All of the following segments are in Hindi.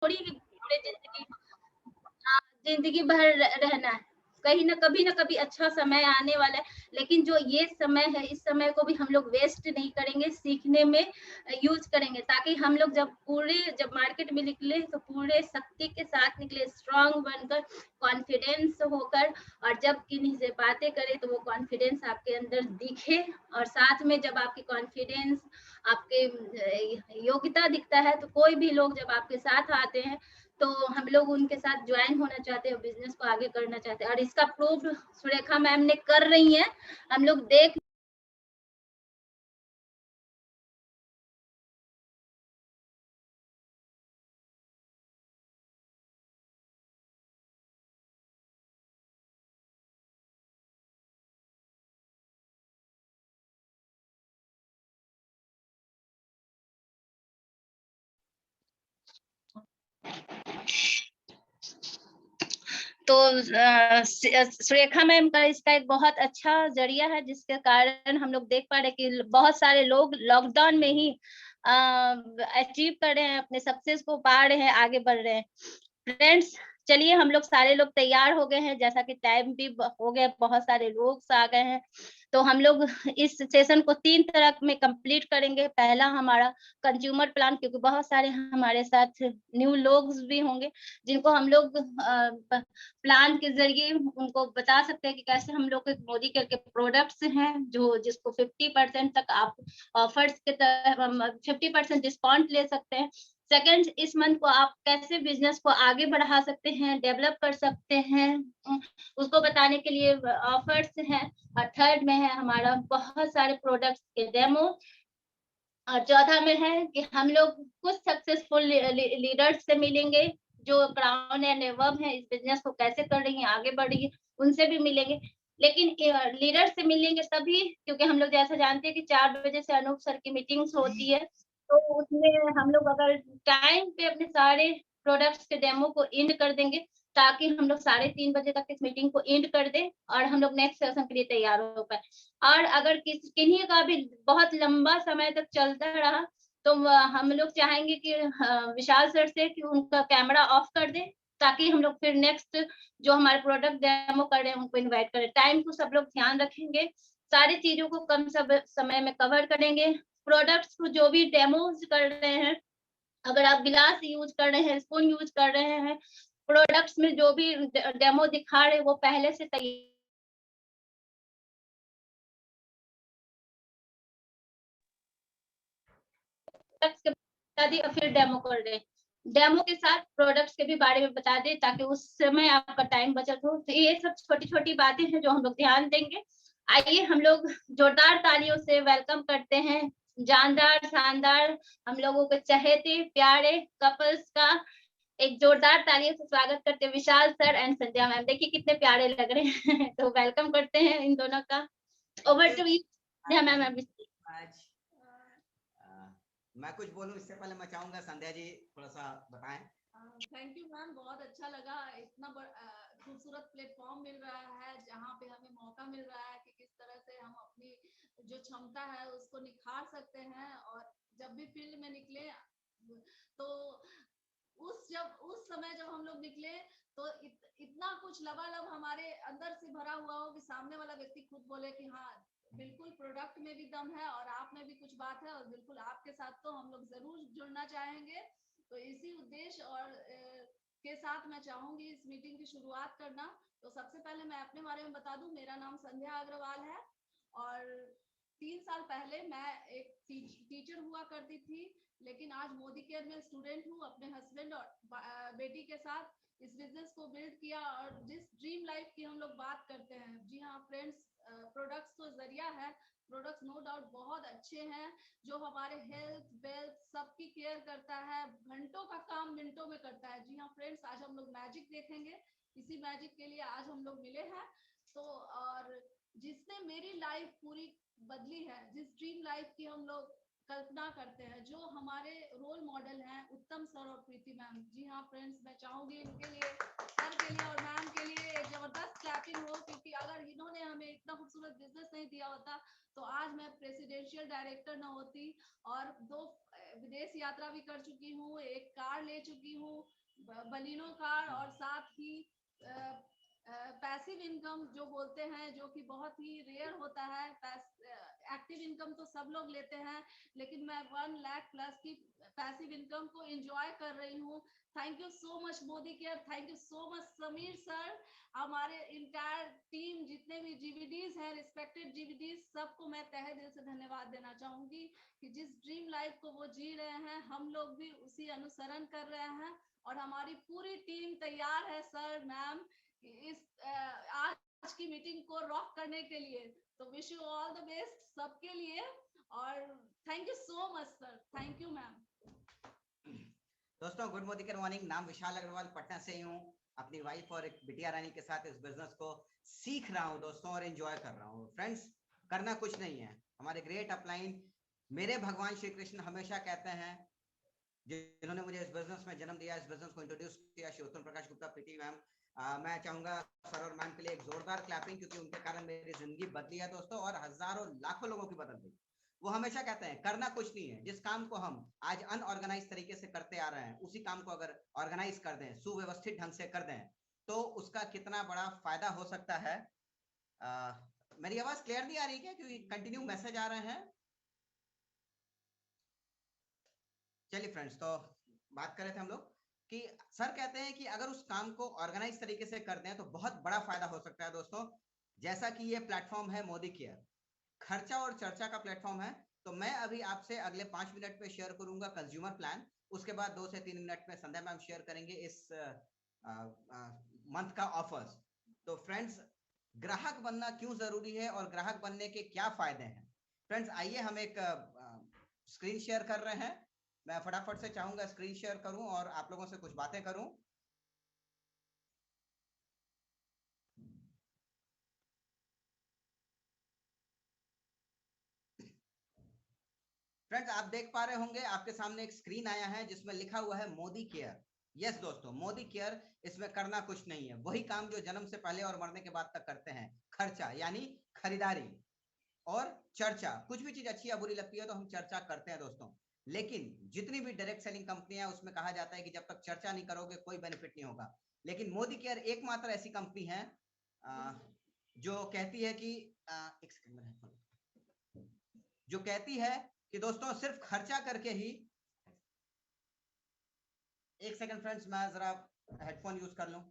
थोड़ी पूरे जिंदगी भर रहना है। कहीं न कभी अच्छा समय आने वाला है, लेकिन जो ये समय है, इस समय को भी हम लोग वेस्ट नहीं करेंगे, सीखने में यूज़ करेंगे, ताकि हम लोग जब मार्केट में निकले तो पूरे शक्ति के साथ निकले, स्ट्रॉन्ग बनकर, कॉन्फिडेंस होकर, और जब किन्हीं से बातें करें तो वो कॉन्फिडेंस आपके अंदर दिखे, और साथ में जब आपकी कॉन्फिडेंस, आपके योग्यता दिखता है, तो कोई भी लोग जब आपके साथ आते हैं, तो हम लोग उनके साथ ज्वाइन होना चाहते हैं, बिज़नेस को आगे करना चाहते हैं, और इसका प्रूफ सुरेखा मैम ने कर रही हैं। हम लोग देख तो सुरेखा मैम का इसका एक बहुत अच्छा ज़रिया है, जिसके कारण हम लोग देख पा रहे हैं कि बहुत सारे लोग लॉकडाउन में ही अचीव कर रहे हैं, अपने सक्सेस को पा रहे हैं, आगे बढ़ रहे हैं। फ्रेंड्स, चलिए हम लोग सारे लोग तैयार हो गए हैं, जैसा कि टाइम भी हो गया, बहुत सारे लोग आ गए हैं। तो हम लोग इस सेशन को 3 तरह में कंप्लीट करेंगे। पहला हमारा कंज्यूमर प्लान, क्योंकि बहुत सारे हमारे साथ न्यू लोग भी होंगे, जिनको हम लोग प्लान के ज़रिए उनको बता सकते हैं कि कैसे हम लोग के मोदी केयर के प्रोडक्ट्स हैं, जो जिसको 50% तक आप ऑफर्स के तहत 50% डिस्काउंट ले सकते हैं। सेकंड, इस मंथ को आप कैसे बिज़नेस को आगे बढ़ा सकते हैं, डेवलप कर सकते हैं, उसको बताने के लिए ऑफर्स हैं। और थर्ड में है हमारा बहुत सारे प्रोडक्ट्स के डेमो। और चौथा में है कि हम लोग कुछ सक्सेसफुल लीडर्स से मिलेंगे, जो क्राउन एंड एबव है, इस बिज़नेस को कैसे कर रही हैं, आगे बढ़ रही है, उनसे भी मिलेंगे। लेकिन लीडर से मिलेंगे तभी, क्योंकि हम लोग जैसा जानते हैं कि 4 बजे से अनूप सर की मीटिंग्स होती है, तो उसमें हम लोग अगर टाइम पे अपने सारे प्रोडक्ट्स के डेमो को एंड कर देंगे, ताकि हम लोग साढ़े 3 बजे तक इस मीटिंग को एंड कर दें और हम लोग नेक्स्ट सेशन के लिए तैयार हो पाएँ। और अगर किन्हीं का भी बहुत लंबा समय तक चलता रहा, तो हम लोग चाहेंगे कि विशाल सर से कि उनका कैमरा ऑफ कर दें, ताकि हम लोग फिर नेक्स्ट जो हमारे प्रोडक्ट डेमो कर रहे हैं, उनको इनवाइट करें। टाइम को सब लोग ध्यान रखेंगे, सारी चीज़ों को कम समय में कवर करेंगे। प्रोडक्ट्स को जो भी डेमोज़ कर रहे हैं, अगर आप गिलास यूज़ कर रहे हैं, स्पून यूज़ कर रहे हैं, प्रोडक्ट्स में जो भी डेमो दिखा रहे हैं, वो पहले से प्रोडक्ट्स के बता दी और फिर डेमो कर दें। डेमो के साथ प्रोडक्ट्स के भी बारे में बता दें, ताकि उस समय आपका टाइम बचत हो। तो ये सब छोटी-छोटी बातें हैं जो हम लोग ध्यान देंगे। आइए हम लोग जोरदार तालियों से वेलकम करते हैं जानदार, शानदार, हम लोगों के चहेते प्यारे कपल्स का एक जोरदार तालियों से स्वागत करते हैं विशाल सर एंड संध्या मैम। देखिए कितने प्यारे लग रहे हैं। तो वेलकम करते हैं इन दोनों का। Over to you Sandhya ma'am. आज मैं कुछ बोलूं इससे पहले मैं चाहूंगा संध्या जी थोड़ा सा बताएं। थैंक यू मैम, बहुत अच्छा लगा। इतना खूबसूरत प्लेटफॉर्म मिल रहा है, जहाँ पे हमें मौका मिल रहा है कि किस तरह से हम अपनी जो क्षमता है उसको निखार सकते हैं। और जब भी फील्ड में निकले, तो उस समय जब हम लोग निकले, तो इतना कुछ लबालब हमारे अंदर से भरा हुआ हो कि सामने वाला व्यक्ति खुद बोले कि हाँ, बिल्कुल प्रोडक्ट में भी दम है और आप में भी कुछ बात है, और बिल्कुल आपके साथ तो हम लोग जरूर जुड़ना चाहेंगे। तो इसी उद्देश्य और के साथ मैं चाहूंगी इस मीटिंग की शुरुआत करना। तो सबसे पहले मैं अपने बारे में बता दूं, मेरा नाम संध्या अग्रवाल है और 3 साल पहले मैं एक टीचर हुआ करती थी, लेकिन आज मोदी केयर में स्टूडेंट हूँ। अपने हस्बैंड और बेटी के साथ इस बिजनेस को बिल्ड किया। और जिस ड्रीम लाइफ की हम लोग बात करते हैं, जी हाँ फ्रेंड्स, प्रोडक्ट्स तो जरिया है। प्रोडक्ट्स नो डाउट बहुत अच्छे हैं, जो हमारे हेल्थ वेल्थ सबकी केयर करता है, घंटों का काम मिनटों में करता है। जी हाँ फ्रेंड्स, आज हम लोग मैजिक देखेंगे। इसी मैजिक के लिए आज हम लोग मिले हैं। तो और जिसने मेरी लाइफ पूरी बदली है, जिस ड्रीम लाइफ की हम लोग कल्पना करते हैं, जो हमारे रोल मॉडल हैं उत्तम सर और प्रीति मैम। जी हाँ फ्रेंड्स, मैं चाहूंगी इनके लिए, सर के लिए और मैम के लिए एक जबरदस्त क्लैपिंग हो, क्योंकि अगर इन्होंने हमें इतना खूबसूरत बिजनेस नहीं दिया होता, तो आज मैं प्रेसिडेंशियल डायरेक्टर न होती और 2 विदेश यात्रा भी कर चुकी हूँ, एक कार ले चुकी हूँ, बलिनो कार, और साथ ही पैसिव इनकम जो बोलते हैं, जो कि बहुत ही रेयर होता है। एक्टिव इनकम तो सब लोग लेते हैं, लेकिन मैं 1 लाख प्लस की पैसिव इनकम को एंजॉय कर रही हूँ। Thank you so much Modi care, thank you so much Sameer sir, हमारे इंटायर टीम, जितने भी जीवीडीज हैं, रिस्पेक्टेड जीवीडीज, सबको मैं तहे दिल से धन्यवाद देना चाहूंगी कि जिस ड्रीम लाइफ को वो जी रहे हैं, हम लोग भी उसी अनुसरण कर रहे हैं, और हमारी पूरी टीम तैयार है सर, मैम, इस आज की मीटिंग को रॉक करने के लिए। तो wish you all the best सबके लिए, और thank you so much sir, thank you ma'am. दोस्तों गुड मॉर्निंग, नाम विशाल अग्रवाल, पटना से ही हूँ। अपनी वाइफ और एक बिटिया रानी के साथ इस बिजनेस को सीख रहा हूँ दोस्तों, और एंजॉय कर रहा हूँ। फ्रेंड्स, करना कुछ नहीं है। हमारे ग्रेट अपलाइन मेरे भगवान श्री कृष्ण हमेशा कहते हैं, जिन्होंने मुझे इस बिजनेस में जन्म दिया, इस बिजनेस को इंट्रोड्यूस किया, श्री उत्तम प्रकाश गुप्ता, प्रीति मैम, मैं चाहूंगा सर और मैम के लिए एक जोरदार क्लैपिंग, क्योंकि उनके कारण मेरी जिंदगी बदली है दोस्तों, और हजारों लाखों लोगों की बदल गई। वो हमेशा कहते हैं करना कुछ नहीं है। जिस काम को हम आज अनऑर्गेनाइज तरीके से करते आ रहे हैं, उसी काम को अगर ऑर्गेनाइज कर दें, सुव्यवस्थित ढंग से कर दें, तो उसका कितना बड़ा फायदा हो सकता है। मेरी आवाज क्लियर नहीं आ रही क्या? क्योंकि कंटिन्यू मैसेज आ रहे हैं। चलिए फ्रेंड्स, तो बात कर रहे थे हम लोग कि सर कहते हैं कि अगर उस काम को ऑर्गेनाइज तरीके से कर दें तो बहुत बड़ा फायदा हो सकता है दोस्तों। जैसा कि ये प्लेटफॉर्म है मोदी केयर, खर्चा और चर्चा का प्लेटफॉर्म है, तो मैं अभी आपसे अगले 5 मिनट पे शेयर करूंगा कंज्यूमर प्लान। उसके बाद 2 से 3 मिनट में संध्या मैम शेयर करेंगे इस मंथ का ऑफर्स। तो फ्रेंड्स, ग्राहक बनना क्यों जरूरी है और ग्राहक बनने के क्या फायदे हैं? फ्रेंड्स, आइए हम एक स्क्रीन शेयर कर रहे हैं। मैं फटाफट से चाहूंगा स्क्रीन शेयर करूं और आप लोगों से कुछ बातें करूं। फ्रेंड्स, आप देख पा रहे होंगे आपके सामने एक स्क्रीन आया है जिसमें लिखा हुआ है मोदी केयर। यस दोस्तों, मोदी केयर, इसमें करना कुछ नहीं है। वही काम जो जन्म से पहले और मरने के बाद तक करते हैं। खर्चा यानी खरीदारी, और चर्चा, कुछ भी चीज अच्छी या बुरी लगती है तो हम चर्चा करते हैं दोस्तों। लेकिन जितनी भी डायरेक्ट सेलिंग कंपनियां, उसमें कहा जाता है कि जब तक चर्चा नहीं करोगे कोई बेनिफिट नहीं होगा। लेकिन मोदी केयर एकमात्र ऐसी कंपनी है जो कहती है कि एक सेकंड में, जो कहती है कि दोस्तों सिर्फ खर्चा करके ही, एक सेकंड फ्रेंड्स, मैं जरा हेडफोन यूज कर लूं।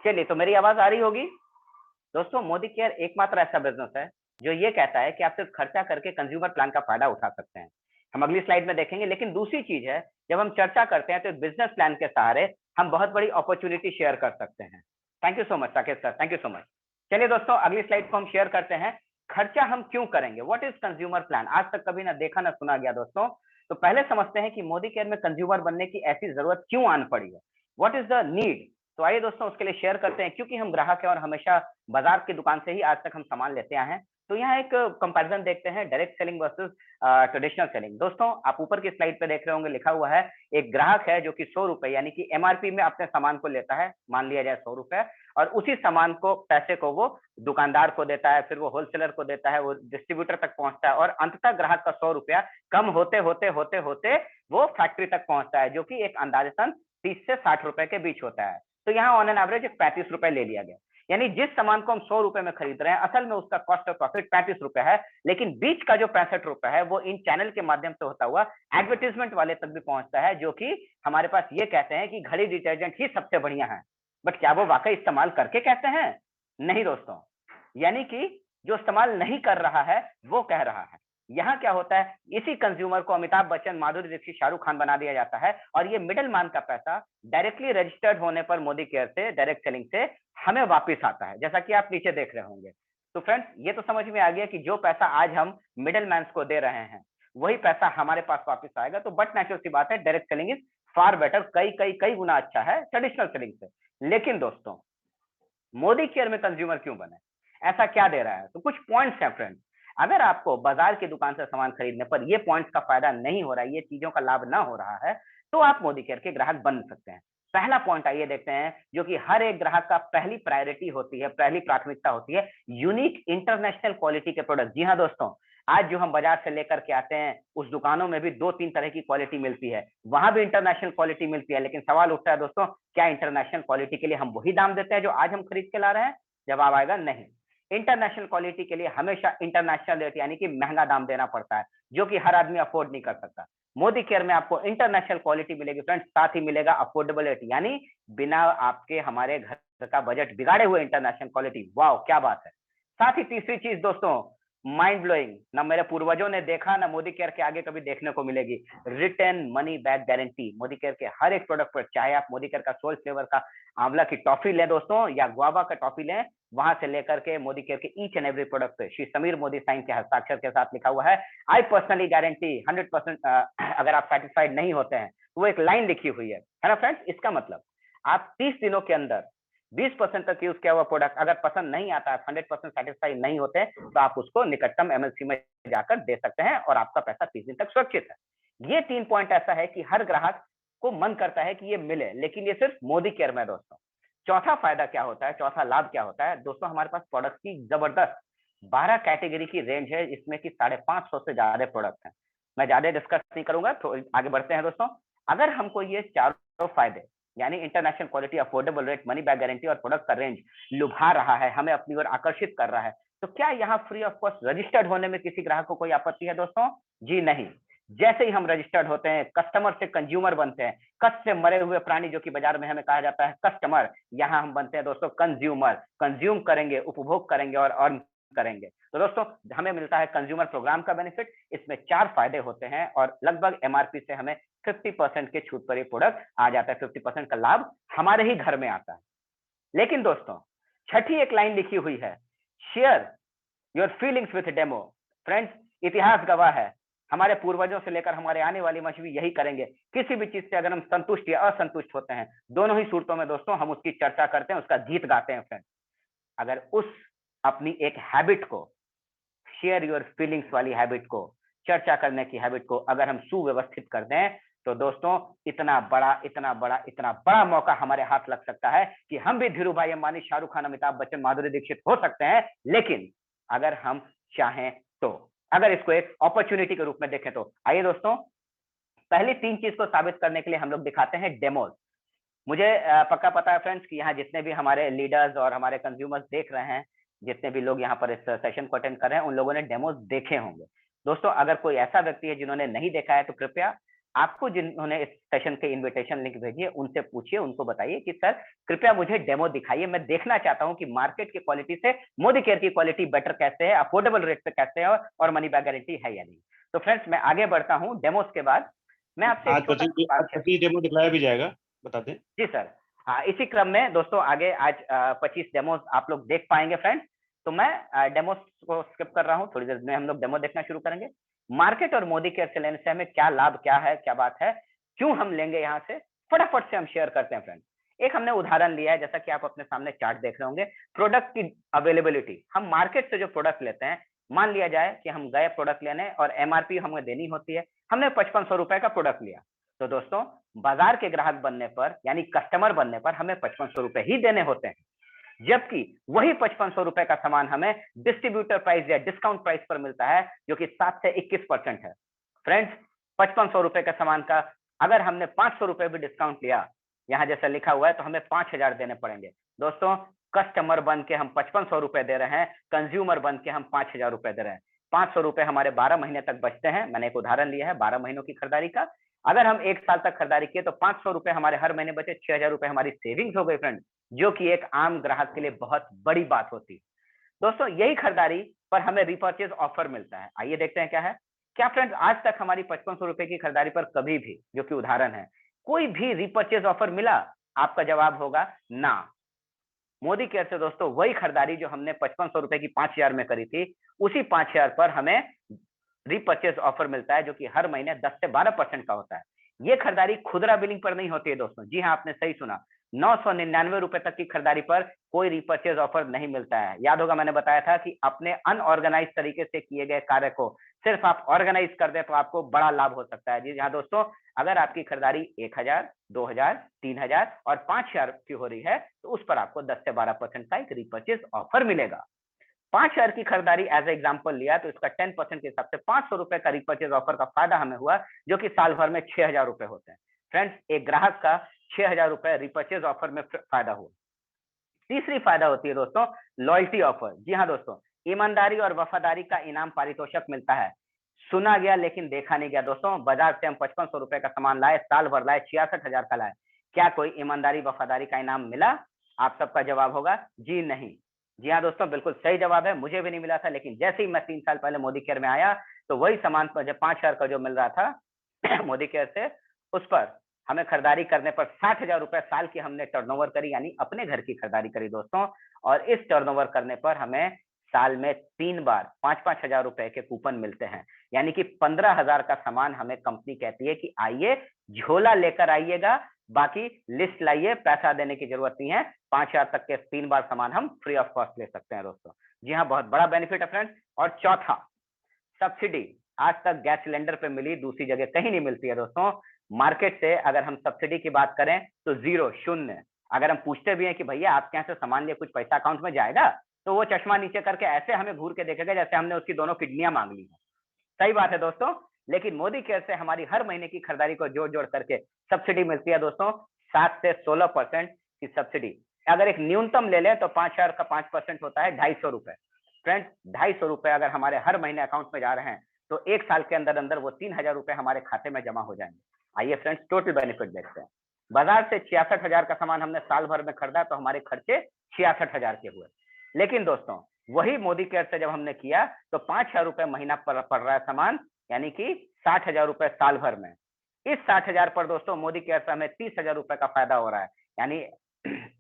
चलिए, तो मेरी आवाज आ रही होगी दोस्तों। मोदी केयर एकमात्र ऐसा बिजनेस है जो ये कहता है कि आप सिर्फ खर्चा करके कंज्यूमर प्लान का फायदा उठा सकते हैं। हम अगली स्लाइड में देखेंगे। लेकिन दूसरी चीज है, जब हम चर्चा करते हैं तो बिजनेस प्लान के सहारे हम बहुत बड़ी अपॉर्चुनिटी शेयर कर सकते हैं। Thank you so much Saket sir, thank you so much. चलिए दोस्तों, अगली स्लाइड को हम शेयर करते हैं। खर्चा हम क्यों करेंगे? What is consumer plan? आज तक कभी ना देखा ना सुना गया दोस्तों। तो पहले समझते हैं कि मोदी केयर में कंज्यूमर बनने की ऐसी जरूरत क्यों आन पड़ी है। What is the need? तो आइए दोस्तों, उसके लिए शेयर करते हैं। क्योंकि हम ग्राहक हैं और हमेशा बाजार की दुकान से ही आज तक हम सामान लेते आए हैं। तो यहाँ एक कंपैरिजन देखते हैं, direct selling versus traditional selling. दोस्तों, आप ऊपर की स्लाइड पे देख रहे होंगे, लिखा हुआ है एक ग्राहक है जो कि 100 रुपए यानी कि एमआरपी में अपने सामान को लेता है, मान लिया जाए 100 रुपए, और उसी सामान को, पैसे को वो दुकानदार को देता है, फिर वो होलसेलर को देता है, वो डिस्ट्रीब्यूटर तक पहुंचता है, और अंततः ग्राहक का 100 रुपया कम होते होते होते होते वो फैक्ट्री तक पहुंचता है, जो कि एक अंदाजतन 30 से 60 रुपए के बीच होता है। तो यहाँ ऑन एन एवरेज 35 रुपए ले लिया गया। यानी जिस सामान को हम 100 रुपए में खरीद रहे हैं, असल में उसका कॉस्ट ऑफ प्रॉफिट 35 रुपए है, लेकिन बीच का जो 65 रुपए है वो इन चैनल के माध्यम से होता हुआ एडवर्टीजमेंट वाले तक भी पहुंचता है, जो कि हमारे पास ये कहते हैं कि घड़ी डिटर्जेंट ही सबसे बढ़िया है। बट क्या वो वाकई इस्तेमाल करके कहते हैं? नहीं दोस्तों। यानी कि जो इस्तेमाल नहीं कर रहा है वो कह रहा है। यहाँ क्या होता है, इसी कंज्यूमर को अमिताभ बच्चन, माधुरी दीक्षित, शाहरुख खान बना दिया जाता है, और ये मिडिल मैन का पैसा डायरेक्टली रजिस्टर्ड होने पर मोदी केयर से, डायरेक्ट सेलिंग से हमें वापस आता है, जैसा कि आप नीचे देख रहे होंगे। तो फ्रेंड्स, ये तो समझ में आ गया कि जो पैसा आज हम मिडिल मैन को दे रहे हैं वही पैसा हमारे पास वापस आएगा। तो बट नेचुरल सी बात है, direct selling is far better, कई कई कई गुना अच्छा है ट्रेडिशनल सेलिंग से। लेकिन दोस्तों, मोदी केयर में कंज्यूमर क्यों बने? ऐसा क्या दे रहा है? तो कुछ पॉइंट्स हैं फ्रेंड्स। अगर आपको बाजार की दुकान से सामान खरीदने पर ये पॉइंट्स का फायदा नहीं हो रहा है, ये चीजों का लाभ ना हो रहा है, तो आप मोदी केयर के ग्राहक बन सकते हैं। पहला पॉइंट आइए देखते हैं, जो कि हर एक ग्राहक का पहली प्रायोरिटी होती है, पहली प्राथमिकता होती है, यूनिक इंटरनेशनल क्वालिटी के प्रोडक्ट। जी हाँ दोस्तों, आज जो हम बाजार से लेकर के आते हैं उस दुकानों में भी 2-3 तरह की क्वालिटी मिलती है, वहां भी इंटरनेशनल क्वालिटी मिलती है। लेकिन सवाल उठता है दोस्तों, क्या इंटरनेशनल क्वालिटी के लिए हम वही दाम देते हैं जो आज हम खरीद के ला रहे हैं? जवाब आएगा नहीं। इंटरनेशनल क्वालिटी के लिए हमेशा इंटरनेशनल रेट यानी कि महंगा दाम देना पड़ता है, जो कि हर आदमी अफोर्ड नहीं कर सकता। मोदी केयर में आपको इंटरनेशनल क्वालिटी मिलेगी फ्रेंड्स, साथ ही मिलेगा अफोर्डेबल रेट, यानी बिना आपके हमारे घर का बजट बिगाड़े हुए इंटरनेशनल क्वालिटी। वाह क्या बात है। साथ ही तीसरी चीज दोस्तों, माइंड ब्लोइंग, ना मेरे पूर्वजों ने देखा, ना मोदी केयर के आगे कभी देखने को मिलेगी, return money back guarantee. Modi care के हर एक प्रोडक्ट पर, चाहे आप मोदी केयर का सोल फ्लेवर का आंवला की टॉफी लें दोस्तों, या गुआवा का टॉफी लें, वहां से लेकर के मोदी केयर के ईच एंड एवरी प्रोडक्ट पे श्री समीर मोदी साइन के हस्ताक्षर के साथ लिखा हुआ है, आई पर्सनली गारंटी 100%। अगर आप सेटिस्फाइड नहीं होते हैं तो वो एक लाइन लिखी हुई है ना फ्रेंड्स। इसका मतलब आप 30 दिनों के अंदर 20% तक यूज किया हुआ प्रोडक्ट अगर पसंद नहीं आता है, 100% सेटिस्फाइड नहीं होते, तो आप उसको निकटतम एमएलसी में जाकर दे सकते हैं और आपका पैसा 30 दिन तक सुरक्षित है। ये 3 पॉइंट ऐसा है कि हर ग्राहक को मन करता है कि ये मिले, लेकिन ये सिर्फ मोदी केयर में दोस्तों। चौथा फायदा क्या होता है, चौथा लाभ क्या होता है दोस्तों, हमारे पास प्रोडक्ट की जबरदस्त 12 कैटेगरी की रेंज है, इसमें कि 550 से ज्यादा प्रोडक्ट हैं। मैं ज्यादा डिस्कस नहीं करूंगा, तो आगे बढ़ते हैं दोस्तों। अगर हमको ये चारों फायदे यानी international quality, affordable rate, money back guarantee और प्रोडक्ट का रेंज लुभा रहा है, हमें अपनी ओर आकर्षित कर रहा है, तो क्या यहाँ फ्री ऑफ कॉस्ट रजिस्टर्ड होने में किसी ग्राहक को कोई आपत्ति है दोस्तों? जी नहीं। जैसे ही हम रजिस्टर्ड होते हैं, कस्टमर से कंज्यूमर बनते हैं, कष्ट से मरे हुए प्राणी जो कि बाजार में हमें कहा जाता है कस्टमर, यहाँ हम बनते हैं दोस्तों कंज्यूमर। कंज्यूम करेंगे, उपभोग करेंगे और अर्न करेंगे। तो दोस्तों हमें मिलता है कंज्यूमर प्रोग्राम का बेनिफिट। इसमें 4 फायदे होते हैं और लगभग एमआरपी से हमें 50% के छूट पर ये प्रोडक्ट आ जाता है, 50% का लाभ हमारे ही घर में आता है। लेकिन दोस्तों छठी एक लाइन लिखी हुई है, share your feelings with demo. Friends, इतिहास गवाह है, हमारे पूर्वजों से लेकर हमारे आने वाली वंश भी यही करेंगे। किसी भी चीज से अगर हम संतुष्ट या असंतुष्ट होते हैं, दोनों ही सूरतों में दोस्तों हम उसकी चर्चा करते हैं, उसका गीत गाते हैं फ्रेंड्स। अगर उस अपनी एक हैबिट को, शेयर योर फीलिंग्स वाली हैबिट को, चर्चा करने की हैबिट को अगर हम सुव्यवस्थित कर दें, तो दोस्तों इतना बड़ा मौका हमारे हाथ लग सकता है कि हम भी धीरू भाई अंबानी, शाहरुख खान, अमिताभ बच्चन, माधुरी दीक्षित हो सकते हैं। लेकिन अगर हम चाहें तो, अगर इसको एक अपॉर्चुनिटी के रूप में देखें तो। आइए दोस्तों, पहली 3 चीज को साबित करने के लिए हम लोग दिखाते हैं डेमोज। मुझे पक्का पता है फ्रेंड्स कि यहाँ जितने भी हमारे लीडर्स और हमारे कंज्यूमर्स देख रहे हैं, जितने भी लोग यहाँ पर इस सेशन को अटेंड कर रहे हैं, उन लोगों ने डेमोज देखे होंगे। दोस्तों अगर कोई ऐसा व्यक्ति है जिन्होंने नहीं देखा है, तो कृपया आपको जिन्होंने इस सेशन के इनविटेशन लिंक भेजी है उनसे पूछिए, उनको बताइए कि सर कृपया मुझे डेमो दिखाइए, मैं देखना चाहता हूं कि मार्केट की क्वालिटी से मोदी केयर की क्वालिटी बेटर कैसे है, अफोर्डेबल रेट पे कैसे है और मनी बैक गारंटी है या नहीं। तो फ्रेंड्स मैं आगे बढ़ता हूं। डेमोज के बाद मैं आपसे आज 25 डेमो दिखाया भी जाएगा, बता दें। जी सर, हाँ इसी क्रम में दोस्तों आगे आज 25 डेमोज आप लोग देख पाएंगे फ्रेंड्स। तो मैं डेमोज को स्किप कर रहा हूँ, थोड़ी देर में हम लोग डेमो देखना शुरू करेंगे। मार्केट और मोदी केयर से लेने से हमें क्या लाभ, क्या है, क्या बात है, क्यों हम लेंगे, यहाँ से फटाफट से हम शेयर करते हैं फ्रेंड्स। एक हमने उदाहरण लिया है, जैसा कि आप अपने सामने चार्ट देख रहे होंगे, प्रोडक्ट की अवेलेबिलिटी। हम मार्केट से जो प्रोडक्ट लेते हैं, मान लिया जाए कि हम गए प्रोडक्ट लेने और एमआरपी हमें देनी होती है, हमने 5500 रुपए का प्रोडक्ट लिया, तो दोस्तों बाजार के ग्राहक बनने पर यानी कस्टमर बनने पर हमें 5500 रुपए ही देने होते हैं, जबकि वही 5500 रुपए का सामान हमें डिस्ट्रीब्यूटर प्राइस या डिस्काउंट प्राइस पर मिलता है, जो कि 7 से 21% है। फ्रेंड्स 5500 रुपए का सामान का अगर हमने 500 रुपए भी डिस्काउंट लिया, यहाँ जैसा लिखा हुआ है, तो हमें 5000 देने पड़ेंगे। दोस्तों कस्टमर बन के हम 5500 रुपए दे रहे हैं, कंज्यूमर बन के हम 5000 रुपए दे रहे हैं। 500 रुपए हमारे 12 महीने तक बचते हैं। मैंने एक उदाहरण लिया है 12 महीनों की खरीदारी का। अगर हम 1 साल तक खरीदारी किए तो 500 रुपए हमारे हर महीने बचे, 6000 रुपए हमारी सेविंग्स हो गई फ्रेंड, जो कि एक आम ग्राहक के लिए बहुत बड़ी बात होती है। दोस्तों यही खरीदारी पर हमें रिपर्चेज ऑफर मिलता है। आइए देखते हैं क्या है। क्या फ्रेंड्स आज तक हमारी 5500 रुपए की खरीदारी पर कभी भी, जो कि उदाहरण है, कोई भी रिपर्चेज ऑफर मिला? आपका जवाब होगा ना। मोदी केयर से दोस्तों वही खरीदारी जो हमने 5500 रुपए की 5000 में करी थी, उसी 5000 पर हमें रिपर्चेज ऑफर मिलता है, जो कि हर महीने 10 से 12% का होता है। ये खरीदारी खुदरा बिलिंग पर नहीं होती है दोस्तों। जी हाँ, आपने सही सुना, 999 रुपए तक की खरीदारी पर कोई रिपर्चेज ऑफर नहीं मिलता है। याद होगा मैंने बताया था कि अपने अनऑर्गेनाइज तरीके से किए गए कार्य को सिर्फ आप ऑर्गेनाइज कर दे तो आपको बड़ा लाभ हो सकता है। जी हाँ दोस्तों, अगर आपकी खरीदारी 1000, 2000, 3000 और 5000 की हो रही है तो उस पर आपको 10 से 12% का एक रिपर्चेज ऑफर मिलेगा। 5000 की खरीदारी एज एग्जाम्पल लिया तो इसका 10% के हिसाब से 500 रुपए का रिपर्चेज ऑफर का फायदा हमें हुआ, जो कि साल भर में 6000 रुपए होते हैं। फ्रेंड्स, एक ग्राहक का 6000 रुपए रिपर्चेज ऑफर में फायदा हुआ। तीसरी फायदा होती है दोस्तों लॉयल्टी ऑफर। जी हाँ दोस्तों, ईमानदारी और वफादारी का इनाम पारितोषिक मिलता है। सुना गया लेकिन देखा नहीं गया दोस्तों। बाजार से हम 5500 रुपए का सामान लाए, साल भर लाए, 66,000 का लाए, क्या कोई ईमानदारी वफादारी का इनाम मिला? आप सबका जवाब होगा जी नहीं। जी हाँ दोस्तों, बिल्कुल सही जवाब है, मुझे भी नहीं मिला था। लेकिन जैसे ही मैं 3 साल पहले मोदी केयर में आया तो वही सामान पर जब 5000 का जो मिल रहा था मोदी केयर से, उस पर हमें खरीदारी करने पर 60,000 रुपए साल की हमने टर्नओवर करी, यानी अपने घर की खरीदारी करी दोस्तों। और इस टर्नओवर करने पर हमें साल में 3 बार 5-5 हजार रुपए के कूपन मिलते हैं, यानी कि 15,000 का सामान हमें कंपनी कहती है कि आइए झोला लेकर आइएगा, बाकी लिस्ट लाइए, पैसा देने की जरूरत नहीं है। 5000 तक के 3 बार सामान हम फ्री ऑफ कॉस्ट ले सकते हैं दोस्तों। जी हाँ, बहुत बड़ा बेनिफिट है फ्रेंड्स। और चौथा, सब्सिडी आज तक गैस सिलेंडर पे मिली, दूसरी जगह कहीं नहीं मिलती है दोस्तों। मार्केट से अगर हम सब्सिडी की बात करें तो 0, शून्य। अगर हम पूछते भी हैं कि भैया आपके यहाँ से सामान लिए कुछ पैसा अकाउंट में जाएगा, तो वो चश्मा नीचे करके ऐसे हमें घूर के देखेगा जैसे हमने उसकी दोनों किडनियां मांग ली है। सही बात है दोस्तों। लेकिन मोदी केयर से हमारी हर महीने की खरीदारी को जोड़ जोड़ करके सब्सिडी मिलती है दोस्तों, 7 से 16% की सब्सिडी। अगर एक न्यूनतम ले ले तो 5000 का 5% होता है 250 रुपए। फ्रेंड्स, 250 रुपए अगर हमारे हर महीने अकाउंट में जा रहे हैं तो 1 साल के अंदर अंदर वो 3000 रुपए हमारे खाते में जमा हो जाएंगे। आइए फ्रेंड्स, टोटल बेनिफिट देखते हैं। बाजार से 66,000 का सामान हमने साल भर में खरीदा तो हमारे खर्चे 66,000 के हुए। लेकिन दोस्तों वही मोदी केयर से जब हमने किया तो 5000 रुपए महीना पड़ रहा है सामान, यानी कि 60,000 रुपए साल भर में। इस 60,000 पर दोस्तों मोदी केयर से हमें 30,000 रुपए का फायदा हो रहा है, यानी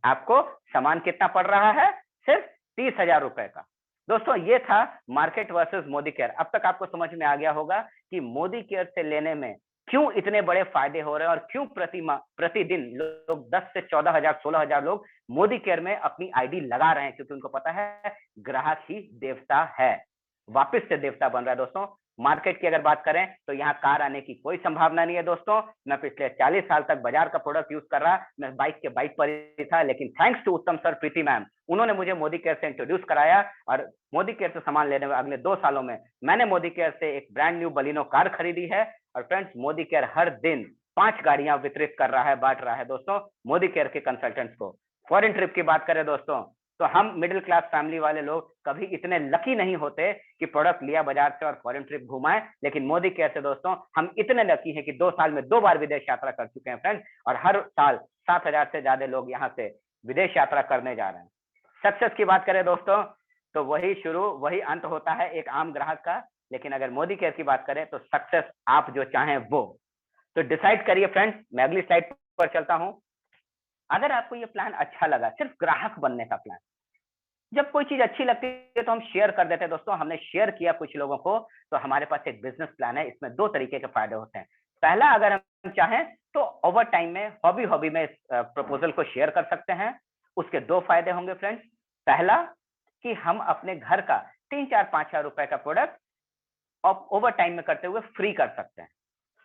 आपको सामान कितना पड़ रहा है? सिर्फ 30,000 रुपए का। दोस्तों ये था मार्केट वर्सेस मोदी केयर। अब तक आपको समझ में आ गया होगा कि मोदी केयर से लेने में क्यों इतने बड़े फायदे हो रहे हैं और क्यों प्रतिदिन लोग 10 से 14,000, 16,000 लोग मोदी केयर में अपनी आईडी लगा रहे हैं, क्योंकि उनको पता है ग्राहक ही देवता है, वापस से देवता बन रहा है दोस्तों। मार्केट की अगर बात करें तो यहाँ कार आने की कोई संभावना नहीं है दोस्तों। मैं पिछले 40 साल तक बाजार का प्रोडक्ट यूज कर रहा, मैं बाइक के बाइक पर ही था, लेकिन थैंक्स टू उत्तम सर, प्रीति मैम, उन्होंने मुझे मोदी केयर से इंट्रोड्यूस कराया और मोदी केयर से सामान लेने में अगले 2 सालों में मैंने मोदी केयर से एक ब्रांड न्यू बलिनो कार खरीदी है। और फ्रेंड्स, मोदी केयर हर दिन 5 गाड़ियां वितरित कर रहा है, बांट रहा है दोस्तों मोदी केयर के कंसल्टेंट्स को। फॉरेन ट्रिप की बात करें दोस्तों तो हम मिडिल क्लास फैमिली वाले लोग कभी इतने लकी नहीं होते कि प्रोडक्ट लिया बाजार से और फॉरेन ट्रिप घुमाए, लेकिन मोदी केयर से दोस्तों हम इतने लकी हैं कि 2 साल में 2 बार विदेश यात्रा कर चुके हैं फ्रेंड्स, और हर साल 7,000 से ज्यादा लोग यहाँ से विदेश यात्रा करने जा रहे हैं। सक्सेस की बात करें दोस्तों तो वही शुरू वही अंत होता है एक आम ग्राहक का, लेकिन अगर मोदी केयर की बात करें तो सक्सेस आप जो चाहें वो। तो डिसाइड करिए फ्रेंड्स। मैं अगली स्लाइड पर चलता हूं। अगर आपको ये प्लान अच्छा लगा, सिर्फ ग्राहक बनने का प्लान, जब कोई चीज अच्छी लगती है तो हम शेयर कर देते हैं दोस्तों। हमने शेयर किया कुछ लोगों को, तो हमारे पास एक बिजनेस प्लान है। इसमें 2 तरीके के फायदे होते हैं। पहला, अगर हम चाहें तो ओवर टाइम में हॉबी में इस प्रपोजल को शेयर कर सकते हैं। उसके 2 फायदे होंगे फ्रेंड्स। पहला कि हम अपने घर का 3-4-5 हजार रुपए का प्रोडक्ट ओवर टाइम में करते हुए फ्री कर सकते हैं।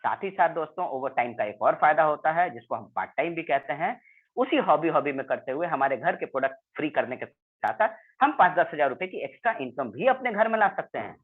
साथ ही साथ दोस्तों ओवर टाइम का एक और फायदा होता है जिसको हम पार्ट टाइम भी कहते हैं। उसी हॉबी में करते हुए हमारे घर के प्रोडक्ट फ्री करने के साथ साथ हम 5-10 हजार रुपए की एक्स्ट्रा इनकम भी अपने घर में ला सकते हैं।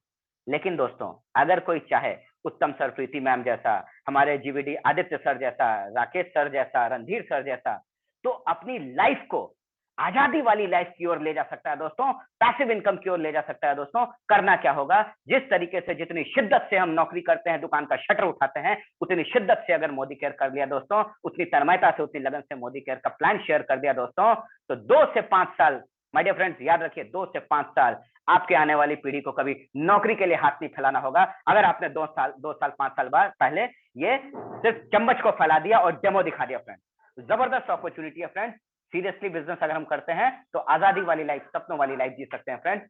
लेकिन दोस्तों अगर कोई चाहे उत्तम सर, प्रीति मैम जैसा, हमारे जीवीडी आदित्य सर जैसा, राकेश सर जैसा, रणधीर सर जैसा, तो अपनी लाइफ को आजादी वाली लाइफ की ओर ले जा सकता है दोस्तों, पैसिव इनकम की ओर ले जा सकता है दोस्तों। करना क्या होगा, जिस तरीके से जितनी शिद्दत से हम नौकरी करते हैं, दुकान का शटर उठाते हैं, उतनी शिद्दत से अगर मोदी केयर कर लिया दोस्तों, उतनी तन्मयता से, उतनी लगन से मोदी केयर का प्लान शेयर कर दिया दोस्तों, तो 2 से 5 साल, माय डियर फ्रेंड्स याद रखिए, 2 से 5 साल आपके आने वाली पीढ़ी को कभी नौकरी के लिए हाथ नहीं फैलाना होगा। अगर आपने 2 साल 5 साल बाद पहले ये सिर्फ चम्मच को फैला दिया और डेमो दिखा दिया फ्रेंड्स। जबरदस्त अपॉर्चुनिटी है फ्रेंड्स। सीरियसली बिजनेस अगर हम करते हैं तो आजादी वाली लाइफ, सपनों वाली लाइफ जी सकते हैं फ्रेंड्स।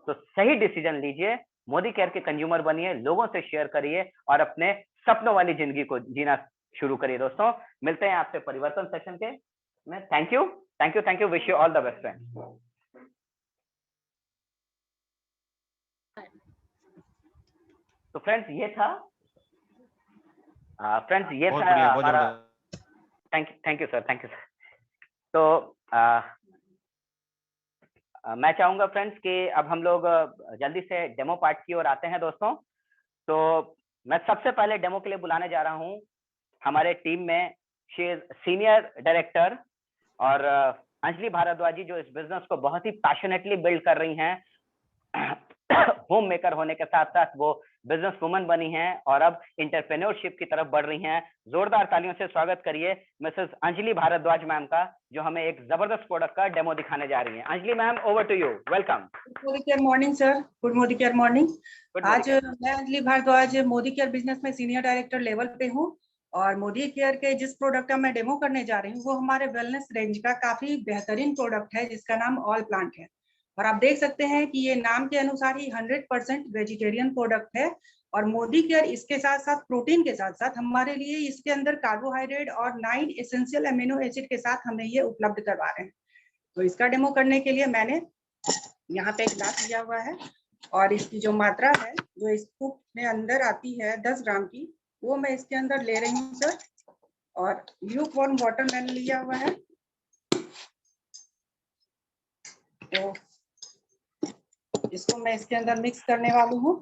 तो सही डिसीजन लीजिए, मोदी केयर के कंज्यूमर बनिए, लोगों से शेयर करिए और अपने सपनों वाली जिंदगी को जीना शुरू करिए दोस्तों। मिलते हैं आपसे परिवर्तन सेशन के मैं thank you, wish you all the best friends. तो फ्रेंड्स ये था बहुत बढ़िया, बहुत हमारा। जबरदस्त। Thank you sir. तो मैं चाहूंगा फ्रेंड्स कि अब हम लोग जल्दी से डेमो पार्ट की ओर आते हैं दोस्तों। तो मैं सबसे पहले डेमो के लिए बुलाने जा रहा हूं हमारे टीम में सीनियर डायरेक्टर और अंजलि भारद्वाज जी, जो इस बिजनेस को बहुत ही पैशनेटली बिल्ड कर रही हैं। होम मेकर होने के साथ साथ वो बिजनेस वुमन बनी हैं और अब इंटरप्रेन्योरशिप की तरफ बढ़ रही हैं। जोरदार तालियों से स्वागत करिए मिसेस अंजलि भारद्वाज मैम का, जो हमें एक जबरदस्त प्रोडक्ट का डेमो दिखाने जा रही हैं। Anjali ma'am, over to you, welcome. Modi care morning sir, good Modi care morning. आज मैं अंजलि भारद्वाज मोदी केयर बिजनेस में सीनियर डायरेक्टर लेवल पे हूँ और मोदी केयर के जिस प्रोडक्ट का मैं डेमो करने जा रही हूँ वो हमारे वेलनेस रेंज का काफी बेहतरीन प्रोडक्ट है, जिसका नाम ऑल प्लांट है। और आप देख सकते हैं कि ये नाम के अनुसार ही 100% वेजिटेरियन प्रोडक्ट है। और मोदी केयर इसके साथ साथ प्रोटीन के साथ साथ हमारे लिए इसके अंदर कार्बोहाइड्रेट और 9 एसेंशियल अमीनो एसिड के साथ हमें ये उपलब्ध करवा रहे हैं। तो इसका डेमो करने के लिए मैंने यहाँ पे एक ग्लास लिया हुआ है और इसकी जो मात्रा है जो इस स्कूप में अंदर आती है 10 ग्राम की, वो मैं इसके अंदर ले रही हूँ सर। और ल्यूकवार्म वाटर मैंने लिया हुआ है। तो इसको मैं इसके अंदर मिक्स करने वाली हूँ,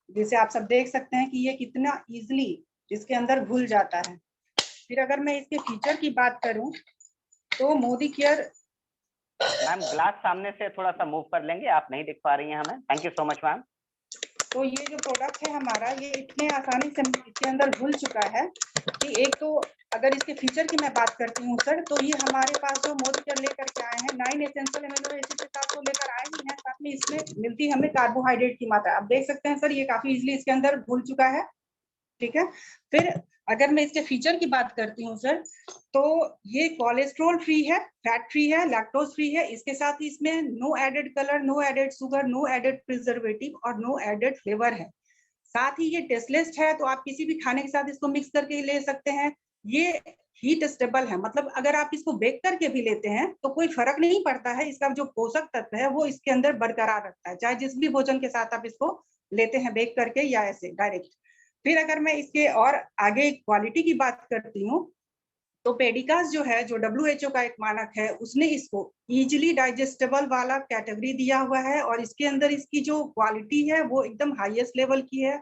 जिसे आप सब देख सकते हैं कि ये कितना इजीली इसके अंदर घुल जाता है। फिर अगर मैं इसके फीचर की बात करूँ तो मोदी केयर। मैम ग्लास सामने से थोड़ा सा मूव कर लेंगे, आप नहीं दिख पा रही हैं हमें। Thank you so much ma'am. तो ये जो प्रोडक्ट है हमारा, ये इतने आसानी से इसके अंदर घुल चुका है कि एक तो अगर इसके फीचर की मैं बात करती हूँ सर, तो ये हमारे पास जो मोदी केयर लेकर के आए हैं 9 एसेंशियल अमीनो एसिड के साथ तो लेकर आए ही हैं, साथ में इसमें मिलती है हमें कार्बोहाइड्रेट की मात्रा। आप देख सकते हैं सर, ये काफी इजीली इसके अंदर घुल चुका है। ठीक है। फिर अगर मैं इसके फीचर की बात करती हूँ सर, तो ये कोलेस्ट्रॉल फ्री है, फैट फ्री है, लैक्टोज फ्री है। इसके साथ ही इसमें no added colour, no added sugar, no added preservative और नो एडेड फ्लेवर है। साथ ही ये टेस्टलेस है, तो आप किसी भी खाने के साथ इसको मिक्स करके ले सकते हैं। ये हीट स्टेबल है, मतलब अगर आप इसको बेक करके भी लेते हैं तो कोई फर्क नहीं पड़ता है। इसका जो पोषक तत्व है वो इसके अंदर बरकरार रखता है, चाहे जिस भी भोजन के साथ आप इसको लेते हैं, बेक करके या ऐसे डायरेक्ट। फिर अगर मैं इसके और आगे क्वालिटी की बात करती हूँ तो पेडिकास जो है, जो WHO का एक मानक है, उसने इसको इजीली डाइजेस्टेबल वाला कैटेगरी दिया हुआ है और इसके अंदर इसकी जो क्वालिटी है वो एकदम हाईएस्ट लेवल की है।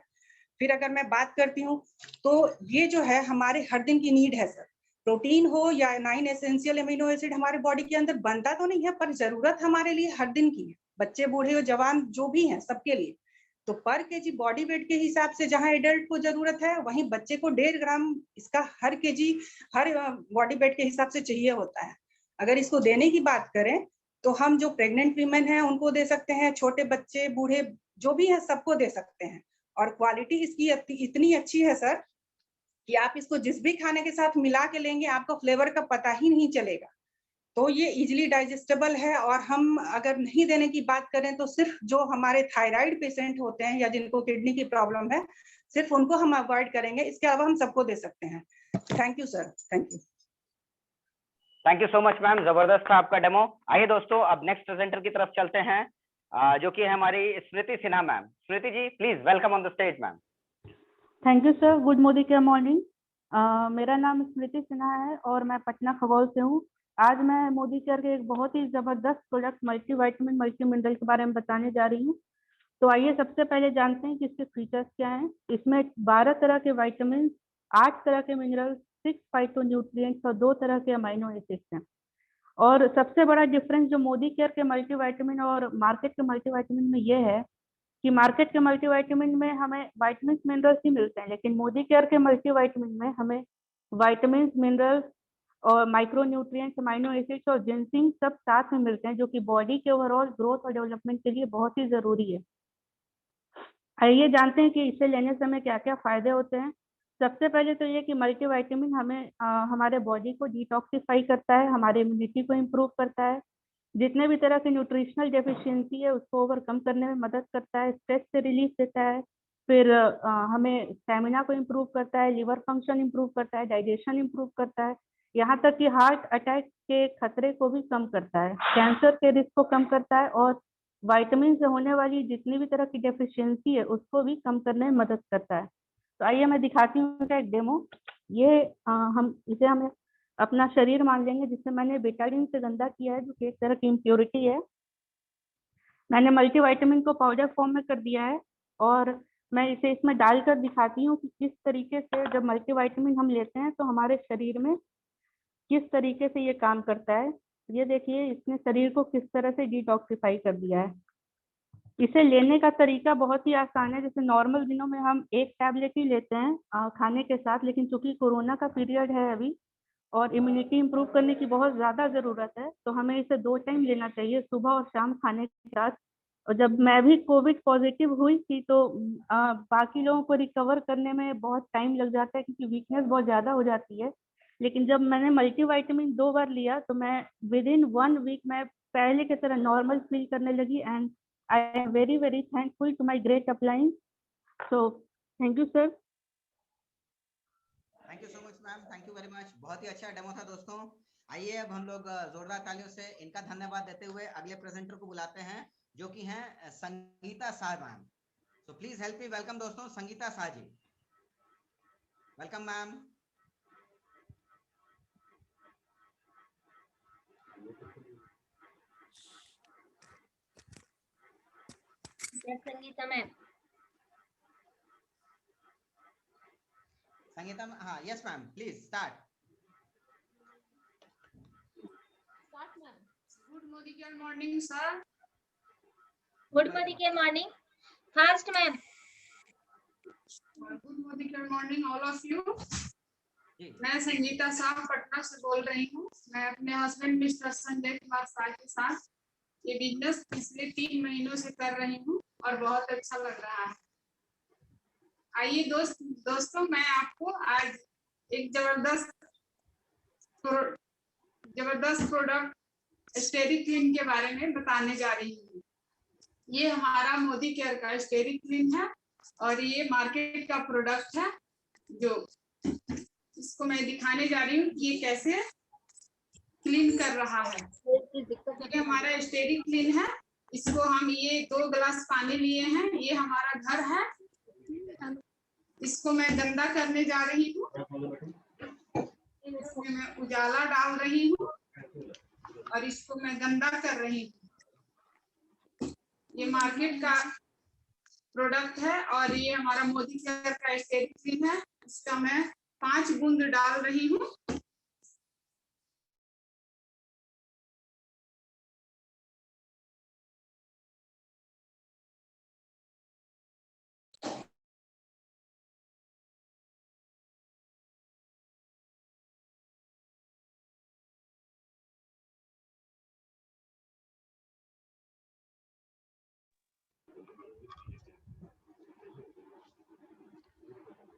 फिर अगर मैं बात करती हूँ तो ये जो है हमारे हर दिन की नीड है सर। प्रोटीन हो या 9 एसेंशियल अमीनो एसिड हमारे बॉडी के अंदर बनता तो नहीं है, पर जरूरत हमारे लिए हर दिन की है। बच्चे, बूढ़े और जवान जो भी हैं, सबके लिए। तो पर केजी बॉडी वेट के हिसाब से जहां एडल्ट को जरूरत है, वहीं बच्चे को 1.5 ग्राम इसका हर केजी हर बॉडी वेट के हिसाब से चाहिए होता है। अगर इसको देने की बात करें तो हम जो प्रेग्नेंट वीमेन हैं उनको दे सकते हैं, छोटे बच्चे, बूढ़े जो भी है सबको दे सकते हैं। और क्वालिटी इसकी इतनी अच्छी है सर कि आप इसको जिस भी खाने के साथ मिला के लेंगे आपको फ्लेवर का पता ही नहीं चलेगा। तो ये इजीली डाइजेस्टेबल है। और हम अगर नहीं देने की बात करें तो सिर्फ जो हमारे थायराइड पेशेंट होते हैं या जिनको किडनी की प्रॉब्लम है, सिर्फ उनको हम अवॉइड करेंगे। इसके अलावा हम सबको दे सकते हैं। Thank you sir, thank you. Thank you so much ma'am, जबरदस्त था आपका डेमो। आइए दोस्तों, अब नेक्स्ट प्रेजेंटर की तरफ चलते हैं, जो कि है हमारी Smriti Sinha ma'am. Smriti ji, please welcome on the stage ma'am. Thank you sir, good Modi care morning. मेरा नाम स्मृति सिन्हा है और मैं पटना खगौल से हूँ। आज मैं मोदी केयर के एक बहुत ही ज़बरदस्त product multi vitamin multi mineral के बारे में बताने जा रही हूँ। तो आइए सबसे पहले जानते हैं कि इसके फीचर्स क्या हैं। इसमें 12 तरह के वाइटामिन, 8 तरह के मिनरल, 6 फाइटोन्यूट्रिएंट्स और 2 तरह के अमाइनो एसिड्स हैं। और सबसे बड़ा डिफरेंस जो मोदी केयर के मल्टीविटामिन और मार्केट के मल्टीविटामिन में ये है कि मार्केट के मल्टीविटामिन में हमें वाइटामिन मिनरल्स ही मिलते हैं, लेकिन मोदी केयर के मल्टीविटामिन में हमें वाइटामिन, मिनरल्स और माइक्रो न्यूट्रिएंट्स, अमाइनो एसिड्स और जिंसिंग सब साथ में मिलते हैं, जो कि बॉडी के ओवरऑल ग्रोथ और डेवलपमेंट के लिए बहुत ही ज़रूरी है। आइए जानते हैं कि इसे लेने से हमें क्या क्या फ़ायदे होते हैं। सबसे पहले तो ये कि मल्टीविटामिन हमें हमारे बॉडी को डिटॉक्सिफाई करता है, हमारे इम्यूनिटी को इम्प्रूव करता है, जितने भी तरह की न्यूट्रिशनल डेफिशिएंसी है उसको ओवरकम करने में मदद करता है, स्ट्रेस से रिलीफ देता है, फिर हमें स्टेमिना को इम्प्रूव करता है, लिवर फंक्शन इम्प्रूव करता है, डाइजेशन इम्प्रूव करता है, यहाँ तक कि हार्ट अटैक के खतरे को भी कम करता है, कैंसर के रिस्क को कम करता है और विटामिन से होने वाली जितनी भी तरह की डेफिशिएंसी है उसको भी कम करने में मदद करता है। तो आइए मैं दिखाती हूँ इनका एक डेमो। ये हम अपना शरीर मान लेंगे जिससे मैंने बेटाडीन से गंदा किया है, जो कि एक तरह की इम्प्योरिटी है। मैंने मल्टीविटामिन को पाउडर फॉर्म में कर दिया है और मैं इसे इसमें डालकर दिखाती हूँ कि किस तरीके से जब मल्टीविटामिन हम लेते हैं तो हमारे शरीर में किस तरीके से ये काम करता है। ये देखिए इसने शरीर को किस तरह से डिटॉक्सिफाई कर दिया है। इसे लेने का तरीका बहुत ही आसान है। जैसे नॉर्मल दिनों में हम एक टैबलेट ही लेते हैं खाने के साथ, लेकिन चूंकि कोरोना का पीरियड है अभी और इम्यूनिटी इम्प्रूव करने की बहुत ज़्यादा ज़रूरत है, तो हमें इसे 2 टाइम लेना चाहिए, सुबह और शाम खाने के साथ। और जब मैं भी कोविड पॉजिटिव हुई थी तो बाकी लोगों को रिकवर करने में बहुत टाइम लग जाता है क्योंकि वीकनेस बहुत ज़्यादा हो जाती है। लेकिन जब मैंने मल्टीविटामिन 2 बार लिया तो मैं विदिन 1 वीक मैं पहले की तरह नॉर्मल फील करने लगी and I am very very thankful to my great upline. So thank you sir. Thank you so much ma'am, thank you very much. बहुत ही अच्छा डेमो था दोस्तों। आइए अब हम लोग जोरदार तालियों से इनका धन्यवाद देते हुए अगले प्रेजेंटर को बुलाते हैं, जो कि हैं Sangeeta Shah ma'am. So please help me welcome दोस्तों Sangeeta Shah ji. Welcome ma'am. Sangeeta ma'am. Sangeeta, हाँ yes ma'am, please start. Good morning, sir. Good morning fast ma'am. Good morning, all of you. मैं संगीता शाह पटना से बोल रही हूँ। मैं अपने हस्बैंड मिस्टर संजय कुमार शाह के साथ ये बिजनेस पिछले 3 महीनों से कर रही हूँ और बहुत अच्छा लग रहा है। आइए दोस्तों मैं आपको आज एक जबरदस्त प्रोडक्ट स्टेरिक क्लीन के बारे में बताने जा रही हूँ। ये हमारा मोदी केयर का स्टेरिक क्लीन है और ये मार्केट का प्रोडक्ट है, जो इसको मैं दिखाने जा रही हूँ कि ये कैसे क्लीन कर रहा है। ये हमारा स्टेरिक क्लीन है। इसको हम ये 2 गिलास पानी लिए हैं। ये हमारा घर है। इसको मैं गंदा करने जा रही हूँ। इसमें मैं उजाला डाल रही हूँ और इसको मैं गंदा कर रही हूँ। ये मार्केट का प्रोडक्ट है और ये हमारा मोदी केयर का स्टेरिक क्लीन है। इसका मैं 5 बूंद डाल रही हूँ।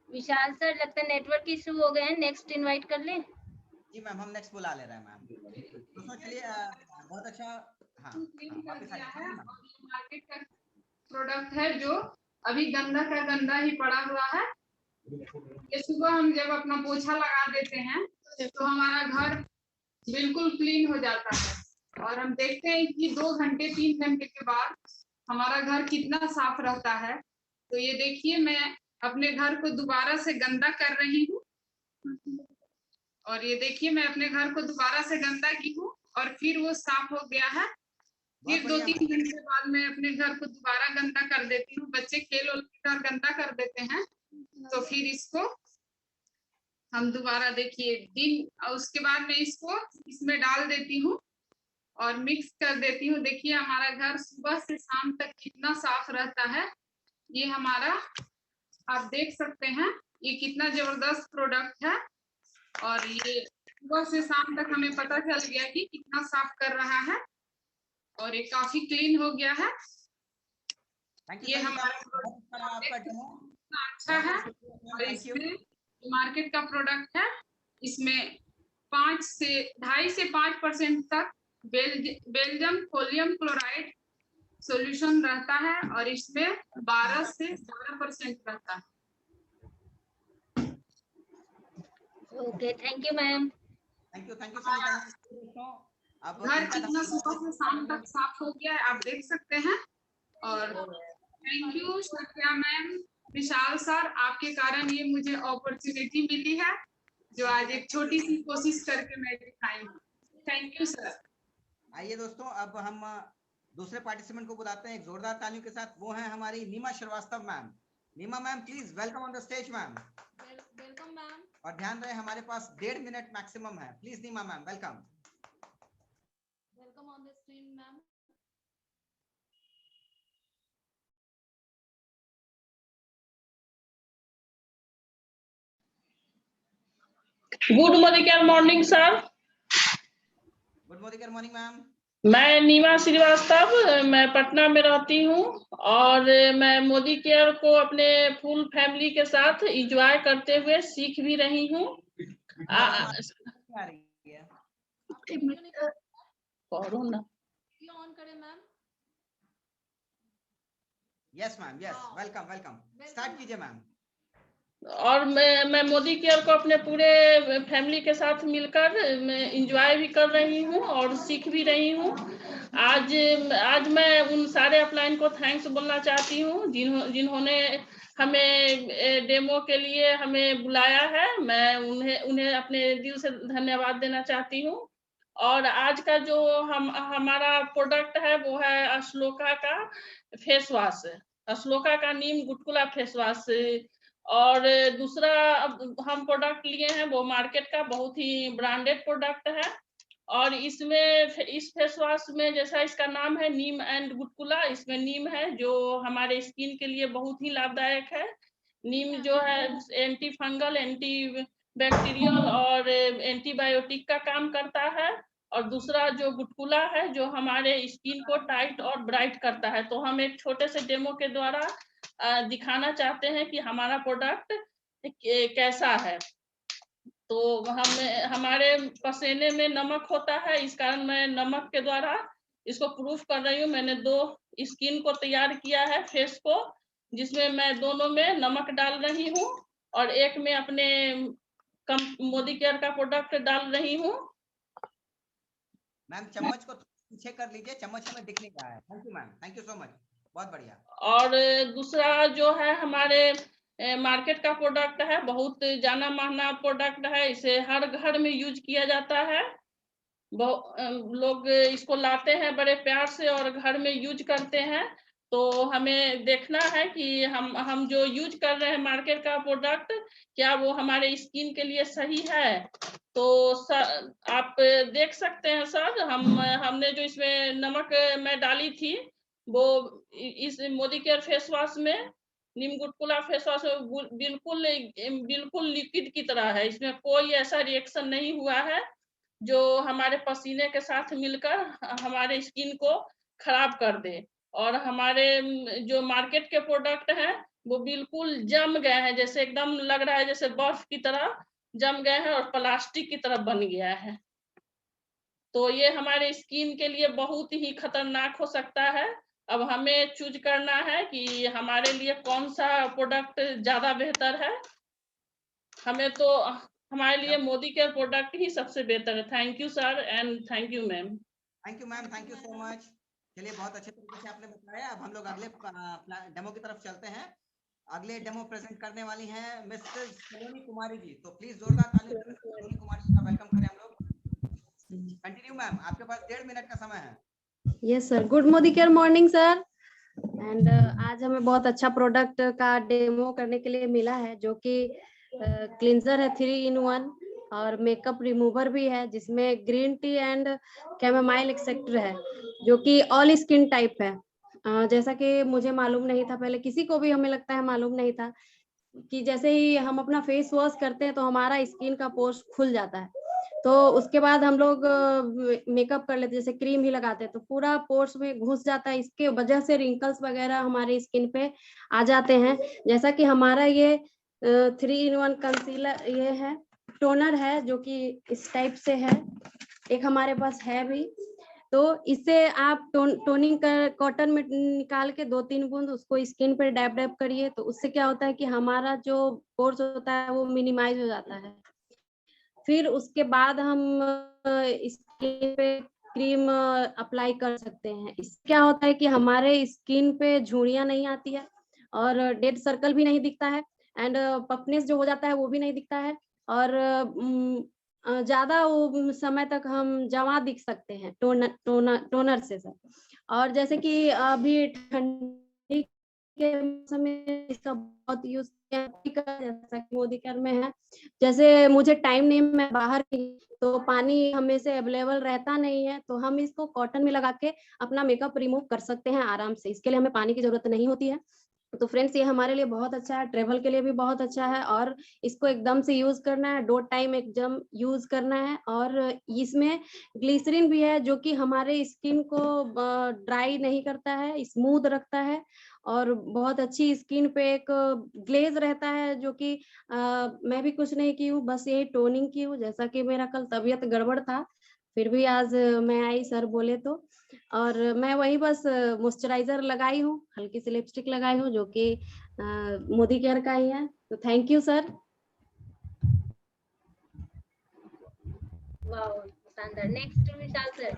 विशाल सर लगता है नेटवर्क इशू हो गए हैं, नेक्स्ट इनवाइट कर लें। जी मैम, हम नेक्स्ट बुला ले रहे हैं मैम। दोस्तों चलिए, बहुत अच्छा। हाँ, वापस आइए। मार्केट का प्रोडक्ट है जो अभी गंदा का गंदा ही पड़ा हुआ है। ये सुबह हम जब अपना पोछा लगा देते हैं तो हमारा घर बिल्कुल क्लीन हो जाता है और हम देखते हैं कि 2 घंटे 3 घंटे के बाद हमारा घर कितना साफ रहता है। तो ये देखिए मैं अपने घर को दोबारा से गंदा कर रही हूँ और ये देखिए मैं अपने घर को दोबारा से गंदा की हूँ और फिर वो साफ हो गया है। फिर 2-3 घंटे बाद मैं अपने घर को दोबारा गंदा कर देती हूँ। बच्चे खेल कर गंदा कर देते हैं तो फिर इसको हम दोबारा देखिए दिन और उसके बाद मैं इसको इसमें डाल देती हूँ और मिक्स कर देती हूँ। देखिए हमारा घर सुबह से शाम तक कितना साफ रहता है। ये हमारा आप देख सकते हैं ये कितना जबरदस्त प्रोडक्ट है और ये सुबह से शाम तक हमें पता चल गया कि कितना साफ कर रहा है और ये काफी क्लीन हो गया है। ये हमारा अच्छा है और इसमें मार्केट का प्रोडक्ट है। इसमें 2.5 से 5% तक बेल्जियम सोडियम क्लोराइड सॉल्यूशन रहता है और इसमें 12 से 12% रहता है। Okay, thank you ma'am. Thank you so much दोस्तों। अब घर कितना सुबह से शाम तक साफ हो गया है आप देख सकते हैं। और thank you Satya ma'am, Vishal sir, आपके कारण ये मुझे अपॉर्चुनिटी मिली है जो आज एक छोटी सी कोशिश करके मैं दिखाई हूँ। Thank you sir. आइए दोस्तों, अब हम दूसरे पार्टिसिपेंट को बुलाते हैं एक जोरदार तालियों के साथ। वो है हमारी Neema Srivastava ma'am. Neema ma'am please welcome on the stage ma'am. Welcome ma'am. और ध्यान रहे हमारे पास 1.5 मिनट मैक्सिमम है। Please Neema ma'am welcome. Welcome on the screen ma'am. Good morning sir. Good morning ma'am. मैं नीमा श्रीवास्तव, मैं पटना में रहती हूँ और मैं मोदी केयर को अपने फुल फैमिली के साथ एंजॉय करते हुए सीख भी रही हूँ। ऑन करें ma'am. Yes ma'am, yes welcome start कीजिए मैम। और मैं मोदी केयर को अपने पूरे फैमिली के साथ मिलकर एंजॉय भी कर रही हूँ और सीख भी रही हूँ। आज मैं उन सारे अपलाइन को थैंक्स बोलना चाहती हूँ जिन्होंने हमें डेमो के लिए हमें बुलाया है। मैं उन्हें अपने दिल से धन्यवाद देना चाहती हूँ। और आज का जो हमारा प्रोडक्ट है वो है अश्लोका का फेस वॉश, अश्लोका का नीम गुटकुला फेस वॉश। और दूसरा हम प्रोडक्ट लिए हैं वो मार्केट का बहुत ही ब्रांडेड प्रोडक्ट है। और इसमें इस फेस वॉश में जैसा इसका नाम है नीम एंड गुटकुला, इसमें नीम है जो हमारे स्किन के लिए बहुत ही लाभदायक है। नीम जो है एंटी फंगल, एंटी बैक्टीरियल और एंटीबायोटिक का काम करता है। और दूसरा जो गुटकुला है जो हमारे स्किन को टाइट और ब्राइट करता है। तो हम एक छोटे से डेमो के द्वारा दिखाना चाहते हैं कि हमारा प्रोडक्ट कैसा है। तो हमारे पसीने में नमक होता है, इस कारण मैं नमक के द्वारा इसको प्रूफ कर रही हूँ। मैंने 2 स्किन को तैयार किया है, फेस को, जिसमें मैं दोनों में नमक डाल रही हूँ और एक में अपने मोदी केयर का प्रोडक्ट डाल रही हूँ। मैम चम्मच को पीछे कर लीजिए, चम्मच हमें दिख नहीं रहा है। Thank you ma'am, thank you so much, बहुत बढ़िया। और दूसरा जो है हमारे मार्केट का प्रोडक्ट है, बहुत जाना माना प्रोडक्ट है, इसे हर घर में यूज किया जाता है। लोग इसको लाते हैं बड़े प्यार से और घर में यूज करते हैं। तो हमें देखना है कि हम जो यूज कर रहे हैं मार्केट का प्रोडक्ट क्या वो हमारे स्किन के लिए सही है। तो सर आप देख सकते हैं सर, हमने जो इसमें नमक मैं डाली थी वो इस मोदी केयर फेस वॉश में, नीम गुटकुला फेस वॉश बिल्कुल लिक्विड की तरह है। इसमें कोई ऐसा रिएक्शन नहीं हुआ है जो हमारे पसीने के साथ मिलकर हमारे स्किन को खराब कर दे। और हमारे जो मार्केट के प्रोडक्ट हैं वो बिल्कुल जम गए हैं, जैसे एकदम लग रहा है जैसे बर्फ की तरह जम गए हैं और प्लास्टिक की तरह बन गया है। तो ये हमारे स्किन के लिए बहुत ही खतरनाक हो सकता है। अब हमें चूज करना है कि हमारे लिए कौन सा प्रोडक्ट ज्यादा बेहतर है। हमें तो हमारे लिए मोदी केयर प्रोडक्ट ही सबसे बेहतर है। Thank you sir and thank you ma'am. Thank you ma'am, thank you so much. चलिए बहुत अच्छे तरीके से आपने बताया। अब हम लोग अगले डेमो की तरफ चलते हैं। अगले डेमो प्रेजेंट करने वाली हैं मिसेस सलोनी कुमारी जी। तो प्लीज जोरदार तालियां सलोनी कुमारी जी का वेलकम करें हम लोग। कंटिन्यू मैम, आपके पास 1.5 मिनट का समय है। Yes sir, good Modi care morning sir. And आज हमें बहुत अच्छा प्रोडक्ट का डेमो करने के लिए मिला है जो कि क्लींजर है 3 in 1 और मेकअप रिमूवर भी है जिसमें ग्रीन टी एंड कैमोमाइल एक्सेक्टर है जो कि ऑल स्किन टाइप है। जैसा कि मुझे मालूम नहीं था, पहले किसी को भी हमें लगता है मालूम नहीं था कि जैसे ही हम अपना फेस वॉश करते हैं तो हमारा स्किन का पोर्स खुल जाता है। तो उसके बाद हम लोग मेकअप कर लेते, जैसे क्रीम ही लगाते हैं तो पूरा पोर्स में घुस जाता है। इसके वजह से रिंकल्स वगैरह हमारी स्किन पे आ जाते हैं। जैसा कि हमारा ये 3 in 1 कंसीलर ये है, टोनर है जो कि इस टाइप से है, एक हमारे पास है भी। तो इससे आप टोनिंग कर कॉटन में निकाल के 2-3 बूंद उसको स्किन पे डैब डैब करिए, तो उससे क्या होता है कि हमारा जो पोर्स होता है वो मिनिमाइज हो जाता है। फिर उसके बाद हम स्किन पे क्रीम अप्लाई कर सकते हैं। इससे क्या होता है कि हमारे स्किन पे झुर्रियां नहीं आती है और डेड सर्कल भी नहीं दिखता है एंड पफनेस जो हो जाता है वो भी नहीं दिखता है और ज्यादा समय तक हम जवां दिख सकते हैं टोनर से सर। और जैसे कि अभी ठंडी के मौसम में इसका बहुत यूज जैसा कि मोदी केयर में है, जैसे मुझे टाइम नहीं, मैं बाहर तो पानी हमेशा अवेलेबल रहता नहीं है, तो हम इसको कॉटन में लगा के अपना मेकअप रिमूव कर सकते हैं आराम से। इसके लिए हमें पानी की जरूरत नहीं होती है। तो फ्रेंड्स ये हमारे लिए बहुत अच्छा है, ट्रेवल के लिए भी बहुत अच्छा है और इसको एकदम से यूज करना है, 2 टाइम एकदम यूज करना है। और इसमें ग्लिसरीन भी है जो कि हमारे स्किन को ड्राई नहीं करता है, स्मूथ रखता है और बहुत अच्छी स्किन पे एक ग्लेज रहता है जो कि मैं भी कुछ नहीं की हूँ, बस यही टोनिंग की हूँ। जैसा कि मेरा कल तबीयत गड़बड़ था, फिर भी आज मैं आई सर बोले तो, और मैं वही बस मॉइस्चराइजर लगाई हूँ, हल्की सी लिपस्टिक लगाई हूँ जो कि मोदी केयर का ही है। तो thank you sir. Next Vishal sir.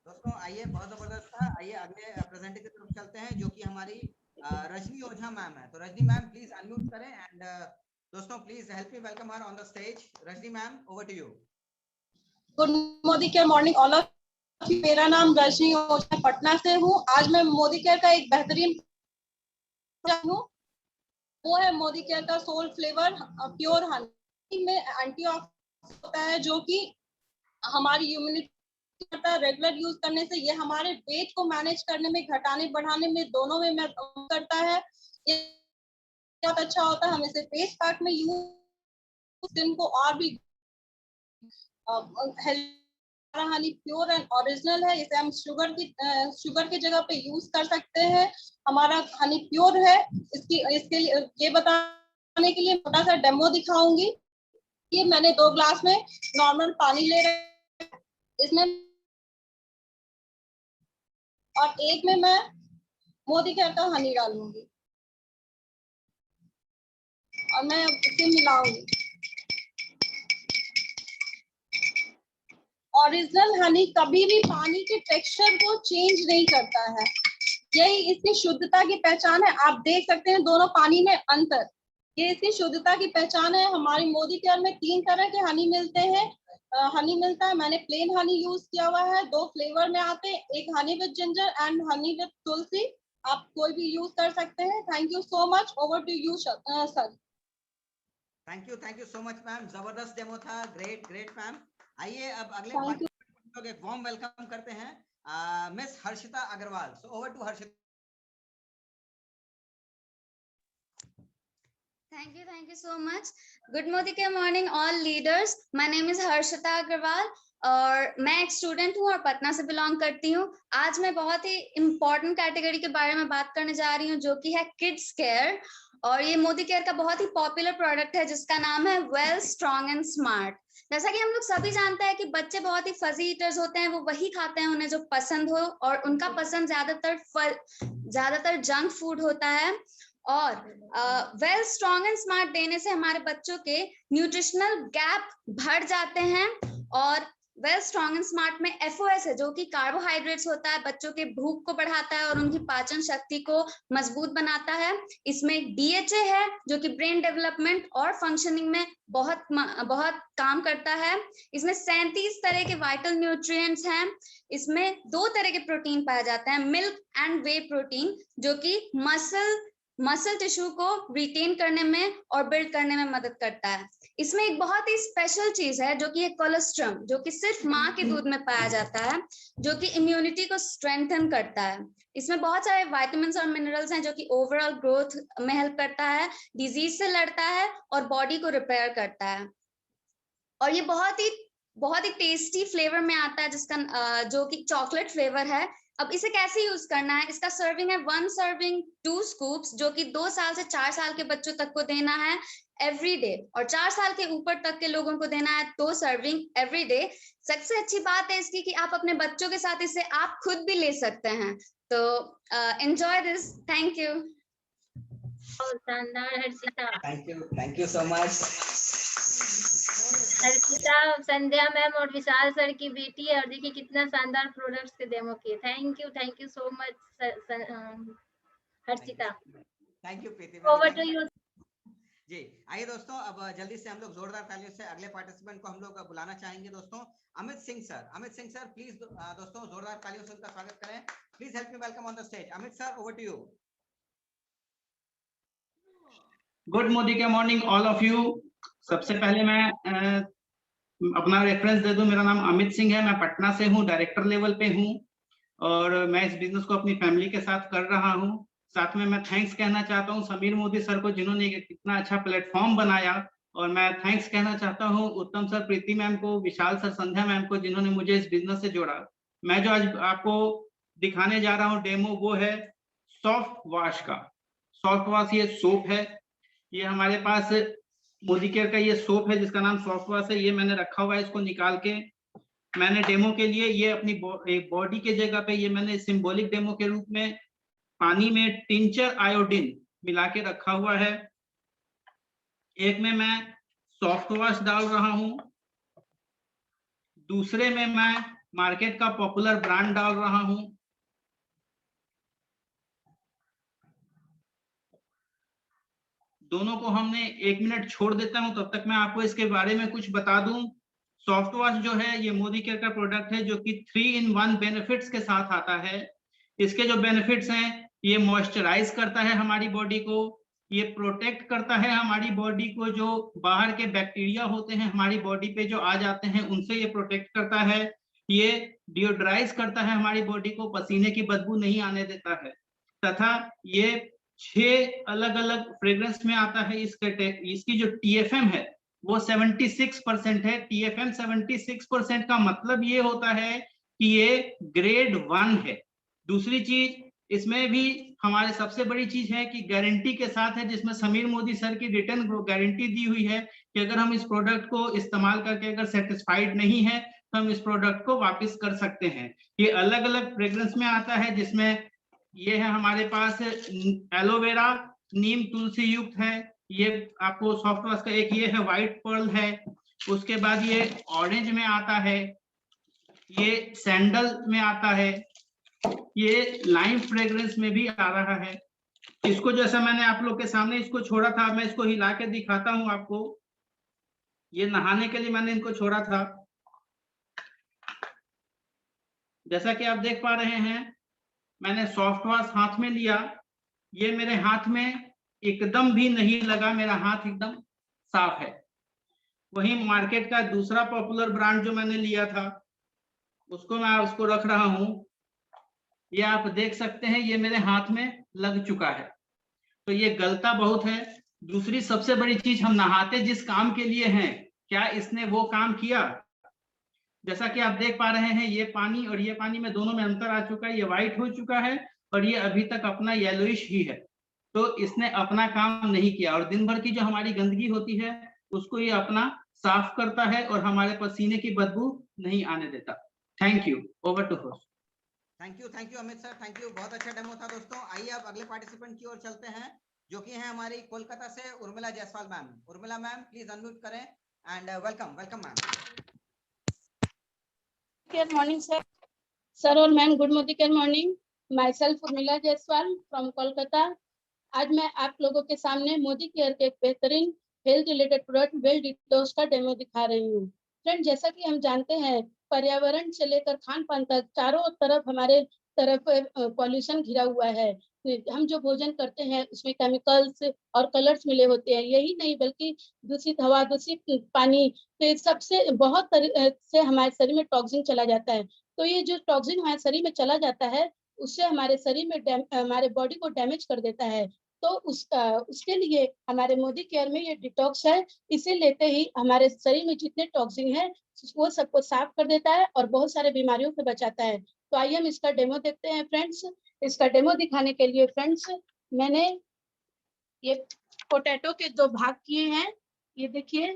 दोस्तों आइए, बहुत जबरदस्त था। आइए अगले प्रेजेंटर की तरफ चलते हैं जो कि हमारी रजनी ओझा मैम है। तो रजनी मैम प्लीज अनम्यूट करें एंड दोस्तों please help me welcome her on the stage. Rajni ma'am over to you. Good Modi care morning all of you. मेरा नाम रजनी ओझा पटना से हूँ। आज मैं मोदी केयर का एक बेहतरीन हूँ, वो है मोदी केयर का सोल फ्लेवर प्योर हनी में एंटीऑक्सीडेंट होता है जो कि हमारी इम्यूनिटी करता है। रेगुलर यूज करने से ये हमारे वेट को मैनेज करने में, घटाने बढ़ाने में, दोनों में मदद करता है। ये बहुत अच्छा होता है। हम इसे फेस पैक में यूज स्किन को और भी हनी प्योर एंड ओरिजिनल है। इसे हम शुगर की जगह पे यूज कर सकते हैं। हमारा हनी प्योर है। इसके लिए ये बताने के लिए छोटा सा डेमो दिखाऊंगी। ये मैंने 2 ग्लास में नॉर्मल पानी ले रहे, इसमें और एक में मैं मोदी केयर का हनी डालूंगी और मैं इसे मिलाऊंगी। ओरिजिनल हनी कभी भी पानी के टेक्सचर को चेंज नहीं करता है, यही इसकी शुद्धता की पहचान है। आप देख सकते हैं दोनों पानी में अंतर, ये इसकी शुद्धता की पहचान है। हमारी मोदी केयर में 3 तरह के हनी मिलते हैं। हनी मिलता है, मैंने प्लेन हनी यूज किया हुआ है। 2 फ्लेवर में आते हैं, एक honey with ginger and honey with tulsi. आप कोई भी यूज कर सकते हैं। Thank you so much. Over to you sir. Thank you so much ma'am. जबरदस्त डेमो था। Great ma'am. आइए अब अगले पार्टिसिपेंट को एक वार्म वेलकम करते हैं miss Harshita Agarwal. So over to Harshita. Thank you so much. Good morning all leaders. My name is Harshita Agarwal और मैं एक स्टूडेंट हूँ और पटना से बिलोंग करती हूँ। आज मैं बहुत ही इम्पोर्टेंट कैटेगरी के बारे में बात करने जा रही हूँ जो कि है किड्स केयर। और ये मोदी केयर का बहुत ही पॉपुलर प्रोडक्ट है जिसका नाम है वेल स्ट्रॉन्ग एंड स्मार्ट। जैसा कि हम लोग सभी जानते हैं कि बच्चे बहुत ही फजी ईटर्स होते हैं, वो वही खाते हैं उन्हें जो पसंद हो और उनका पसंद ज्यादातर जंक फूड होता है। और वेल स्ट्रॉन्ग एंड स्मार्ट देने से हमारे बच्चों के न्यूट्रिशनल गैप भर जाते हैं। और वेल स्ट्रॉन्ग एंड स्मार्ट में FOS है जो कि कार्बोहाइड्रेट्स होता है, बच्चों के भूख को बढ़ाता है और उनकी पाचन शक्ति को मजबूत बनाता है। इसमें DHA है जो कि ब्रेन डेवलपमेंट और फंक्शनिंग में बहुत काम करता है। इसमें 37 तरह के वाइटल न्यूट्रिएंट्स हैं। इसमें 2 तरह के प्रोटीन पाए जाते हैं, मिल्क एंड वे प्रोटीन जो कि मसल टिश्यू को रिटेन करने में और बिल्ड करने में मदद करता है। इसमें एक बहुत ही स्पेशल चीज है जो कि है कोलेस्ट्रम, जो कि सिर्फ माँ के दूध में पाया जाता है, जो कि इम्यूनिटी को स्ट्रेंथन करता है। इसमें बहुत सारे विटामिन्स और मिनरल्स हैं जो कि ओवरऑल ग्रोथ में हेल्प करता है, डिजीज से लड़ता है और बॉडी को रिपेयर करता है। और ये बहुत ही टेस्टी फ्लेवर में आता है जिसका जो कि चॉकलेट फ्लेवर है। अब इसे कैसे यूज करना है, इसका सर्विंग है 1 सर्विंग 2 स्कूप्स जो कि 2 साल से 4 साल के बच्चों तक को देना है एवरी डे, और 4 साल के ऊपर तक के लोगों को देना है 2 सर्विंग एवरी डे। सबसे अच्छी बात है इसकी कि आप अपने बच्चों के साथ इसे आप खुद भी ले सकते हैं। तो enjoy this. Thank you. Thank you so much. Harshita, Sandhya ma'am और विशाल सर की बेटी है, और देखिए कितना शानदार प्रोडक्ट्स के डेमो किए। Thank you so much Harshita. Thank you Preeti. Over to you ji. आइए दोस्तों, अब जल्दी से हम लोग जोरदार तालियों से अगले पार्टिसिपेंट को हम लोग बुलाना चाहेंगे दोस्तों, Amit Singh sir. Amit Singh sir please दोस्तों जोरदार तालियों से उनका स्वागत करें। Please help me welcome on the stage. Amit sir, over to you. Good morning morning all of you. सबसे पहले मैं अपना रेफरेंस दे दूं। मेरा नाम अमित सिंह है, मैं पटना से हूं, डायरेक्टर लेवल पे हूं और मैं इस बिजनेस को अपनी फैमिली के साथ कर रहा हूं। साथ में मैं थैंक्स कहना चाहता हूं समीर मोदी सर को, जिन्होंने इतना अच्छा प्लेटफॉर्म बनाया, और मैं थैंक्स कहना चाहता हूं उत्तम सर, प्रीति मैम को, विशाल सर, संध्या मैम को, जिन्होंने मुझे इस बिजनेस से जोड़ा। मैं जो आज आपको दिखाने जा रहा हूं डेमो, वो है सॉफ्ट वॉश का। सॉफ्ट वॉश ये सोप है, ये हमारे पास मोदी केयर का ये सोप है जिसका नाम सॉफ्ट वॉश है। ये मैंने रखा हुआ है, इसको निकाल के मैंने डेमो के लिए ये अपनी बॉडी के जगह पे ये मैंने सिंबॉलिक डेमो के रूप में पानी में टिंचर आयोडीन मिला के रखा हुआ है। एक में मैं सॉफ्ट वॉश डाल रहा हूं, दूसरे में मैं मार्केट का पॉपुलर ब्रांड डाल रहा हूं। दोनों को हमने 1 मिनट छोड़ देता हूं, तब तक मैं आपको इसके बारे में कुछ बता दूं। सॉफ्ट वॉश जो है ये मोदी केयर का प्रोडक्ट है जो कि 3-in-1 बेनिफिट्स के साथ आता है। इसके जो बेनिफिट्स हैं, ये मॉइस्चराइज करता है हमारी बॉडी को, ये प्रोटेक्ट करता है हमारी बॉडी को, जो बाहर के बैक्टीरिया होते हैं हमारी बॉडी पे जो आ जाते हैं उनसे ये प्रोटेक्ट करता है। ये डिओड्राइज करता है हमारी बॉडी को, पसीने की बदबू नहीं आने देता है, तथा ये 6 अलग अलग फ्रेग्रेंस में आता है। इसकी जो TFM है वो 76% है। TFM 76% का मतलब ये होता है कि ये ग्रेड 1 है। दूसरी चीज इसमें भी हमारे सबसे बड़ी चीज है कि गारंटी के साथ है, जिसमें समीर मोदी सर की रिटर्न गारंटी दी हुई है कि अगर हम इस प्रोडक्ट को इस्तेमाल करके अगर सेटिस्फाइड नहीं है तो हम इस प्रोडक्ट को वापस कर सकते हैं। ये अलग अलग फ्रेग्रेंस में आता है, जिसमें ये है हमारे पास एलोवेरा, नीम, तुलसी युक्त है। ये आपको सॉफ्ट वॉश का एक ये है व्हाइट पर्ल है। उसके बाद ये ऑरेंज में आता है, ये सैंडल में आता है, ये लाइम फ्रेग्रेंस में भी आ रहा है। इसको जैसा मैंने आप लोग के सामने इसको छोड़ा था, मैं इसको हिला के दिखाता हूं आपको। ये नहाने के लिए मैंने इनको छोड़ा था। जैसा कि आप देख पा रहे हैं, मैंने सॉफ्ट वॉश हाथ में लिया, ये मेरे हाथ में एकदम भी नहीं लगा, मेरा हाथ एकदम साफ है। वहीं मार्केट का दूसरा पॉपुलर ब्रांड जो मैंने लिया था उसको रख रहा हूं, ये आप देख सकते हैं ये मेरे हाथ में लग चुका है, तो ये गलता बहुत है। दूसरी सबसे बड़ी चीज, हम नहाते जिस काम के लिए हैं, क्या इसने वो काम किया? जैसा कि आप देख पा रहे हैं, ये पानी और ये पानी में दोनों में अंतर आ चुका है। ये व्हाइट हो चुका है और ये अभी तक अपना येलोइश ही है, तो इसने अपना काम नहीं किया। और दिन भर की जो हमारी गंदगी होती है उसको ये अपना साफ करता है और हमारे पसीने की बदबू नहीं आने देता। Thank you. Over to host. Thank you Amit sir, thank you. बहुत अच्छा डेमो था दोस्तों। आइए अब अगले पार्टिसिपेंट की ओर चलते हैं, जो कि है हमारी कोलकाता से Urmila Jaiswal ma'am. Urmila ma'am please unmute करें and welcome ma'am. Good morning, sir. Sir और ma'am, good morning morning. Myself Urmila Jaiswal from Kolkata. आज मैं आप लोगों के सामने मोदी केयर के एक बेहतरीन health related product well detox का डेमो दिखा रही हूँ। फ्रेंड, जैसा कि हम जानते हैं, पर्यावरण से लेकर खान पान तक चारों तरफ हमारे तरफ पॉल्यूशन घिरा हुआ है। हम जो भोजन करते हैं उसमें केमिकल्स और कलर्स मिले होते हैं। यही नहीं बल्कि दूषित हवा, दूषित पानी, तो सबसे बहुत से हमारे शरीर में टॉक्सिन चला जाता है। तो ये जो टॉक्सिन हमारे शरीर में चला जाता है उससे हमारे शरीर में हमारे बॉडी को डैमेज कर देता है। तो उसके लिए हमारे मोदी केयर में ये डिटॉक्स है। इसे लेते ही हमारे शरीर में जितने टॉक्सिन है वो सबको साफ कर देता है और बहुत सारे बीमारियों से बचाता है। तो आइए हम इसका डेमो देखते हैं फ्रेंड्स। इसका डेमो दिखाने के लिए फ्रेंड्स, मैंने ये पोटैटो के 2 भाग किए हैं। ये देखिए,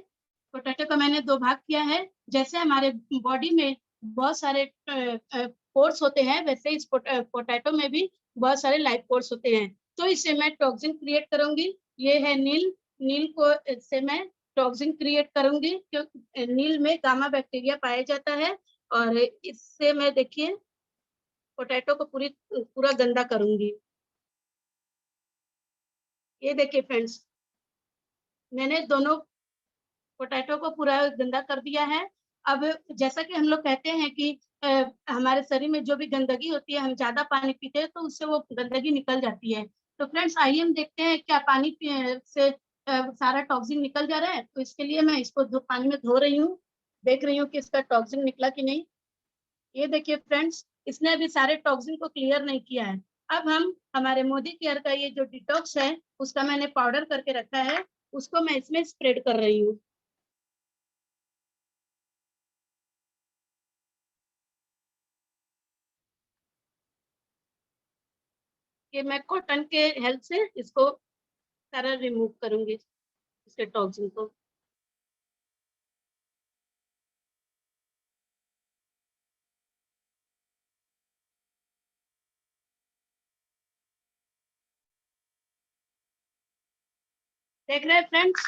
पोटैटो का मैंने 2 भाग किया है। जैसे हमारे बॉडी में बहुत सारे पोर्स होते हैं, वैसे इस पोटैटो में भी बहुत सारे लाइफ पोर्स होते हैं। तो इससे मैं टॉक्सिन क्रिएट करूंगी। ये है नील को इससे मैं टॉक्सिन क्रिएट करूंगी, क्योंकि नील में गामा बैक्टीरिया पाया जाता है और इससे मैं देखिए पोटैटो को पूरा गंदा करूंगी। ये देखिए फ्रेंड्स, मैंने दोनों पोटैटो को पूरा गंदा कर दिया है। अब जैसा कि हम लोग कहते हैं कि हमारे शरीर में जो भी गंदगी होती है, हम ज्यादा पानी पीते हैं तो उससे वो गंदगी निकल जाती है। तो फ्रेंड्स आइए हम देखते हैं क्या पानी से सारा टॉक्सिन निकल जा रहा है। तो इसके लिए मैं इसको पानी में धो रही हूँ, देख रही हूँ कि इसका टॉक्सिन निकला कि नहीं। ये देखिए फ्रेंड्स, इसने अभी सारे टॉक्सिन को क्लियर नहीं किया है। अब हम हमारे मोदी केयर का ये जो डिटॉक्स है उसका मैंने पाउडर करके रखा है, उसको मैं इसमें स्प्रेड कर रही हूँ। कि मैं कॉटन के हेल्प से इसको सारा रिमूव करूंगी, इसके टॉक्सिन को। देख रहे हैं फ्रेंड्स,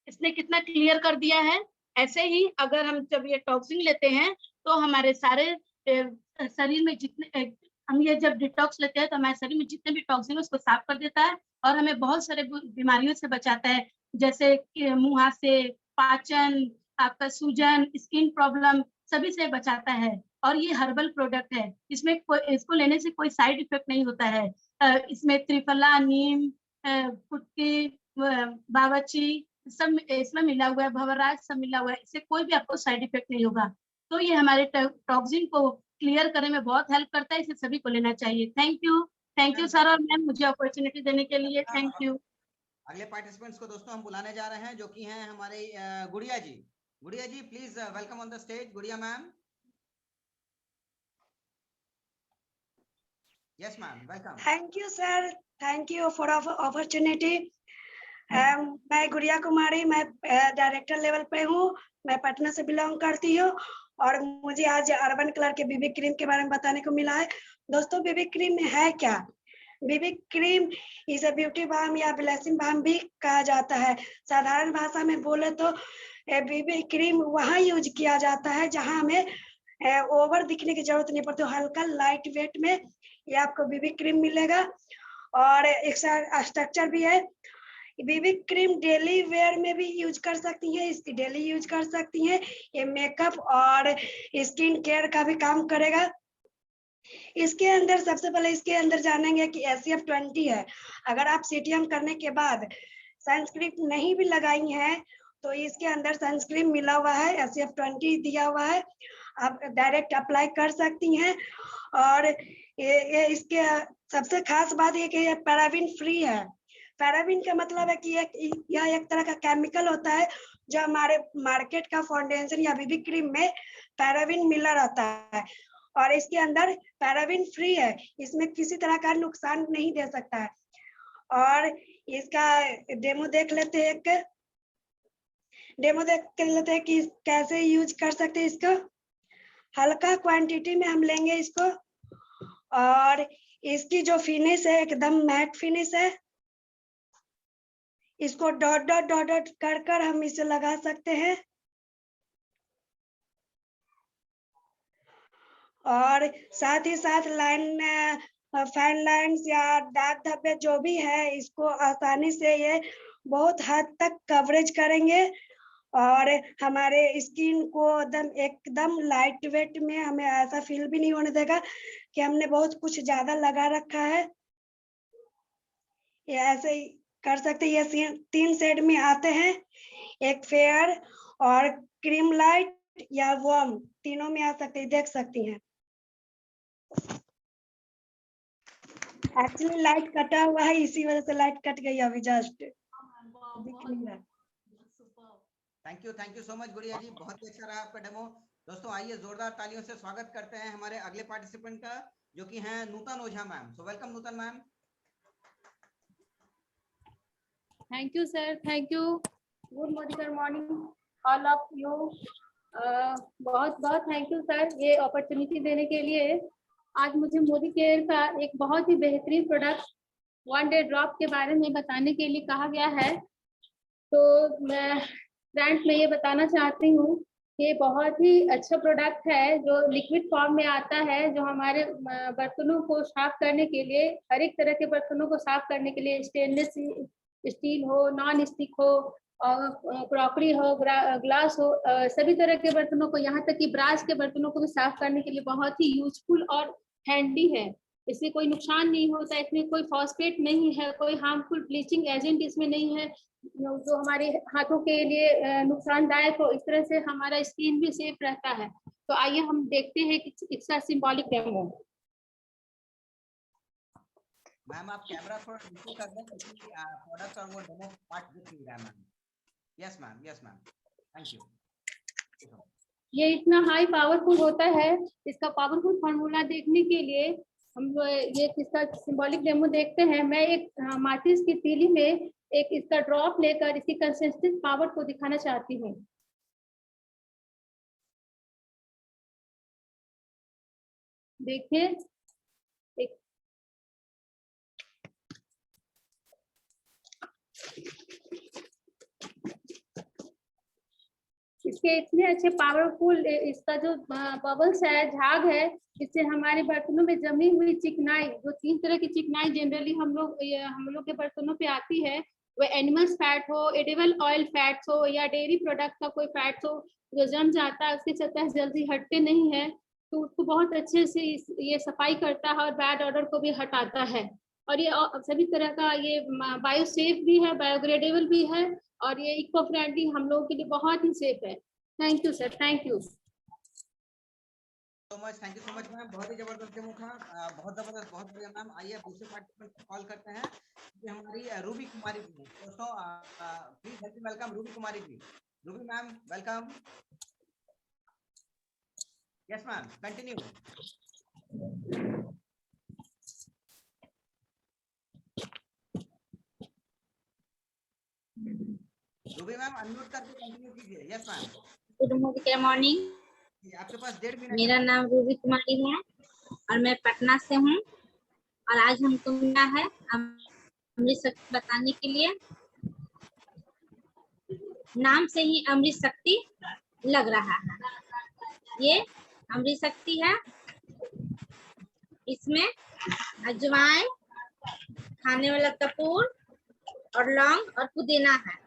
इसने कितना क्लियर कर दिया है। ऐसे ही अगर हम जब ये टॉक्सिन लेते हैं तो हमारे सारे शरीर में जितने हम ये जब डिटॉक्स लेते हैं तो हमारे शरीर में जितने भी टॉक्सिन है उसको साफ कर देता है और हमें बहुत सारे बीमारियों से बचाता है, जैसे मुंह से, पाचन, आपका सूजन, स्किन प्रॉब्लम, सभी से बचाता है। और ये हर्बल प्रोडक्ट है, इसमें इसको लेने से कोई साइड इफेक्ट नहीं होता है। इसमें त्रिफला, नीम, कुटकी, बावची सब इसमें मिला हुआ है, भवराज सब मिला हुआ है, इससे कोई भी आपको साइड इफेक्ट नहीं होगा। तो ये हमारे टॉक्सिन को क्लियर करने में बहुत हेल्प करता है, इसे सभी को लेना चाहिए। थैंक यू सर और मैम, मुझे अपॉर्चुनिटी देने के लिए थैंक यू। अगले पार्टिसिपेंट्स को दोस्तों हम बुलाने जा रहे हैं, जो कि हैं हमारे Gudiya ji. Gudiya ji please welcome on the stage. Gudiya ma'am. Yes ma'am, welcome. Thank you sir, thank you for opportunity. मैं गुड़िया कुमारी, मैं डायरेक्टर लेवल पे हूँ, मैं पटना से बिलोंग करती हूँ और मुझे आज अर्बन कलर के बीबी क्रीम के बारे में बताने को मिला है। दोस्तों बीबी क्रीम है क्या? बीबी क्रीम इसे ब्यूटी बाम या ब्लेसिंग बाम भी कहा जाता है। साधारण भाषा में बोले तो बीबी क्रीम वहाँ यूज किया जाता है जहाँ हमें ओवर दिखने की जरूरत नहीं पड़ती, हल्का लाइट वेट में ये आपको बीबी क्रीम मिलेगा। और एक स्ट्रक्चर भी है। बीबी क्रीम डेली वेयर में भी यूज कर सकती हैं, इसकी डेली यूज कर सकती हैं। ये मेकअप और स्किन केयर का भी काम करेगा। इसके अंदर सबसे पहले इसके अंदर जानेंगे कि SPF 20 है। अगर आप CTM करने के बाद सनस्क्रीन नहीं भी लगाई हैं तो इसके अंदर सनस्क्रीन मिला हुआ है, SPF 20 दिया हुआ है, आप डायरेक्ट अप्लाई कर सकती हैं। और ये इसके सबसे खास बात ये कि ये पैराबिन फ्री है। पैराबिन का मतलब है कि यह एक तरह का केमिकल होता है जो हमारे मार्केट का फाउंडेशन या बीबी क्रीम में पैराबिन मिला रहता है और इसके अंदर पैराबिन फ्री है, इसमें किसी तरह का नुकसान नहीं दे सकता है। और इसका डेमो देख लेते हैं, कि कैसे यूज कर सकते हैं इसको। हल्का क्वांटिटी में हम लेंगे इसको और इसकी जो फिनिश है एकदम मैट फिनिश है। इसको डॉट डॉट डॉट डॉट कर हम इसे लगा सकते हैं और साथ ही साथ लाइन, फाइन लाइन्स या दाग धब्बे जो भी है इसको आसानी से ये बहुत हद तक कवरेज करेंगे और हमारे स्किन को एकदम लाइट वेट में, हमें ऐसा फील भी नहीं होने देगा कि हमने बहुत कुछ ज्यादा लगा रखा है। ये ऐसे ही कर सकते हैं। ये 3 शेड में आते हैं, एक फेयर और क्रीम लाइट या वार्म, तीनों में आ सकते हैं, देख सकती हैं। एक्चुअली लाइट कटा हुआ है, इसी वजह से लाइट कट गई अभी जस्ट, दिख नहीं रहा। थैंक यू सो मच गुड़िया जी, बहुत ही अच्छा रहा आपका डेमो। दोस्तों आइए जोरदार तालियों से स्वागत करते हैं हमारे अगले पार्टिसिपेंट का, जो कि हैं Nutan Ojha ma'am. So welcome Nutan ma'am. Thank you sir, thank you. Good morning all of you. बहुत बहुत थैंक यू सर ये अपॉर्चुनिटी देने के लिए। आज मुझे मोदी केयर का एक बहुत ही बेहतरीन प्रोडक्ट वन डे ड्रॉप के बारे में बताने के लिए कहा गया है। तो मैं फ्रेंड्स मैं ये बताना चाहती हूँ कि बहुत ही अच्छा प्रोडक्ट है जो लिक्विड फॉर्म में आता है, जो हमारे बर्तनों को साफ करने के लिए, हर एक तरह के बर्तनों को साफ करने के लिए, स्टेनलेस स्टील हो, नॉन स्टिक हो, क्रॉकरी हो, ग्लास हो, सभी तरह के बर्तनों को, यहाँ तक कि ब्रास के बर्तनों को भी साफ करने के लिए बहुत ही यूजफुल और हैंडी है। इससे कोई नुकसान नहीं होता, इसमें कोई फॉस्फेट नहीं है, कोई हार्मफुल ब्लीचिंग एजेंट इसमें नहीं है जो हमारे हाथों के लिए नुकसानदायक हो। इस तरह से हमारा स्किन भी सेफ रहता है। तो आइए हम देखते हैं कि इसका सिंबॉलिक डेमो। मैम आप कैमरा थोड़ा नीचे कर दें क्योंकि प्रोडक्ट और वो डेमो पार्ट दिख नहीं रहा है ma'am. Yes ma'am thank you. ये इतना हाई पावरफुल होता है, इसका पावरफुल फार्मूला देखने के लिए हम ये इसका सिंबॉलिक डेमो देखते हैं। मैं एक माचिस की तीली में एक इसका ड्रॉप लेकर इसकी कंसिस्टेंट पावर को दिखाना चाहती हूँ। देखिए एक इसके इतने अच्छे पावरफुल, इसका जो बबल्स है, झाग है, इससे हमारे बर्तनों में जमी हुई चिकनाई, जो 3 तरह की चिकनाई जनरली हम लोग के बर्तनों पे आती है, वो एनिमल्स फैट हो, एडिबल ऑयल फैट्स हो या डेयरी प्रोडक्ट का कोई फैट्स हो जो जम जाता है, उसकी सतह जल्दी हटते नहीं है, तो उसको बहुत अच्छे से ये सफाई करता है और बैड ऑर्डर को भी हटाता है। और ये सभी तरह का ये बायो सेफ भी है, बायोग्रेडेबल भी है और ये इको फ्रेंडली हम लोगों के लिए बहुत ही सेफ है। Thank you sir, thank you so much ma'am, बहुत ही जबरदस्त डेमो था, बहुत जबरदस्त, बहुत बढ़िया मैम। आइए दूसरे पार्टिसिपेंट को कॉल करते हैं, ये हमारी रूबी कुमारी जी। दोस्तों please help me welcome Ruby Kumari ji. Ruby ma'am welcome. Yes ma'am continue. Ruby ma'am unmute करके कंटिन्यू कीजिए। Yes ma'am. गुड मॉर्निंग, आपके पास 1.5 मिनट। मेरा नाम रूबी कुमारी है और मैं पटना से हूँ और आज हमको मिला है अमृत शक्ति बताने के लिए। नाम से ही अमृत शक्ति लग रहा है, ये अमृत शक्ति है। इसमें अजवाइन, खाने वाला कपूर और लौंग और पुदीना है।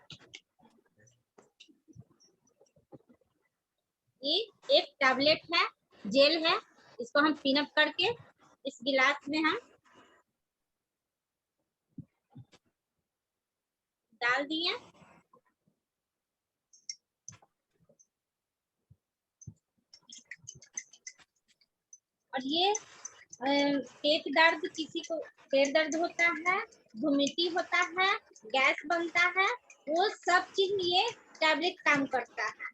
ये एक टैबलेट है, जेल है, इसको हम पिनअप करके इस गिलास में हम डाल दिए। और ये पेट दर्द, किसी को पेट दर्द होता है, वोमिटिंग होता है, गैस बनता है, वो सब चीज ये टैबलेट काम करता है।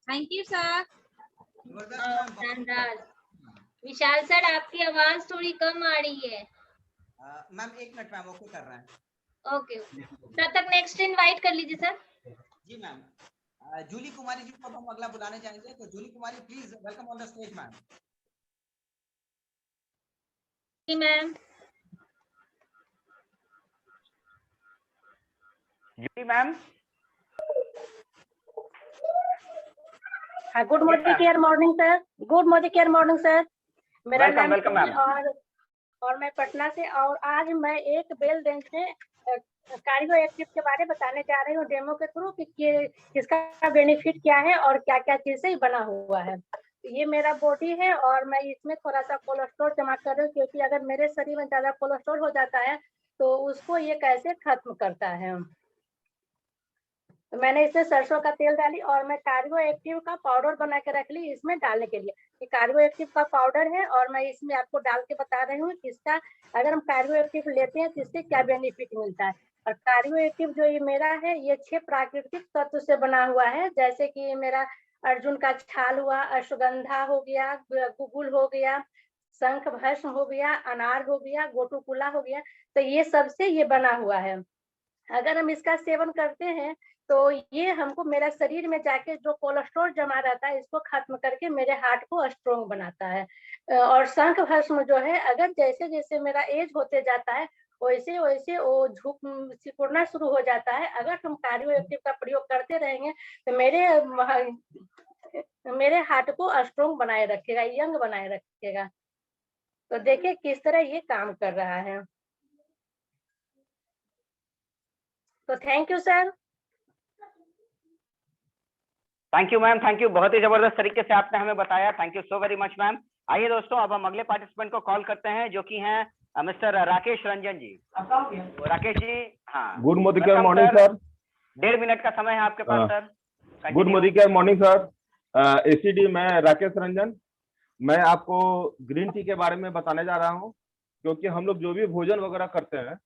Thank you sir. Vishal sir आपकी आवाज थोड़ी कम आ रही है। मैम 1 मिनट मैम, ओके कर रहे हैं। ओके तब तक नेक्स्ट इनवाइट कर लीजिए सर। जी मैम। जूली कुमारी जी को हम अगला बुलाने चाहेंगे, तो Julie Kumari please welcome on the stage ma'am. जी ma'am. Julie ma'am. Good Modi care morning sir. Good Modi care morning sir. मेरा नाम और मैं पटना से, और आज मैं एक बेल रेंज से कार्डियो एक्टिव के बारे में बताने जा रही हूँ डेमो के थ्रू कि इसका बेनिफिट क्या है और क्या क्या चीज से बना हुआ है। ये मेरा बॉडी है और मैं इसमें थोड़ा सा कोलेस्ट्रॉल जमा कर रही हूँ, क्योंकि अगर मेरे शरीर में ज्यादा कोलेस्ट्रॉल हो जाता है तो उसको ये कैसे खत्म करता है। तो मैंने इसमें सरसों का तेल डाली और मैं कार्डियो एक्टिव का पाउडर बना के रख ली इसमें डालने के लिए। ये कार्डियो एक्टिव का पाउडर है और मैं इसमें आपको डाल के बता रही हूँ कि इसका अगर हम कार्डियो एक्टिव लेते हैं तो इससे क्या बेनिफिट मिलता है। और कार्डियो एक्टिव जो ये मेरा है, ये 6 प्राकृतिक तत्व से बना हुआ है, जैसे कि मेरा अर्जुन का छाल हुआ, अश्वगंधा हो गया, गुगुल हो गया, शंख भस्म हो गया, अनार हो गया, गोटुकुला हो गया। तो ये सबसे ये बना हुआ है। अगर हम इसका सेवन करते हैं तो ये हमको मेरा शरीर में जाके जो कोलेस्ट्रॉल जमा रहता है इसको खत्म करके मेरे हार्ट को स्ट्रॉन्ग बनाता है। और शंख भस्म जो है, अगर जैसे जैसे मेरा एज होते जाता है वैसे वैसे वो सिकुड़ना शुरू हो जाता है। अगर तुम कार्डियो एक्टिव का प्रयोग करते रहेंगे तो मेरे हार्ट को स्ट्रॉन्ग बनाए रखेगा, यंग बनाए रखेगा। तो देखिए किस तरह ये काम कर रहा है। तो thank you sir. Thank you ma'am, thank you. बहुत ही जबरदस्त तरीके से आपने हमें बताया। Thank you so very much ma'am. आइए दोस्तों, अब हम अगले पार्टिसिपेंट को कॉल करते हैं जो कि हैं मिस्टर राकेश रंजन जी। राकेश जी, हाँ, good Modi care morning sir. 1.5 minute का समय है आपके पास sir. Good Modi care morning sir. एसीडी मैं राकेश रंजन। मैं आपको ग्रीन टी के बारे में बताने जा रहा हूँ, क्योंकि हम लोग जो भी भोजन वगैरह करते हैं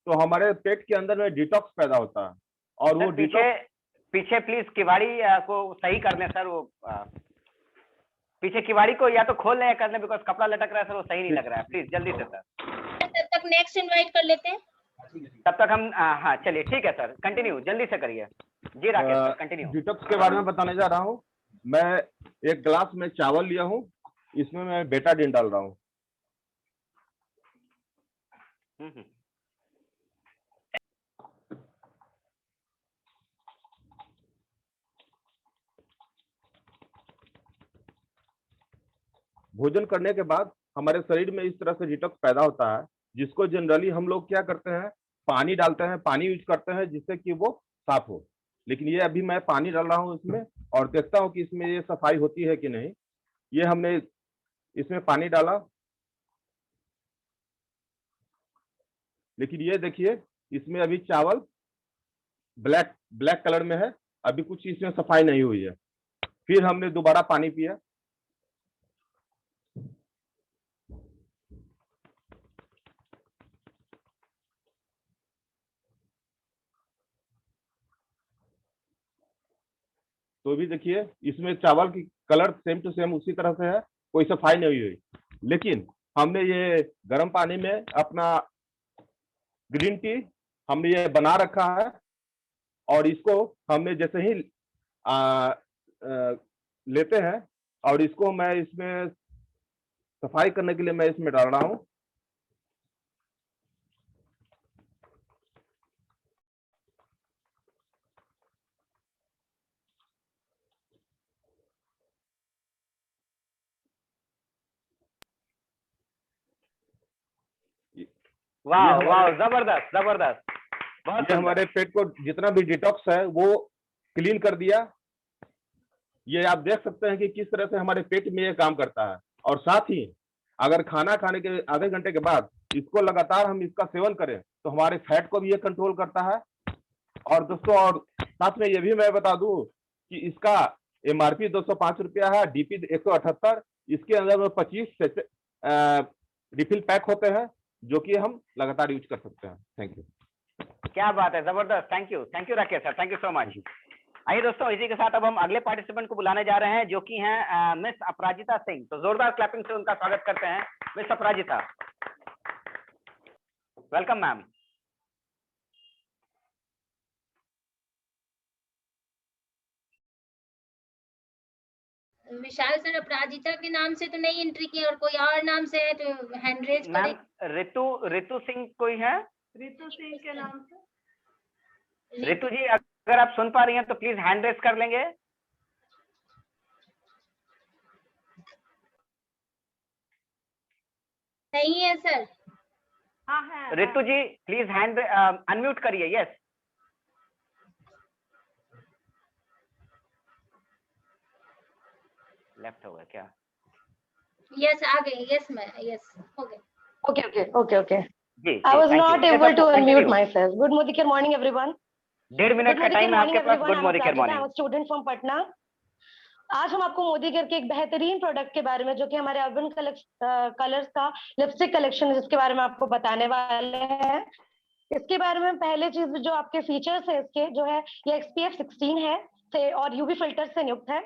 तो हमारे पेट के अंदर में डिटॉक्स पैदा होता है। और वो पीछे प्लीज किवाड़ी को सही कर लें सर। वो पीछे किवाड़ी को या तो खोल लें या कर लें, बिकॉज कपड़ा लटक रहा है सर, वो सही नहीं लग रहा है। प्लीज जल्दी से सर। तब तक नेक्स्ट इनवाइट कर लेते हैं। तब तक हम हाँ चलिए ठीक है सर, कंटिन्यू जल्दी से करिए जी राकेश सर, कंटिन्यू। डिटॉक्स के बारे में बताने जा रहा हूँ। मैं एक ग्लास में चावल लिया हूँ, इसमें मैं बेटाडीन डाल रहा हूँ। भोजन करने के बाद हमारे शरीर में इस तरह से डिटॉक्स पैदा होता है, जिसको जनरली हम लोग क्या करते हैं, पानी डालते हैं, पानी यूज करते हैं जिससे कि वो साफ हो। लेकिन ये अभी मैं पानी डाल रहा हूँ इसमें और देखता हूँ कि इसमें ये सफाई होती है कि नहीं। ये हमने इसमें पानी डाला, लेकिन ये देखिए इसमें अभी चावल ब्लैक कलर में है, अभी कुछ इसमें सफाई नहीं हुई है। फिर हमने दोबारा पानी पिया, तो भी देखिए इसमें चावल की कलर सेम टू सेम उसी तरह से है, कोई सफाई नहीं हुई। लेकिन हमने ये गर्म पानी में अपना ग्रीन टी हमने ये बना रखा है और इसको हमने जैसे ही लेते हैं और इसको मैं इसमें सफाई करने के लिए मैं इसमें डाल रहा हूँ। वाह वाह, जबरदस्त जबरदस्त। ये हमारे पेट को जितना भी डिटॉक्स है वो क्लीन कर दिया। ये आप देख सकते हैं कि किस तरह से हमारे पेट में ये काम करता है। और साथ ही अगर खाना खाने के आधे घंटे के बाद इसको लगातार हम इसका सेवन करें तो हमारे फैट को भी ये कंट्रोल करता है। और दोस्तों, और साथ में ये भी मैं बता दूं कि इसका MRP 205 रुपया है, DP 178। इसके अंदर में 25 रिफिल पैक होते हैं जो कि हम लगातार यूज कर सकते हैं। Thank you. क्या बात है, जबरदस्त। Thank you Rakesh sir, thank you so much. आइए दोस्तों, इसी के साथ अब हम अगले पार्टिसिपेंट को बुलाने जा रहे हैं जो कि हैं मिस अपराजिता सिंह। तो जोरदार क्लैपिंग से उनका स्वागत करते हैं। मिस अपराजिता, वेलकम मैम। विशाल सर, अपराजिता के नाम से तो नहीं एंट्री की और कोई और नाम से है तो हैंड रेज करें। मैम रितु सिंह कोई है? रितु सिंह के नाम से। रितु जी, अगर आप सुन पा रही हैं तो प्लीज हैंड रेज कर लेंगे। नहीं है सर। हाँ है। रितु जी प्लीज हैंड अनम्यूट करिए। यस, लेफ्ट हो गया क्या? यस आ गए। यस मैं यस हो गए। Okay. जी, I was thank you. not able to unmute myself. Good Modi Care morning, everyone. 1.5 minute का टाइम है आपके पास। Good Modi care morning. I'm a student from Patna. आज हम आपको मोदी केयर के एक बेहतरीन प्रोडक्ट के बारे में, जो कि हमारे अर्बन कलर्स का लिपस्टिक कलेक्शन है, जिसके बारे में आपको बताने वाले हैं। इसके बारे में पहले चीज जो आपके फीचर्स है इसके, जो है ये SPF 16 है से और UV फिल्टर से युक्त है।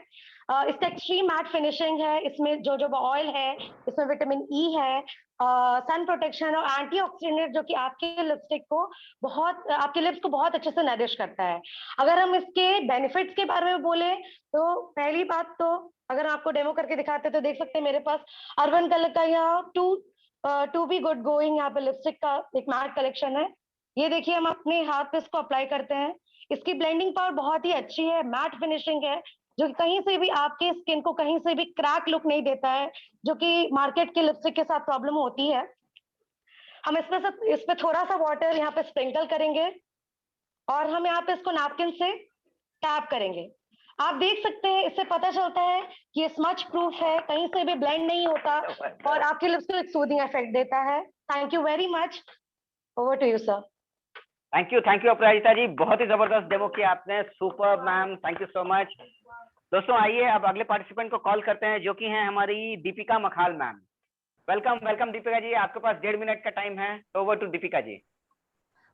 इसका एक्सट्रीम मैट फिनिशिंग है। इसमें जो ऑयल है, इसमें विटामिन E है, सन प्रोटेक्शन और एंटीऑक्सीडेंट जो कि आपके लिपस्टिक को आपके लिप्स को बहुत अच्छे से नरिश करता है। अगर हम इसके बेनिफिट्स के बारे में बोले तो पहली बात तो अगर आपको डेमो करके दिखाते तो देख सकते हैं मेरे पास अर्बन कलर का यहाँ टू बी गुड गोइंग यहाँ पे लिपस्टिक का एक मैट कलेक्शन है। ये देखिए हम अपने हाथ पे इसको अप्लाई करते हैं। इसकी ब्लेंडिंग पावर बहुत ही अच्छी है, मैट फिनिशिंग है, जो कहीं से भी आपके स्किन को कहीं से भी क्रैक लुक नहीं देता है, जो कि मार्केट के लिपस्टिक के साथ प्रॉब्लम होती है। हम इस पे थोड़ा सा वाटर यहाँ पे स्प्रिंकल करेंगे और हम यहाँ पे इसको नैपकिन से टैप करेंगे। आप देख सकते हैं इससे पता चलता है कि ये स्मच प्रूफ है, कहीं से भी ब्लेंड नहीं होता और आपके लिप्स को एक सूदिंग इफेक्ट देता है। Thank you very much. Over to you sir. Thank you Aparajita ji, बहुत ही जबरदस्त डेमो किया आपने, super ma'am, thank you so much. दोस्तों आइए अब अगले पार्टिसिपेंट को कॉल करते हैं जो कि हैं हमारी दीपिका मखाल मैम। वेलकम दीपिका जी, आपके पास 1.5 मिनट का टाइम है। Over to Deepika ji.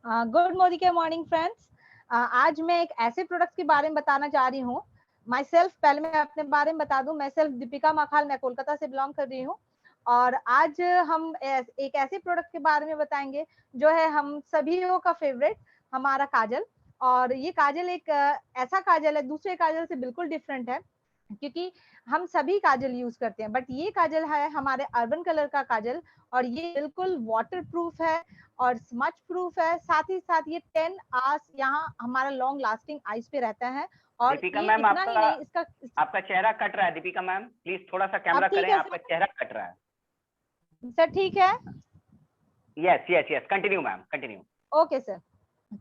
Good Modi के मॉर्निंग फ्रेंड्स। आज मैं एक ऐसे प्रोडक्ट्स के बारे में बताना चाह रही हूँ। माई सेल्फ, पहले मैं अपने बारे में बता दूं, मैं सेल्फ दीपिका मखाल, मैं कोलकाता से बिलोंग कर रही हूँ और आज हम एक ऐसे प्रोडक्ट के बारे में बताएंगे जो है हम सभी का फेवरेट, हमारा काजल। और ये काजल एक ऐसा काजल है, दूसरे काजल से बिल्कुल डिफरेंट है, क्योंकि हम सभी काजल यूज करते हैं, बट ये काजल है हमारे अर्बन कलर का काजल और ये बिल्कुल वाटर प्रूफ है और स्मच प्रूफ है। साथ ही साथ ये 10 आवर्स यहाँ हमारा लॉन्ग लास्टिंग आइस पे रहता है। और दीपिका मैम, आपका चेहरा कट रहा है। दीपिका मैम प्लीज थोड़ा सा कैमरा करें, आपका चेहरा कट रहा है। सर ठीक है? Yes, continue ma'am, continue. Okay sir.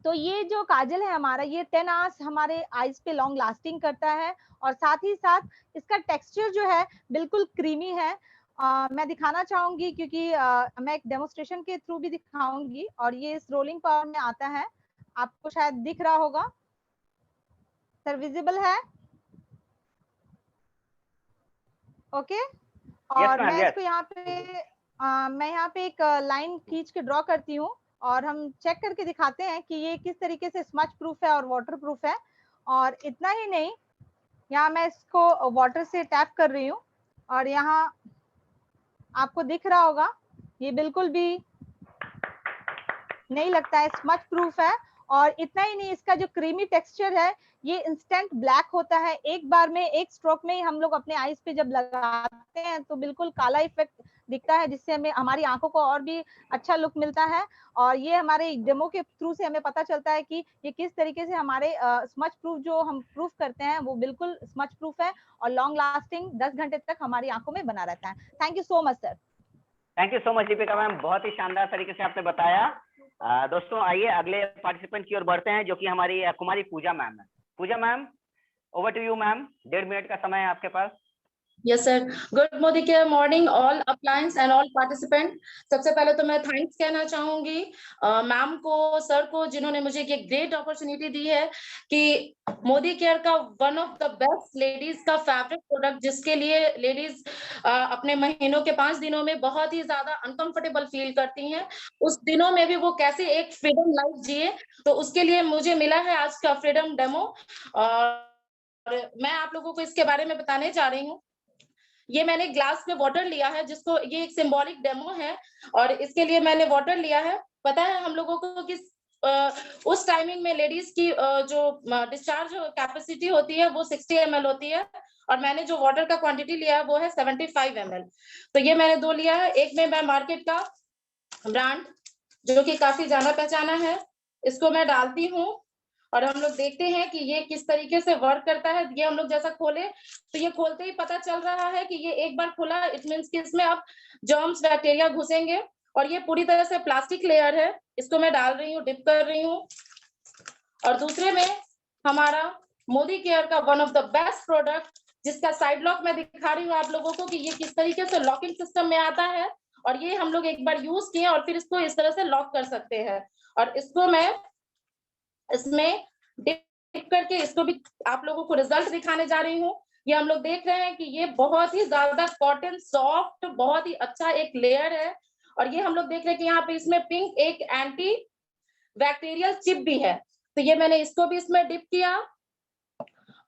तो ये जो काजल है हमारा, ये 10 आवर्स हमारे आईज पे लॉन्ग लास्टिंग करता है और साथ ही साथ इसका टेक्सचर जो है बिल्कुल क्रीमी है। मैं दिखाना चाहूंगी क्योंकि मैं एक डेमोस्ट्रेशन के थ्रू भी दिखाऊंगी और ये इस रोलिंग पावर में आता है, आपको शायद दिख रहा होगा सर, विजिबल है? ओके। और मैं इसको यहाँ पे मैं यहाँ पे एक लाइन खींच के ड्रॉ करती हूँ और हम चेक करके दिखाते हैं कि ये किस तरीके से स्मच प्रूफ है और वाटर प्रूफ है। और इतना ही नहीं, यहाँ मैं इसको वाटर से टैप कर रही हूँ और यहाँ आपको दिख रहा होगा ये बिल्कुल भी नहीं लगता है, स्मच प्रूफ है। और इतना ही नहीं, इसका जो क्रीमी टेक्सचर है ये इंस्टेंट ब्लैक होता है, एक बार में एक स्ट्रोक में ही हम लोग अपने आईज पे जब लगाते हैं तो बिल्कुल काला इफेक्ट दिखता है, जिससे हमें हमारी आंखों को और भी अच्छा लुक मिलता है। और ये हमारे डेमो के थ्रू से हमें पता चलता है कि ये किस तरीके से हमारे स्मच प्रूफ जो हम प्रूफ करते हैं वो बिल्कुल स्मच प्रूफ है और लॉन्ग लास्टिंग 10 घंटे तक हमारी आंखों में बना रहता है। Thank you so much sir. Thank you so much Deepika ma'am, बहुत ही शानदार तरीके से आपने बताया। दोस्तों आइए अगले पार्टिसिपेंट की ओर बढ़ते हैं जो कि हमारी कुमारी पूजा मैम है। Pooja ma'am, over to you ma'am, 1.5 minute का समय है आपके पास। Yes sir. गुड मोदी के morning all appliance and all participant. सबसे पहले तो मैं थैंक्स कहना चाहूंगी मैम को, सर को, जिन्होंने मुझे ये ग्रेट अपॉर्चुनिटी दी है कि मोदी केयर का one of the best ladies का फेवरेट प्रोडक्ट, जिसके लिए लेडीज अपने महीनों के 5 दिनों में बहुत ही ज्यादा अनकंफर्टेबल फील करती हैं, उस दिनों में भी वो कैसे एक फ्रीडम लाइफ जिए, तो उसके लिए मुझे मिला है आज का फ्रीडम डेमो और मैं आप लोगों को इसके बारे में बताने जा रही हूँ। ये मैंने ग्लास में वाटर लिया है, जिसको ये एक सिंबॉलिक डेमो है और इसके लिए मैंने वाटर लिया है। पता है हम लोगों को कि उस टाइमिंग में लेडीज की जो डिस्चार्ज कैपेसिटी होती है वो 60 ml होती है और मैंने जो वाटर का क्वांटिटी लिया है वो है 75 ml। तो ये मैंने 2 लिया है। एक में मैं मार्केट का ब्रांड जो कि काफी जाना पहचाना है, इसको मैं डालती हूँ और हम लोग देखते हैं कि ये किस तरीके से वर्क करता है। ये हम लोग जैसा खोले तो ये खोलते ही पता चल रहा है कि ये एक बार खुला, इट मीन्स कि इसमें अब जर्म्स बैक्टीरिया घुसेंगे और ये पूरी तरह से प्लास्टिक लेयर है। इसको मैं डाल रही हूँ, डिप कर रही हूँ। और दूसरे में हमारा मोदी केयर का one of the best product, जिसका साइड लॉक मैं दिखा रही हूँ आप लोगों को कि ये किस तरीके से लॉकिंग सिस्टम में आता है और ये हम लोग एक बार यूज किए और फिर इसको इस तरह से लॉक कर सकते हैं। और इसको मैं इसमें डिप करके इसको भी आप लोगों को रिजल्ट दिखाने जा रही हूँ। ये हम लोग देख रहे हैं कि ये बहुत ही ज्यादा कॉटन सॉफ्ट, बहुत ही अच्छा एक लेयर है और ये हम लोग देख रहे हैं कि यहाँ पे इसमें पिंक एक एंटी बैक्टीरियल चिप भी है। तो ये मैंने इसको भी इसमें डिप किया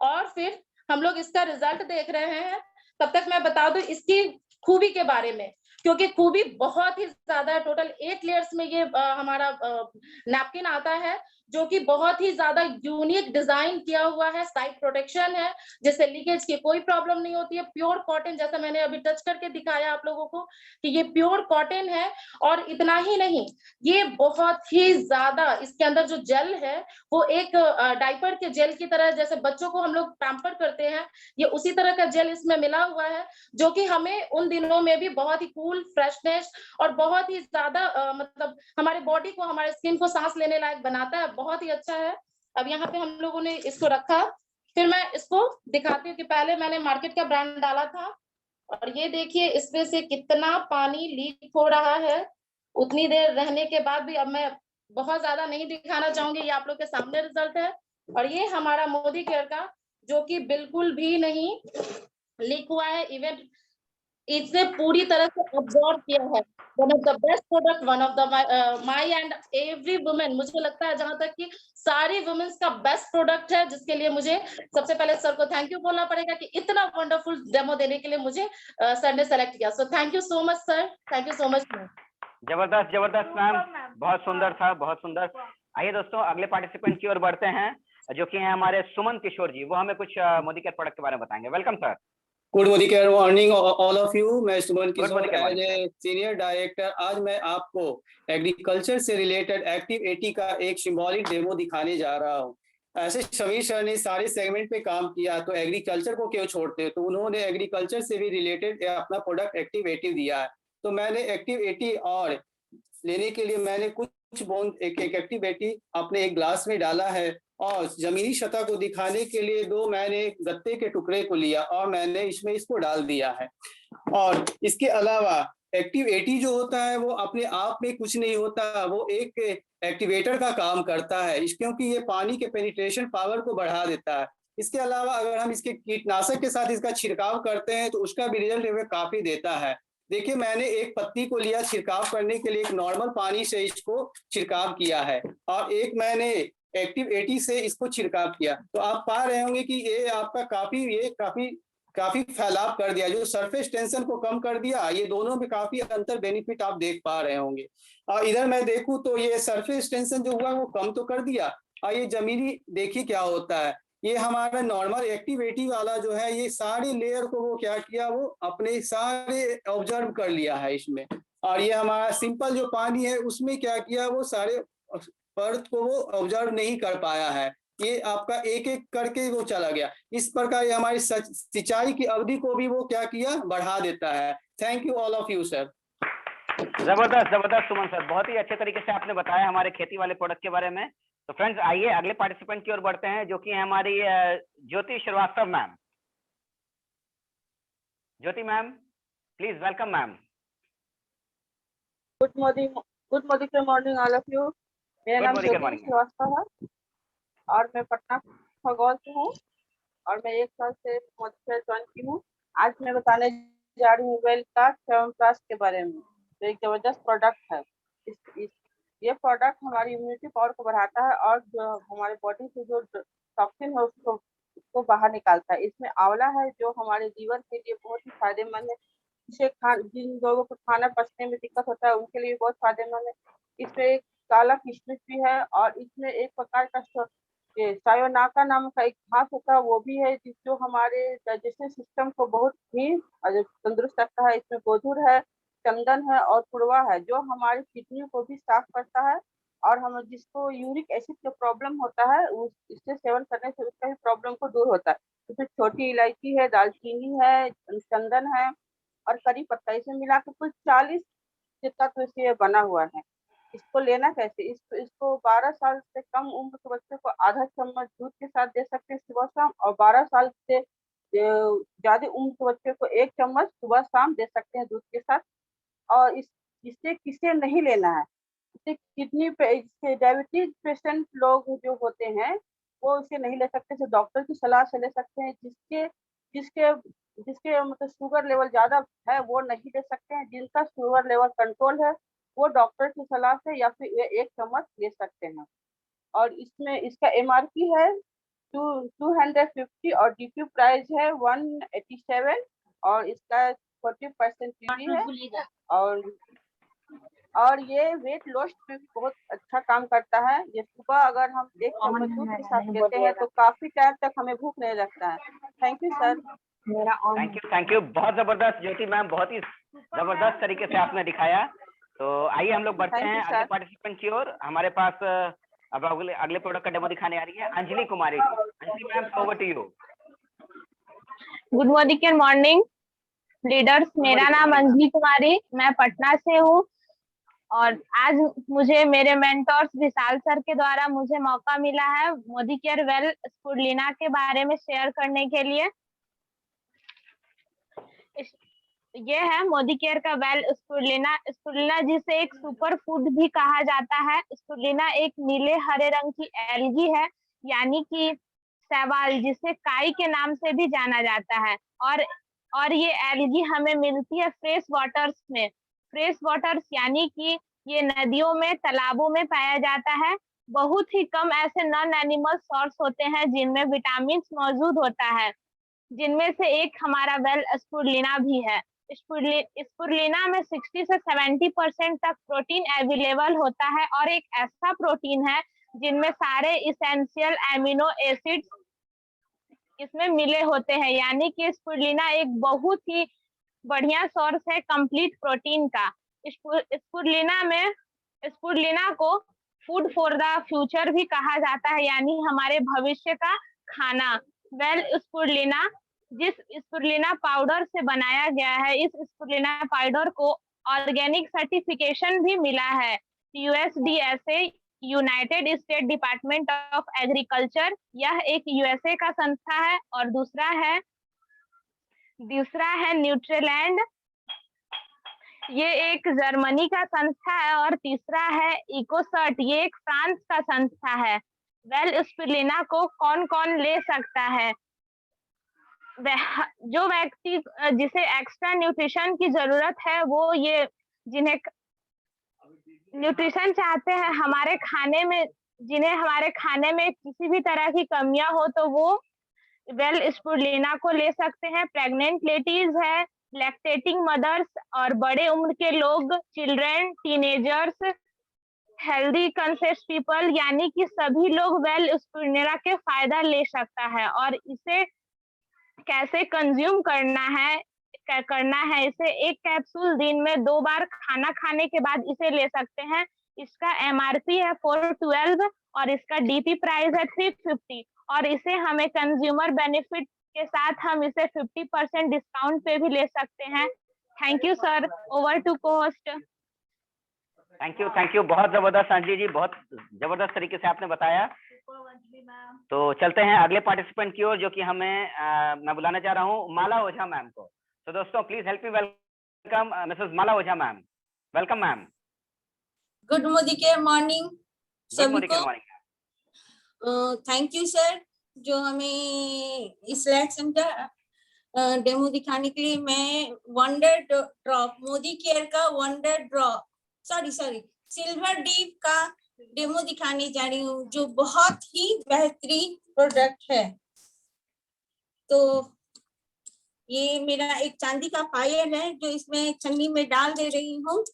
और फिर हम लोग इसका रिजल्ट देख रहे हैं। तब तक मैं बता दूं इसकी खूबी के बारे में। क्योंकि खूबी बहुत ही ज्यादा है। टोटल 8 लेयर्स में ये हमारा नैपकिन आता है, जो कि बहुत ही ज्यादा यूनिक डिजाइन किया हुआ है। साइड प्रोटेक्शन है, जिससे लीकेज की कोई प्रॉब्लम नहीं होती है। प्योर कॉटन, जैसा मैंने अभी टच करके दिखाया आप लोगों को कि ये प्योर कॉटन है। और इतना ही नहीं, ये बहुत ही ज्यादा, इसके अंदर जो जेल है वो एक डायपर के जेल की तरह, जैसे बच्चों को हम लोग पैम्पर करते हैं, ये उसी तरह का जेल इसमें मिला हुआ है, जो कि हमें उन दिनों में भी बहुत ही कूल, फ्रेशनेस और बहुत ही ज्यादा मतलब हमारे बॉडी को, हमारे स्किन को सांस लेने लायक बनाता है। बहुत ही अच्छा है। अब यहाँ पे हम लोगों ने इसको रखा, फिर मैं इसको दिखाती हूँ कि पहले मैंने मार्केट का ब्रांड डाला था, और ये देखिए इसमें से कितना पानी लीक हो रहा है। उतनी देर रहने के बाद भी अब मैं बहुत ज्यादा नहीं दिखाना चाहूंगी, ये आप लोग के सामने रिजल्ट है। और ये हमारा मोदी केयर का, जो कि बिल्कुल भी नहीं लीक हुआ है, इवन इसने पूरी तरह से अब्जॉर्ब किया है। One of the best product, one of the my and every women, मुझे लगता है जहां तक कि सारी वुमेन्स का बेस्ट प्रोडक्ट है, जिसके लिए मुझे सबसे पहले सर को थैंक यू बोलना पड़ेगा कि इतना वंडरफुल डेमो देने के लिए मुझे सर ने सेलेक्ट किया। सो thank you so much sir, thank you so much ma'am. जबरदस्त जबरदस्त मैम, बहुत सुंदर था, बहुत सुंदर। आइए दोस्तों, अगले पार्टिसिपेंट की ओर बढ़ते हैं, जो कि हैं हमारे सुमन किशोर जी। वो हमें कुछ मोदी केयर प्रोडक्ट के बारे में बताएंगे। Welcome sir. Good Modi care morning all of you. मैं सुमन किशोर, एज ए सीनियर डायरेक्टर, आज मैं आपको एग्रीकल्चर से रिलेटेड एक्टिव 80 का एक सिंबॉलिक डेमो दिखाने जा रहा हूँ। ऐसे समीर सर ने सारे सेगमेंट पे काम किया, तो एग्रीकल्चर को क्यों छोड़ते? तो उन्होंने एग्रीकल्चर से भी रिलेटेड अपना प्रोडक्ट एक्टिव 80 दिया है। तो मैंने एक्टिव 80 और लेने के लिए मैंने कुछ बूंद एक एक्टिव 80 अपने एक ग्लास में डाला है, और जमीनी सतह को दिखाने के लिए मैंने गत्ते के टुकड़े को लिया और मैंने इसमें इसको डाल दिया है। और इसके अलावा एक्टिव 80 जो होता है वो अपने आप में कुछ नहीं होता, वो एक एक्टिवेटर का काम करता है, क्योंकि ये पानी के पेनिट्रेशन पावर को बढ़ा देता है। इसके अलावा अगर हम इसके कीटनाशक के साथ इसका छिड़काव करते हैं तो उसका भी रिजल्ट हमें काफी देता है। देखिए, मैंने एक पत्ती को लिया छिड़काव करने के लिए, एक नॉर्मल पानी से इसको छिड़काव किया है, और एक मैंने एक्टिव 80 से इसको छिड़काव किया। तो आप पा रहे होंगे कि ये आपका काफी फैलाव कर दिया, जो सरफेस टेंशन को कम कर दिया। ये दोनों में काफी अंतर बेनिफिट आप देख पा रहे होंगे। और इधर मैं देखूं तो ये सरफेस टेंशन जो हुआ वो कम तो कर दिया, और ये जमीनी देखिए क्या होता है। ये हमारा नॉर्मल एक्टिव 80 वाला जो है, ये सारे लेयर को वो क्या किया, वो अपने सारे ऑब्जर्व कर लिया है इसमें। और ये हमारा सिंपल जो पानी है उसमें क्या किया, वो सारे परत को वो ऑब्जर्व नहीं कर पाया है, ये आपका एक एक करके वो चला गया। इस प्रकार ये हमारी सिंचाई की अवधि को भी वो क्या किया, बढ़ा देता है। Thank you all of you sir. जबरदस्त जबरदस्त सुमन सर, बहुत ही अच्छे तरीके से आपने बताया हमारे खेती वाले प्रोडक्ट के बारे में। तो फ्रेंड्स, आइए अगले पार्टिसिपेंट की ओर बढ़ते हैं, जो कि है हमारी Jyoti Shrivastava ma'am. Jyoti ma'am, please welcome ma'am. Good morning all of you. मेरा नाम ज्योति श्रीवास्तव है और मैं पटना खगौल से हूँ, और मैं 1 साल से मोदी केयर ज्वाइन की हूँ। आज मैं बताने जा रही हूँ वेल का च्यवनप्राश के बारे में, जो एक जबरदस्त प्रोडक्ट है। ये प्रोडक्ट हमारी इम्यूनिटी पावर को बढ़ाता है, और जो हमारे बॉडी से जो टॉक्सिन है उसको बाहर निकालता है। इसमें आंवला है, जो हमारे लीवर के लिए बहुत ही फायदेमंद है। जिन लोगों को खाना पचने में दिक्कत होता है उनके लिए बहुत फायदेमंद है। इसमें एक काला किशमिश भी है, और इसमें एक प्रकार का सायोनाका नाम का एक घास होता है, वो भी है, जो हमारे डाइजेस्टिव सिस्टम को बहुत ही तंदुरुस्त रखता है। इसमें गोधूर है, चंदन है और पुड़वा है, जो हमारी किडनी को भी साफ करता है। और हम जिसको यूरिक एसिड का प्रॉब्लम होता है, इससे सेवन करने से उसका भी प्रॉब्लम को दूर होता है। इसमें छोटी इलायची है, दालचीनी है, चंदन है और करी पत्ता, इसे मिला के कुल 40 तत्व से बना हुआ है। इसको लेना कैसे? इसको 12 साल से कम उम्र के बच्चे को आधा चम्मच दूध के साथ दे सकते हैं सुबह शाम, और 12 साल से ज्यादा उम्र के बच्चे को 1 चम्मच सुबह शाम दे सकते हैं दूध के साथ। और इससे किसे नहीं लेना है, इससे किडनी पे डायबिटीज पेशेंट लोग जो होते हैं वो इसे नहीं ले सकते, तो डॉक्टर की सलाह से ले सकते हैं। जिसके मतलब शुगर लेवल ज्यादा है वो नहीं ले सकते हैं। जिनका शुगर लेवल कंट्रोल है वो डॉक्टर की सलाह से या फिर 1 चम्मच ले सकते हैं। और इसमें इसका MRP है 250 और DP प्राइस है 187, और इसका 40% टीवी है और ये वेट लॉस में भी बहुत अच्छा काम करता है। ये सुबह अगर हम एक चम्मच दूध के साथ लेते हैं तो काफी टाइम तक हमें भूख नहीं लगता है। Thank you sir. Thank you बहुत जबरदस्त ज्योति मैम, बहुत ही जबरदस्त तरीके से आपने दिखाया। तो आइए हम लोग बढ़ते हैं अगले पार्टिसिपेंट की ओर। हमारे पास अब अगले प्रोडक्ट का डेमो दिखाने आ रही है Anjali Kumari ji. Anjali ma'am, over to you. Good morning leaders, मेरा नाम अंजलि कुमारी, मैं पटना से हूँ और आज मुझे मेरे मेंटोर्स विशाल सर के द्वारा मुझे मौका मिला है मोदी केयर वेल स्पुरलिना के बारे में शेयर करने के लिए। ये है मोदी केयर का वेल स्पुरलिना। स्पुरलिना जिसे एक सुपर फूड भी कहा जाता है। स्पुरलिना एक नीले हरे रंग की एल्गी है, यानी कि शैवाल, जिसे काई के नाम से भी जाना जाता है। और ये एल्गी हमें मिलती है फ्रेश वाटर्स में। फ्रेश वाटर्स यानी कि ये नदियों में, तालाबों में पाया जाता है। बहुत ही कम ऐसे नॉन एनिमल सोर्स होते हैं जिनमें विटामिन मौजूद होता है, जिनमें से एक हमारा वेल स्पुरलिना भी है। स्पुरलिना में 60 से 70% तक प्रोटीन अवेलेबल होता है और एक ऐसा प्रोटीन है जिनमें सारे इसेंशियल एमिनो एसिड्स इसमें मिले होते हैं, यानी कि स्पुरलिना एक बहुत ही बढ़िया सोर्स है कंप्लीट प्रोटीन का। स्पुरलिना को फूड फॉर द फ्यूचर भी कहा जाता है, यानी हमारे भविष्य का खाना। वेल स्पुरलिना जिस स्पुरलिना पाउडर से बनाया गया है, इस स्पुरलिना पाउडर को ऑर्गेनिक सर्टिफिकेशन भी मिला है USDA, United state department of agriculture. यह एक USA का संस्था है। और दूसरा है न्यूट्रीलैंड, ये एक जर्मनी का संस्था है। और तीसरा है इकोसर्ट, ये एक फ्रांस का संस्था है। वेल स्पुरलिना को कौन कौन ले सकता है? जो व्यक्ति जिसे एक्स्ट्रा न्यूट्रिशन की जरूरत है, वो ये जिन्हें न्यूट्रिशन चाहते हैं हमारे खाने में, जिन्हें हमारे खाने में किसी भी तरह की कमियां हो, तो वो वेल स्पुरलिना को ले सकते हैं। प्रेग्नेंट लेडीज है, लैक्टेटिंग मदर्स और बड़े उम्र के लोग, children, teenagers, healthy conscious people, यानी कि सभी लोग वेल स्पुरलिना के फायदा ले सकता है। और इसे कैसे कंज्यूम करना है इसे एक कैप्सूल दिन में 2 बार खाना खाने के बाद इसे ले सकते हैं। इसका MRP है 412 और इसका DP प्राइस है 350 और इसे हमें कंज्यूमर बेनिफिट के साथ हम इसे 50% डिस्काउंट पे भी ले सकते हैं। Thank you sir, over to co-host. Thank you बहुत जबरदस्त अंजलि जी, बहुत जबरदस्त तरीके से आपने बताया। तो चलते हैं अगले पार्टिसिपेंट की ओर, जो कि मैं बुलाना चाह रहा हूँ माला ओझा मैम को। तो दोस्तों please help me welcome Mrs Mala Ojha ma'am. Welcome ma'am. Good Modi care morning सभी को। थैंक यू सर, जो हमें इस सेंटर डेमो दिखाने के लिए। मैं वंडर ड्रॉप, मोदी केयर का वंडर ड्रॉप सिल्वर डीप का डेमो दिखाने जा रही हूँ, जो बहुत ही बेहतरीन प्रोडक्ट है। तो ये मेरा एक चांदी का पायल है जो इसमें छन्नी में डाल दे रही हूँ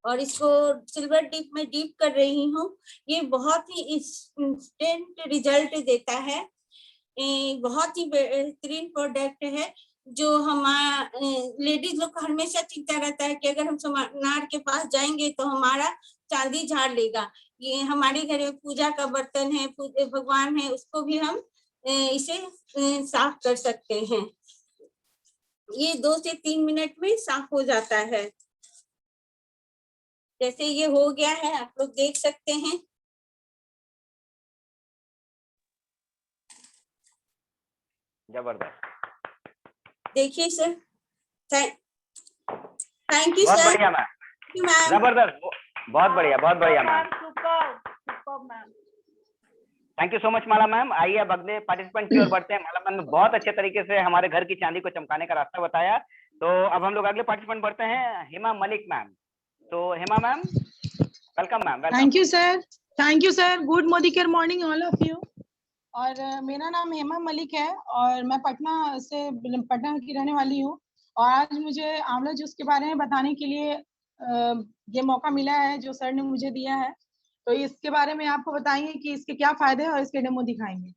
और इसको सिल्वर डीप में डीप कर रही हूँ। ये बहुत ही इंस्टेंट रिजल्ट देता है। बहुत ही बेहतरीन प्रोडक्ट है, जो हमारा लेडीज लोग का हमेशा चिंता रहता है कि अगर हम सोनार के पास जाएंगे तो हमारा चांदी झाड़ लेगा। ये हमारे घर में पूजा का बर्तन है, भगवान है, उसको भी हम इसे साफ कर सकते हैं। ये 2 से 3 मिनट में साफ हो जाता है। जैसे ये हो गया है, आप लोग देख सकते हैं। जबरदस्त, देखिए सर। थैंक यू बहुत सर। बढ़िया मैम, जबरदस्त, बहुत बढ़िया ma'am. Thank you so much Mala ma'am. आइए अब अगले पार्टिसिपेंट की ओर बढ़ते हैं। माला मैम ने बहुत अच्छे तरीके से हमारे घर की चांदी को चमकाने का रास्ता बताया। तो अब हम लोग अगले पार्टिसिपेंट बढ़ते हैं, हेमा मलिक मैम। तो Hema ma'am, welcome ma'am. Thank you sir. Good Modi care morning all of you. और मेरा नाम हेमा मलिक है और मैं पटना की रहने वाली हूँ। और आज मुझे आंवला जूस के बारे में बताने के लिए ये मौका मिला है जो सर ने मुझे दिया है। तो इसके बारे में आपको बताएंगे कि इसके क्या फायदे हैं और इसके डेमो दिखाएंगे।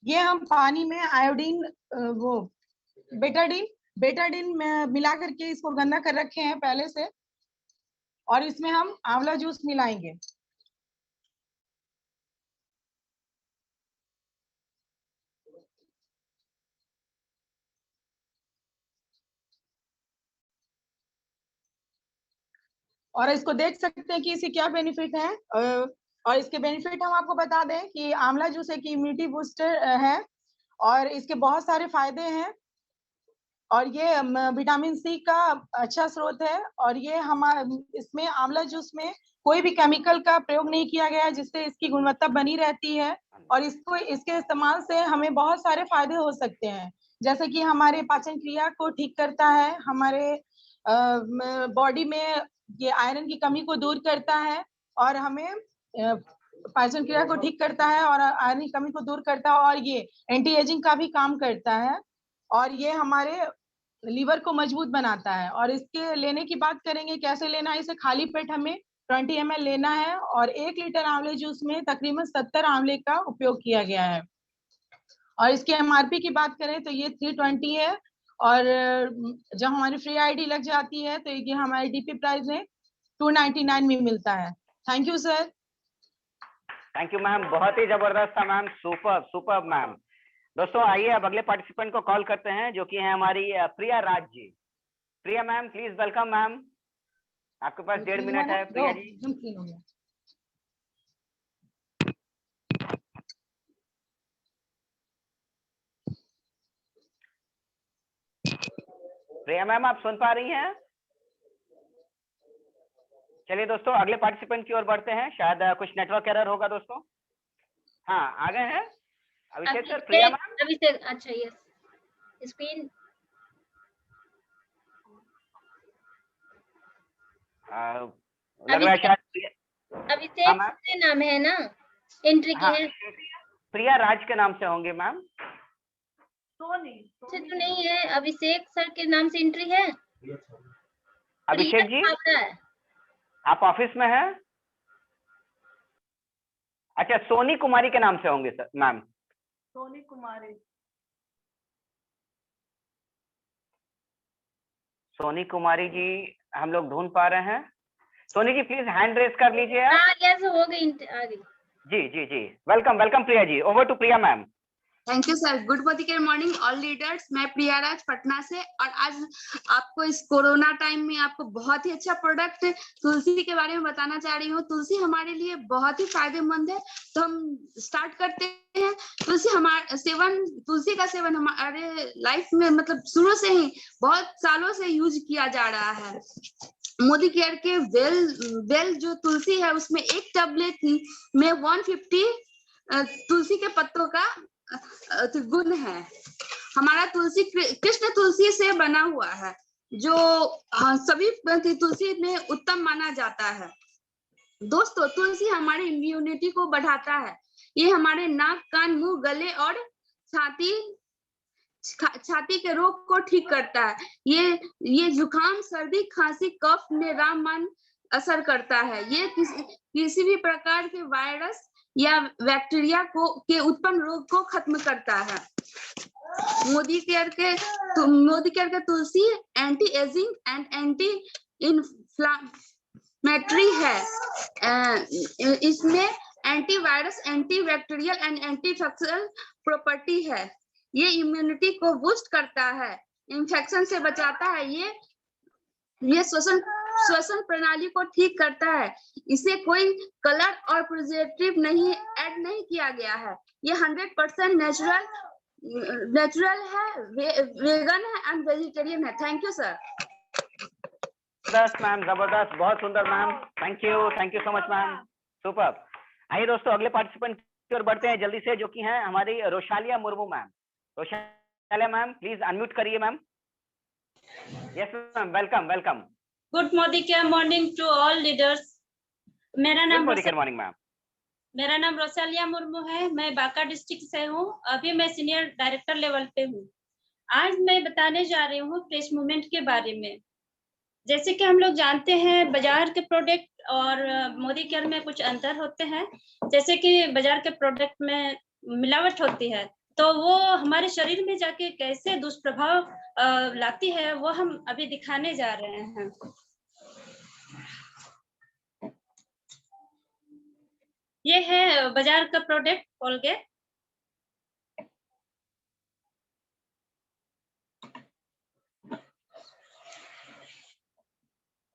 ये हम पानी में आयोडीन वो बेटाडीन में मिला करके इसको गंदा कर रखे हैं पहले से, और इसमें हम आंवला जूस मिलाएंगे। और इसको देख सकते हैं कि इसके क्या बेनिफिट है। और इसके बेनिफिट हम आपको बता दें कि आंवला जूस एक इम्यूनिटी बूस्टर है और इसके बहुत सारे फायदे हैं। और ये विटामिन सी का अच्छा स्रोत है। और ये इसमें आंवला जूस में कोई भी केमिकल का प्रयोग नहीं किया गया है, जिससे इसकी गुणवत्ता बनी रहती है। और इसके इस्तेमाल से हमें बहुत सारे फायदे हो सकते हैं, जैसे कि हमारे पाचन क्रिया को ठीक करता है, हमारे बॉडी में ये आयरन की कमी को दूर करता है और हमें पाचन क्रिया को ठीक करता है और आयरन की कमी को दूर करता है। और ये एंटी एजिंग का भी काम करता है और ये हमारे लीवर को मजबूत बनाता है। और इसके लेने की बात करेंगे कैसे लेना है। इसे खाली पेट हमें 20 ml लेना है और 1 लीटर आंवले जूस में तकरीबन 70 आंवले का उपयोग किया गया है। और इसके MRP की बात करें तो ये 320 है और जब हमारी फ्री आईडी लग जाती है तो ये हमारे DP प्राइस में 299 में मिलता है। Thank you sir. Thank you ma'am, बहुत ही जबरदस्त था मैम, सुपर मैम। दोस्तों आइए अब अगले पार्टिसिपेंट को कॉल करते हैं जो कि है हमारी प्रिया राज जी। प्रिया मैम प्लीज वेलकम मैम, आपके पास 1.5 मिनट है प्रिया जी। प्रिया मैम आप सुन पा रही हैं? चलिए दोस्तों अगले पार्टिसिपेंट की ओर बढ़ते हैं, शायद कुछ नेटवर्क एरर होगा दोस्तों। हाँ आ गए हैं अभिषेक सर। प्रिया मैम अभिषेक, अच्छा यस स्क्रीन लग रहा है शायद अभिषेक से नाम है ना, एंट्री की है। प्रिया राज के नाम से होंगे मैम। से तो नहीं है, अभिषेक सर के नाम से एंट्री है। अभिषेक जी आप ऑफिस में हैं? अच्छा सोनी कुमारी के नाम से होंगे सर मैम। सोनी कुमारी, सोनी कुमारी जी हम लोग ढूंढ पा रहे हैं। Soni ji please hand raise कर लीजिए। यस हो गई, आ गई। जी welcome Priya ji, over to Priya ma'am. Thank you sir. Good morning all leaders, मैं प्रिया राज पटना से, और आज आपको इस कोरोना टाइम में आपको बहुत ही अच्छा प्रोडक्ट तुलसी के बारे में बताना चाह रही हूँ। तुलसी हमारे लिए बहुत ही फायदेमंद है, तो हम स्टार्ट करते हैं। तुलसी का सेवन हमारे लाइफ में मतलब शुरू से ही बहुत सालों से यूज किया जा रहा है। मोदी केयर के बेल जो तुलसी है उसमें एक टैबलेट में 150 तुलसी के पत्तों का गुण है। हमारा तुलसी कृष्ण तुलसी से बना हुआ है, जो सभी तुलसी में उत्तम माना जाता है। दोस्तों तुलसी हमारी इम्यूनिटी को बढ़ाता है। ये हमारे नाक, कान, मुंह, गले और छाती के रोग को ठीक करता है। ये जुकाम, सर्दी, खांसी, कफ में रामबाण असर करता है। ये किसी भी प्रकार के वायरस या बैक्टीरिया के उत्पन्न रोग को खत्म करता है। मोदी केयर के tulsi anti aging and anti inflammatory है। इसमें antivirus, anti bacterial and anti fungal property है। ये इम्यूनिटी को बूस्ट करता है, इन्फेक्शन से बचाता है। ये श्वसन प्रणाली को ठीक करता है। इसे कोई कलर और प्रिजर्वेटिव ऐड नहीं किया गया है। ये 100% नेचुरल है, वेगन है एंड वेजिटेरियन है। Thank you sir. जबरदस्त मैम, जबरदस्त, बहुत सुंदर ma'am, thank you so much ma'am, super. आइए दोस्तों अगले पार्टिसिपेंट की ओर बढ़ते हैं जल्दी से, जो कि हैं हमारी Roshalia Murmu ma'am. Roshalia ma'am please unmute करिए ma'am. Yes ma'am, welcome. Good morning to all leaders. मेरा नाम रोशालिया मुर्मू है। मैं बांका डिस्ट्रिक्ट से हूँ। अभी मैं सीनियर डायरेक्टर लेवल पे हूँ। आज मैं बताने जा रही हूँ फ्रेश मूवमेंट के बारे में। जैसे कि हम लोग जानते हैं बाजार के प्रोडक्ट और मोदी केयर में कुछ अंतर होते हैं। जैसे कि बाजार के प्रोडक्ट में मिलावट होती है, तो वो हमारे शरीर में जाके कैसे दुष्प्रभाव लाती है वो हम अभी दिखाने जा रहे हैं। ये है बाजार का प्रोडक्ट कोलगेट।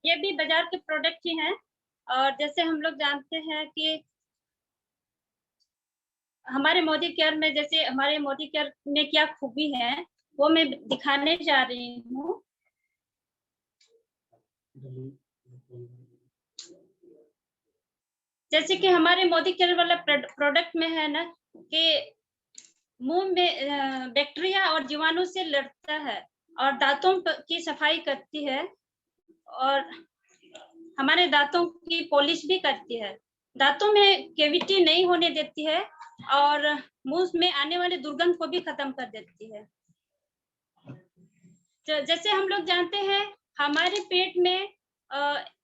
ये भी बाजार के प्रोडक्ट ही हैं। और जैसे हम लोग जानते हैं कि हमारे मोदी केयर में, जैसे हमारे मोदी केयर में क्या खूबी है वो मैं दिखाने जा रही हूँ। जैसे कि हमारे मोदी केयर वाला प्रोडक्ट में है ना कि मुंह में बैक्टीरिया और जीवाणु से लड़ता है और दांतों की सफाई करती है और हमारे दांतों की पॉलिश भी करती है। दांतों में कैविटी नहीं होने देती है और मुंह में आने वाले दुर्गंध को भी खत्म कर देती है। जैसे हम लोग जानते हैं हमारे पेट में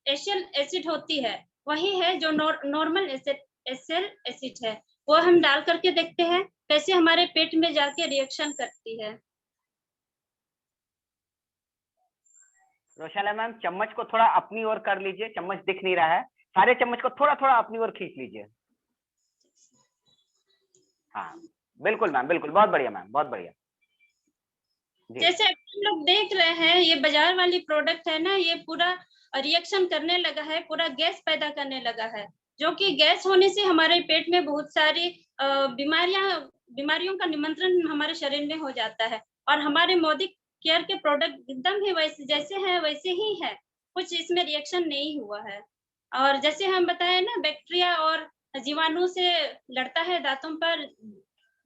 एसिल एसिड होती है, वही है जो नॉर्मल एसिल एसिड है। वो हम डाल करके देखते हैं कैसे हमारे पेट में जाके रिएक्शन करती है। रोशाला मैम, चम्मच को थोड़ा अपनी ओर कर लीजिए, चम्मच दिख नहीं रहा है। सारे चम्मच को थोड़ा थोड़ा अपनी ओर खींच लीजिए। हाँ बिल्कुल मैम, बिल्कुल, बहुत बढ़िया मैम, बहुत बढ़िया। जैसे हम लोग देख रहे हैं ये बाजार वाली प्रोडक्ट है ना, ये पूरा रिएक्शन करने लगा है, पूरा गैस पैदा करने लगा है, जो कि गैस होने से हमारे पेट में बहुत सारी बीमारियों का निमंत्रण हमारे शरीर में हो जाता है। और हमारे मोदी केयर के प्रोडक्ट एकदम ही वैसे जैसे हैं वैसे ही है, कुछ इसमें रिएक्शन नहीं हुआ है। और जैसे हम बताए ना, बैक्टीरिया और जीवाणु से लड़ता है, दांतों पर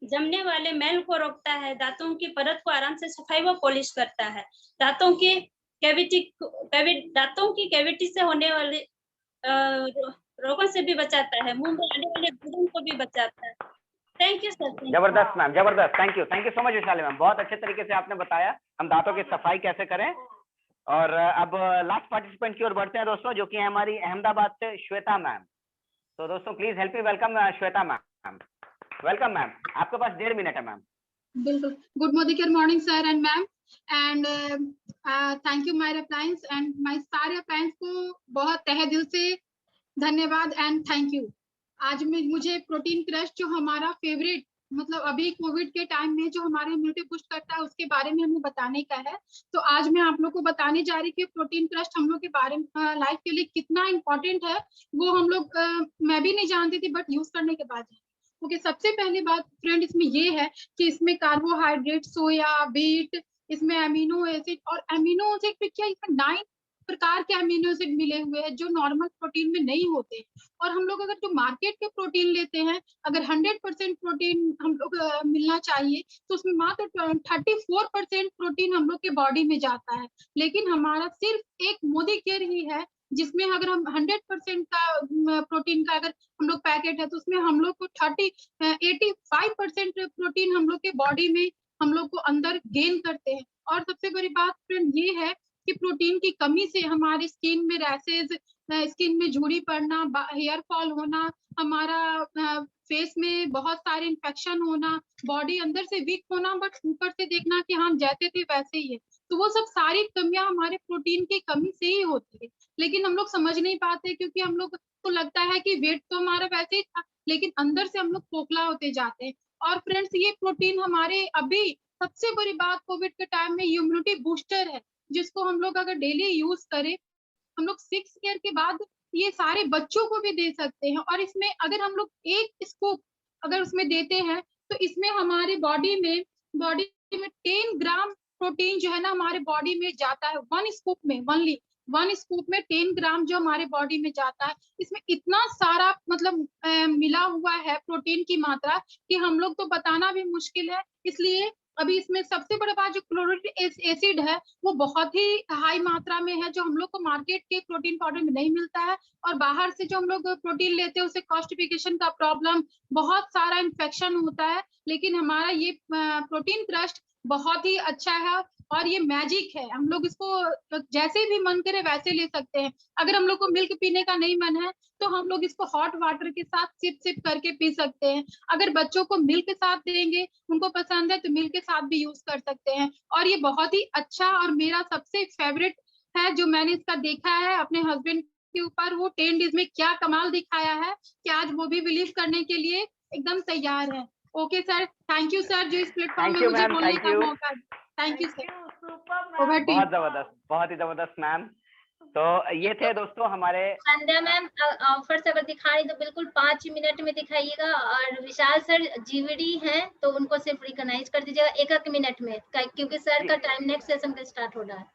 जमने वाले मैल को रोकता है, दांतों की परत को आराम से सफाई व पॉलिश करता है, दांतों की कैविटी से होने वाले रोगों से भी बचाता है, मुंह में आने वाले दुर्गंध को भी बचाता है। Thank you sir. जबरदस्त मैम, जबरदस्त, thank you so much Vishali ma'am, बहुत अच्छे तरीके से आपने बताया हम दांतों की सफाई कैसे करें। और अब लास्ट पार्टिसिपेंट की ओर बढ़ते हैं दोस्तों, जो कि है हमारी अहमदाबाद से श्वेता मैम। तो दोस्तों please help me welcome Shweta ma'am. Welcome ma'am, आपके पास 1.5 मिनट है मैम। बिल्कुल। Good Modi care morning sir and ma'am, and thank you my appliance and my सारे अप्लायंस को बहुत तहे दिल से धन्यवाद एंड थैंक यू। आज में मुझे प्रोटीन क्रश जो हमारा फेवरेट, मतलब अभी कोविड के टाइम में जो हमारे इम्यूनिटी बूस्ट करता है उसके बारे में हमें बताने का है। तो आज मैं आप लोग को बताने जा रही कि प्रोटीन क्रश हम लोग के बारे में लाइफ के लिए कितना इम्पोर्टेंट है, वो हम लोग मैं भी नहीं जानती थी, बट यूज करने के बाद है। ओके, सबसे पहली बात फ्रेंड इसमें ये है कि इसमें कार्बोहाइड्रेट, सोया, व्हीट, इसमें अमीनो एसिड, और अमीनो एसिड पे क्या, इसमें 9 प्रकार के अमीनो एसिड मिले हुए हैं जो नॉर्मल प्रोटीन में नहीं होते। और हम लोग अगर जो मार्केट के प्रोटीन लेते हैं, अगर 100% प्रोटीन हम लोग मिलना चाहिए तो उसमें मात्र 34% प्रोटीन हम लोग के बॉडी में जाता है। लेकिन हमारा सिर्फ एक मोदी केयर ही है जिसमें अगर हम 100% का प्रोटीन का अगर हम लोग पैकेट है तो उसमें हम लोग को 85% प्रोटीन हम लोग के बॉडी में हम लोग को अंदर गेन करते हैं। और सबसे बड़ी बात फ्रेंड ये है कि प्रोटीन की कमी से हमारी स्किन में रैशेज, स्किन में झुर्री पड़ना, हेयर फॉल होना, हमारा फेस में बहुत सारे इन्फेक्शन होना, बॉडी अंदर से वीक होना, बट ऊपर से देखना कि हम जैसे थे वैसे ही है। तो वो सब सारी कमियां हमारे प्रोटीन की कमी से ही होती है, लेकिन हम लोग समझ नहीं पाते क्योंकि हम लोग को लगता है कि वेट तो हमारा वैसे ही था, लेकिन अंदर से हम लोग खोखला होते जाते हैं। और फ्रेंड्स ये प्रोटीन हमारे अभी सबसे बड़ी बात कोविड के टाइम में इम्यूनिटी बूस्टर है, जिसको हम लोग अगर डेली यूज करें, हम लोग 6 ईयर के बाद ये सारे बच्चों को भी दे सकते हैं। और इसमें अगर हम लोग एक स्कूप अगर उसमें देते हैं तो इसमें हमारे बॉडी में 10 ग्राम प्रोटीन जो है ना हमारे बॉडी में जाता है। 1 स्कूप में, ओनली 1 स्कूप में 10 ग्राम जो हमारे बॉडी में जाता है। इसमें इतना सारा मतलब मिला हुआ है प्रोटीन की मात्रा कि हम लोग तो बताना भी मुश्किल है। इसलिए अभी इसमें सबसे बड़ा बात जो क्लोरिक एसिड है वो बहुत ही हाई मात्रा में है, जो हम लोग को मार्केट के प्रोटीन पाउडर में नहीं मिलता है। और बाहर से जो हम लोग प्रोटीन लेते हैं उससे कॉन्स्टिपेशन का प्रॉब्लम, बहुत सारा इन्फेक्शन होता है। लेकिन हमारा ये प्रोटीन क्रस्ट बहुत ही अच्छा है और ये मैजिक है। हम लोग इसको जैसे भी मन करे वैसे ले सकते हैं। अगर हम लोग को मिल्क पीने का नहीं मन है तो हम लोग इसको हॉट वाटर के साथ सिप सिप करके पी सकते हैं। अगर बच्चों को मिल्क के साथ देंगे, उनको पसंद है तो मिल्क के साथ भी यूज कर सकते हैं। और ये बहुत ही अच्छा और मेरा सबसे फेवरेट है जो मैंने इसका देखा है अपने हस्बैंड के ऊपर। वो 10 डेज में क्या कमाल दिखाया है कि आज वो भी बिलीव करने के लिए एकदम तैयार है। Okay sir, thank you sir जो इस प्लेटफॉर्म में मुझे बोलने का मौका। Thank you sir. बहुत जबरदस्त, बहुत ही जबरदस्त मैम। तो ये थे दोस्तों हमारे संध्या मैम, ऑफर्स अगर दिखा रही तो बिल्कुल 5 मिनट में दिखाइएगा। और विशाल सर जीवीडी हैं तो उनको सिर्फ रिकॉग्नाइज कर दीजिएगा 1 मिनट में, क्योंकि सर का टाइम नेक्स्ट सेशन पे स्टार्ट हो रहा है।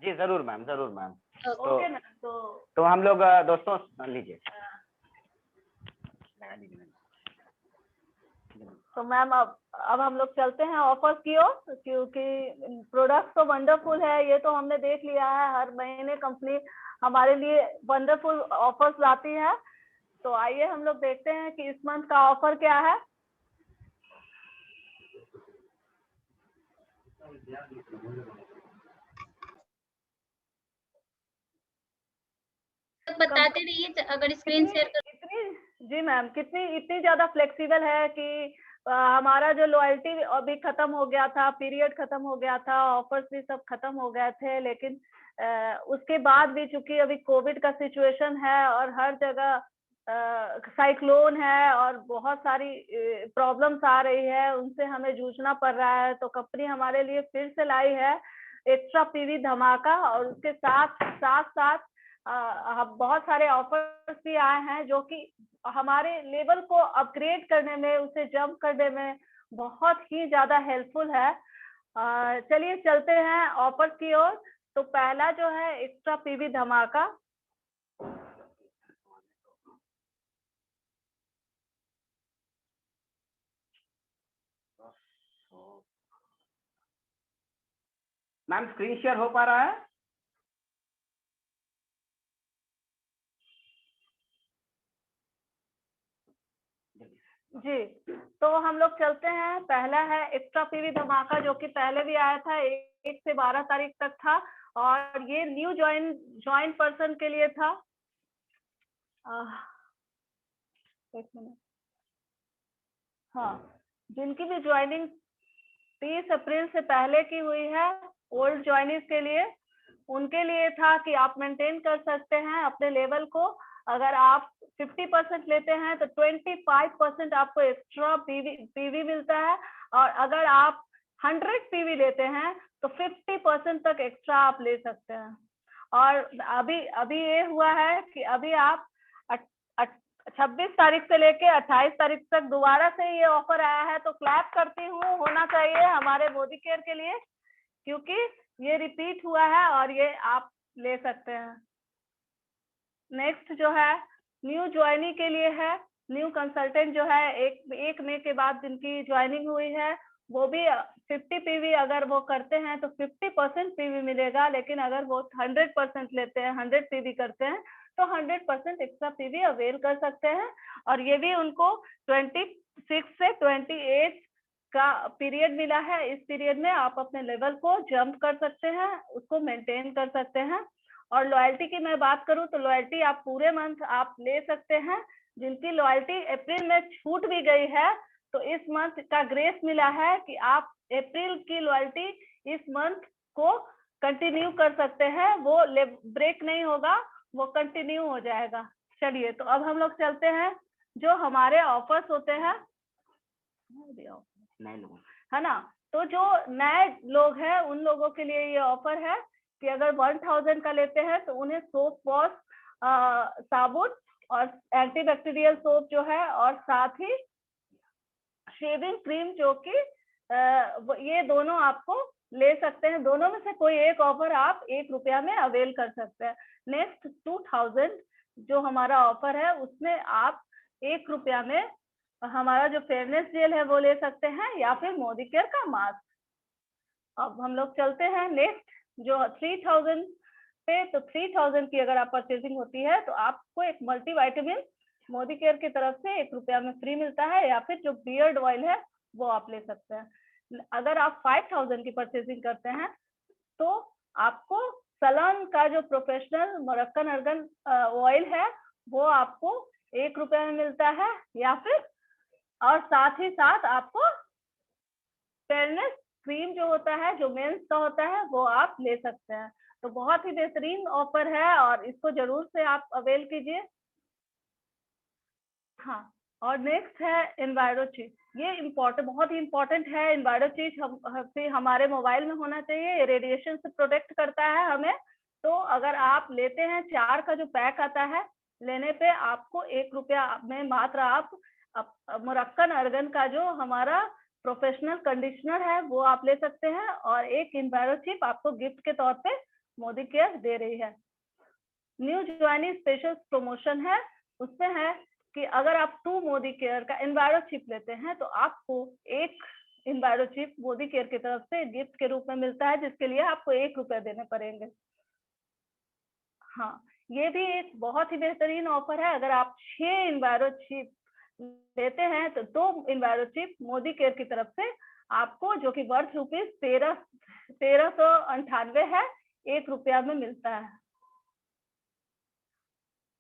जी जरूर मैम, जरूर मैम। Okay ma'am. तो हम लोग दोस्तों लीजिए। तो मैम अब हम लोग चलते हैं ऑफर्स की ओर, क्योंकि प्रोडक्ट तो वंडरफुल है, ये तो हमने देख लिया है। हर महीने कंपनी हमारे लिए वंडरफुल ऑफर्स लाती है। तो आइए हम लोग देखते हैं कि इस मंथ का ऑफर क्या है। बताते रहिए अगर स्क्रीन शेयर कर। जी मैम, इतनी ज्यादा फ्लेक्सिबल है कि हमारा जो लॉयल्टी अभी खत्म हो गया था, पीरियड खत्म हो गया था, ऑफर्स भी सब खत्म हो गए थे, लेकिन उसके बाद भी चूंकि अभी कोविड का सिचुएशन है और हर जगह साइक्लोन है और बहुत सारी प्रॉब्लम्स आ रही है, उनसे हमें जूझना पड़ रहा है। तो कंपनी हमारे लिए फिर से लाई है एक्स्ट्रा पीवी धमाका, और उसके साथ बहुत सारे ऑफर्स भी आए हैं जो कि हमारे लेवल को अपग्रेड करने में, उसे जंप करने में बहुत ही ज्यादा हेल्पफुल है। चलिए चलते हैं ऑफर्स की ओर। तो पहला जो है एक्स्ट्रा पीवी धमाका। मैम स्क्रीन शेयर हो पा रहा है? जी, तो हम लोग चलते हैं। पहला है एक्स्ट्रा पीवी धमाका, जो कि पहले भी आया था, 1 से 12 तारीख तक था, और ये न्यू ज्वाइन पर्सन के लिए था। एक मिनट। हाँ, जिनकी भी ज्वाइनिंग 30 अप्रैल से पहले की हुई है, ओल्ड ज्वाइनिंग के लिए, उनके लिए था कि आप मेंटेन कर सकते हैं अपने लेवल को। अगर आप 50% लेते हैं तो 25% आपको एक्स्ट्रा पीवी मिलता है, और अगर आप 100 पीवी लेते हैं तो 50% तक एक्स्ट्रा आप ले सकते हैं। और अभी ये हुआ है कि अभी आप 26 तारीख से लेके 28 तारीख तक दोबारा से ये ऑफर आया है। तो क्लैप करती हूँ, होना चाहिए हमारे मोदी केयर के लिए, क्योंकि ये रिपीट हुआ है और ये आप ले सकते हैं। नेक्स्ट जो है न्यू ज्वाइनी के लिए है। न्यू कंसल्टेंट जो है 1 मई के बाद जिनकी ज्वाइनिंग हुई है, वो भी 50 पीवी अगर वो करते हैं तो 50% पीवी मिलेगा, लेकिन अगर वो 100% लेते हैं, 100 पीवी करते हैं, तो 100% एक्स्ट्रा पीवी अवेल कर सकते हैं। और ये भी उनको 26 से 28 का पीरियड मिला है। इस पीरियड में आप अपने लेवल को जंप कर सकते हैं, उसको मेंटेन कर सकते हैं। और लॉयल्टी की मैं बात करूं तो लॉयल्टी आप पूरे मंथ आप ले सकते हैं। जिनकी लॉयल्टी अप्रैल में छूट भी गई है, तो इस मंथ का ग्रेस मिला है कि आप अप्रैल की लॉयल्टी इस मंथ को कंटिन्यू कर सकते हैं। वो ब्रेक नहीं होगा, वो कंटिन्यू हो जाएगा। चलिए, तो अब हम लोग चलते हैं जो हमारे ऑफर्स होते हैं नए लोग, है ना। तो जो नए लोग हैं उन लोगों के लिए ये ऑफर है कि अगर 1000 का लेते हैं तो उन्हें सोप वॉश, साबुन और एंटीबैक्टीरियल सोप जो है, और साथ ही शेविंग क्रीम, जो कि ये दोनों आपको ले सकते हैं। दोनों में से कोई एक ऑफर आप ₹1 में अवेल कर सकते हैं। नेक्स्ट 2000 जो हमारा ऑफर है, उसमें आप ₹1 में हमारा जो फेयरनेस जेल है वो ले सकते हैं, या फिर मोदी केयर का मास्क। अब हम लोग चलते हैं नेक्स्ट जो 3000 पे। तो 3000 की अगर आप परचेजिंग होती है तो आपको एक मल्टीविटामिन मोदी केयर की तरफ से ₹1 में फ्री मिलता है, या फिर जो बियर्ड ऑयल है वो आप ले सकते हैं। अगर आप 5000 की परचेसिंग करते हैं तो आपको सलान का जो प्रोफेशनल मोरक्कन अर्गन ऑयल है वो आपको 1 रुपए में मिलता है, या फिर और साथ ही साथ आपको फेयरनेस क्रीम जो होता है, जो मेंस का होता है, वो आप ले सकते हैं। तो बहुत ही बेहतरीन ऑफर है और इसको जरूर से आप अवेल कीजिए। हाँ, और नेक्स्ट है एनवायरो चिप। ये इम्पोर्टेंट, बहुत ही इम्पोर्टेंट है। एनवायरो चिप हमारे मोबाइल में होना चाहिए, रेडिएशन से प्रोटेक्ट करता है हमें। तो अगर आप लेते हैं 4 का जो पैक आता है, लेने पे आपको 1 रुपया में मात्र आप मोरक्कन अर्गन का जो हमारा प्रोफेशनल कंडीशनर है वो आप ले सकते हैं, और एक एनवायरो चिप आपको गिफ्ट के तौर पे मोदी केयर दे रही है। न्यू ज्वाइनिंग स्पेशल प्रमोशन है, उसमें है कि अगर आप 2 मोदी केयर का एनवायरो चिप लेते हैं तो आपको 1 एनवायरो चिप मोदी केयर की तरफ से गिफ्ट के रूप में मिलता है, जिसके लिए आपको 1 रुपया देने पड़ेंगे। हाँ, ये भी एक बहुत ही बेहतरीन ऑफर है। अगर आप 6 एनवायरो चिप लेते हैं तो 2 एनवायरो चिप मोदी केयर की तरफ से आपको, जो कि वर्थ रुपीज 1398 है, 1 रुपया में मिलता है।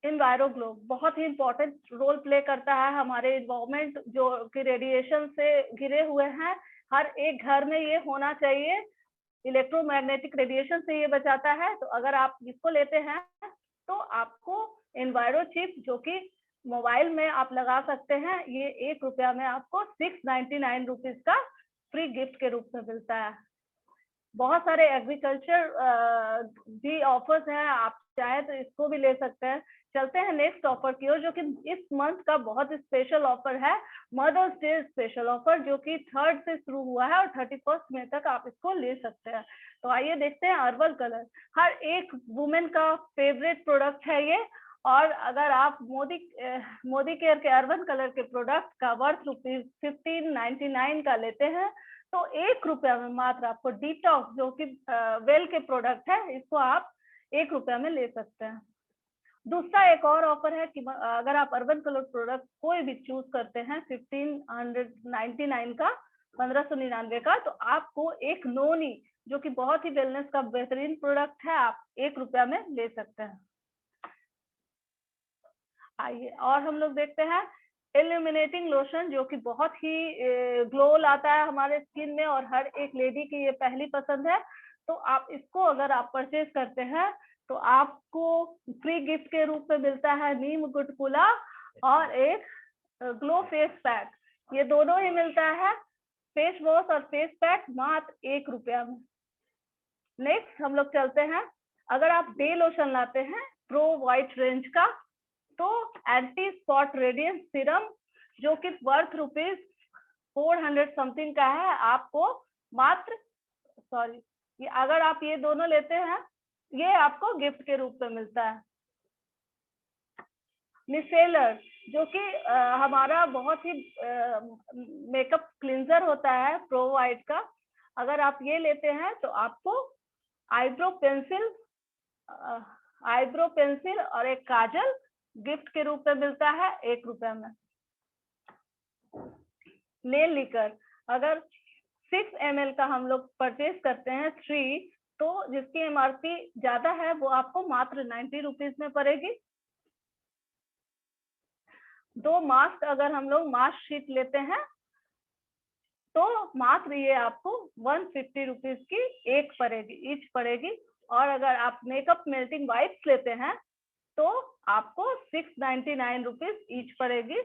एनवायरो ग्लो बहुत ही इंपॉर्टेंट रोल प्ले करता है हमारे इन्वायरमेंट जो कि रेडिएशन से घिरे हुए हैं। हर एक घर में ये होना चाहिए, इलेक्ट्रोमैग्नेटिक रेडिएशन से ये बचाता है। तो अगर आप इसको लेते हैं तो आपको एनवायरो चिप जो कि मोबाइल में आप लगा सकते हैं, ये 1 रुपया में आपको 699 रुपीज का फ्री गिफ्ट के रूप में मिलता है। बहुत सारे एग्रीकल्चर भी ऑफर्स हैं, आप चाहे तो इसको भी ले सकते हैं। चलते हैं नेक्स्ट ऑफर की ओर, जो कि इस मंथ का बहुत स्पेशल ऑफर है, मदर्स डे स्पेशल ऑफर, जो कि 3rd से शुरू हुआ है और 31 मई तक आप इसको ले सकते हैं। तो आइए देखते हैं अर्बन कलर। हर एक वुमेन का फेवरेट प्रोडक्ट है ये, और अगर आप मोदी केयर के अर्बन कलर के प्रोडक्ट का वर्थ रुपीज 1599 का लेते हैं तो 1 रुपया में मात्र आपको डिटॉक्स जो कि वेल के प्रोडक्ट है, इसको आप 1 रुपया में ले सकते हैं। दूसरा एक और ऑफर है कि अगर आप अर्बन कलर प्रोडक्ट कोई भी चूज करते हैं 1599 का, 1599 का, तो आपको एक नोनी जो कि बहुत ही वेलनेस का बेहतरीन प्रोडक्ट है, आप 1 रुपया में ले सकते हैं। आइए और हम लोग देखते हैं इल्यूमिनेटिंग लोशन, जो कि बहुत ही ग्लो लाता है हमारे स्किन में और हर एक लेडी की ये पहली पसंद है। तो आप इसको अगर आप परचेज करते हैं तो आपको फ्री गिफ्ट के रूप में मिलता है नीम गुटकुला और एक ग्लो फेस पैक। ये दोनों ही मिलता है, फेस वॉश और फेस पैक, मात्र 1 रुपया में। नेक्स्ट हम लोग चलते हैं, अगर आप डे लोशन लाते हैं प्रो वाइट रेंज का, तो एंटी स्पॉट रेडियंस सीरम जो कि वर्थ रुपीज 400 समथिंग का है, आपको मात्र ये अगर आप ये दोनों लेते हैं ये आपको गिफ्ट के रूप में मिलता है। मिसेलर जो कि हमारा बहुत ही मेकअप क्लिंजर होता है प्रो वाइट का, अगर आप ये लेते हैं तो आपको आईब्रो पेंसिल और एक काजल गिफ्ट के रूप में मिलता है 1 रुपया में। नेल लिकर अगर 6 ml का हम लोग परचेज करते हैं 3, तो जिसकी एमआरपी ज्यादा है वो आपको मात्र 90 रुपीज में पड़ेगी। 2 मास्क अगर हम लोग मास्क शीट लेते हैं तो मात्र ये आपको 150 रुपीज की ईच पड़ेगी। और अगर आप मेकअप मेल्टिंग वाइप्स लेते हैं तो आपको 699 रुपीज ईच पड़ेगी।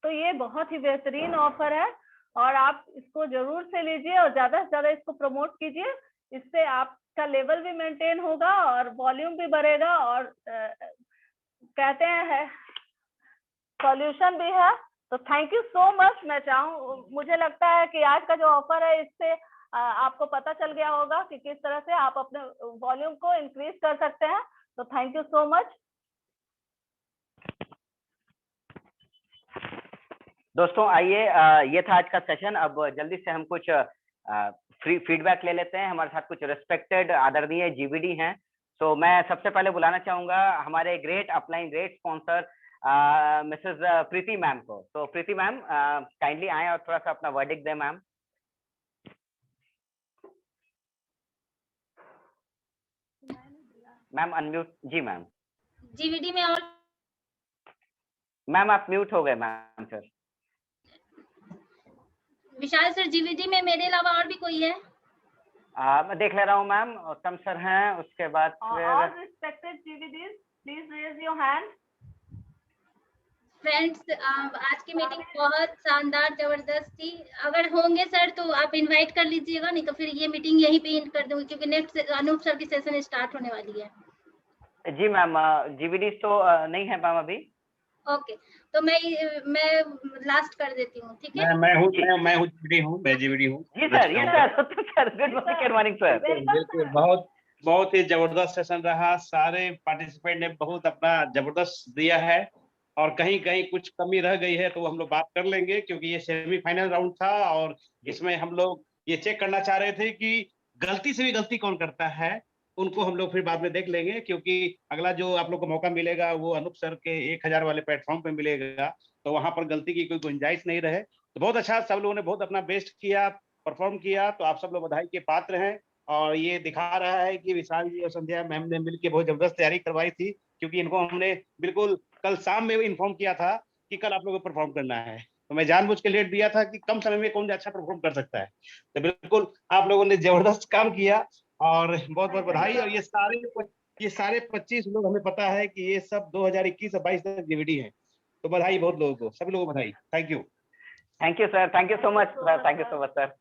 तो ये बहुत ही बेहतरीन ऑफर है और आप इसको जरूर से लीजिए और ज्यादा से ज्यादा इसको प्रमोट कीजिए, इससे आपका लेवल भी मेंटेन होगा और वॉल्यूम भी बढ़ेगा और कहते हैं सॉल्यूशन भी है। तो थैंक यू सो मच। मुझे लगता है कि आज का जो ऑफर है इससे आपको पता चल गया होगा कि किस तरह से आप अपने वॉल्यूम को इंक्रीज कर सकते हैं। तो थैंक यू सो मच। दोस्तों आइए, ये था आज का सेशन। अब जल्दी से हम कुछ फ्री फीडबैक ले लेते हैं। हमारे साथ कुछ रिस्पेक्टेड आदरणीय जीवीडी हैं। तो मैं सबसे पहले बुलाना चाहूंगा हमारे great upline great sponsor missus Preeti ma'am को। तो प्रीति मैम काइंडली आए और थोड़ा सा अपना वर्डिक्ट दें मैम। मैम अनम्यूट जी मैम। जीवीडी में और मैम आप म्यूट हो गए मैम सर। विशाल सर जीवीडी में मेरे अलावा और भी कोई है? मैं देख ले रहा हूँ मैम। उत्तम सर हैं, उसके बाद All respected GVDs, please raise your hand. Friends, आज की मीटिंग बहुत शानदार जबरदस्त थी। अगर होंगे सर तो आप इनवाइट कर लीजिएगा, नहीं तो फिर ये मीटिंग यहीं पे एंड कर दूंगी क्योंकि नेक्स्ट अनूप सर की सेशन स्टार्ट होने वाली है। जी मैम, जीवीडी तो नहीं है मैम अभी। ओके, तो मैं लास्ट कर देती हूँ, ठीक है? मैं हूँ जीवीडी हूँ, मैं जीवीडी हूँ। जी सर, ये सर गुड मॉर्निंग सर। बिल्कुल, बहुत ही जबरदस्त सेशन रहा। सारे पार्टिसिपेंट ने बहुत अपना जबरदस्त दिया है और कहीं कहीं कुछ कमी रह गई है तो हम लोग बात कर लेंगे, क्योंकि ये सेमीफाइनल राउंड था और इसमें हम लोग ये चेक करना चाह रहे थे कि गलती से भी गलती कौन करता है। उनको हम लोग फिर बाद में देख लेंगे, क्योंकि अगला जो आप लोग को मौका मिलेगा वो अनूप सर के 1000 वाले प्लेटफॉर्म पे मिलेगा, तो वहां पर गलती की कोई गुंजाइश नहीं रहे। तो बहुत अच्छा, सब लोगों ने बहुत अपना बेस्ट किया, परफॉर्म किया, तो आप सब लोग बधाई के पात्र हैं। और ये दिखा रहा है कि विशाल जी और संध्या मैम ने मिलकर बहुत जबरदस्त तैयारी करवाई थी, क्योंकि इनको हमने बिल्कुल कल शाम में इन्फॉर्म किया था कि कल आप लोगों को परफॉर्म करना है, तो मैं जानबूझ के लेट दिया था कि कम समय में कौन अच्छा परफॉर्म कर सकता है। तो बिल्कुल आप लोगों ने जबरदस्त काम किया और बहुत बहुत बधाई। और ये सारे 25 लोग, हमें पता है कि ये सब 2021 और 22 तक जीवीडी हैं, तो बधाई बहुत लोगों को, सभी लोगों को बधाई। Thank you sir, thank you so much sir, thank you so much sir.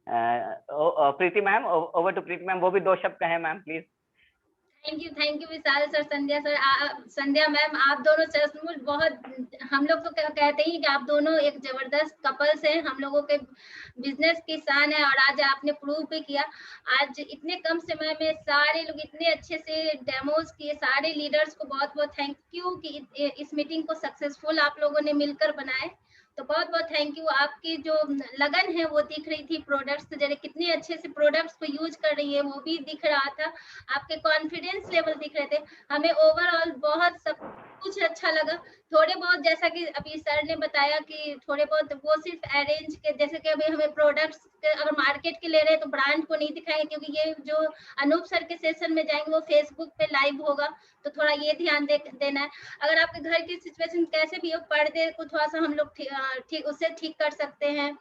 Preeti ma'am, over to Preeti ma'am, वो भी 2 शब्द कहें ma'am please. Thank you Vishal sir, Sandhya sir, Sandhya ma'am, आप दोनों सचमुच बहुत, हम लोग तो कहते ही कि आप दोनों एक जबरदस्त कपल्स हैं, हम लोगों के बिजनेस की शान है और आज आपने प्रूव भी किया। आज इतने कम समय में सारे लोग इतने अच्छे से डेमोज किए, सारे लीडर्स को बहुत बहुत थैंक यू कि इस मीटिंग को सक्सेसफुल आप लोगों ने मिलकर बनाए। तो बहुत बहुत थैंक यू। आपकी जो लगन है वो दिख रही थी, प्रोडक्ट्स जरा कितने अच्छे से प्रोडक्ट्स को यूज कर रही है वो भी दिख रहा था, आपके कॉन्फिडेंस लेवल दिख रहे थे। हमें ओवरऑल बहुत सब कुछ अच्छा लगा। थोड़े बहुत, जैसा कि अभी सर ने बताया कि थोड़े बहुत वो सिर्फ अरेंज के, जैसे कि अभी हमें प्रोडक्ट्स अगर मार्केट के ले रहे हैं तो ब्रांड को नहीं दिखाएंगे, क्योंकि ये जो अनूप सर के सेशन में जाएंगे वो फेसबुक पे लाइव होगा, तो थोड़ा ये ध्यान देना है। अगर आपके घर की सिचुएशन कैसे भी हो, पर्दे को थोड़ा सा हम लोग ठीक उससे ठीक कर सकते हैं।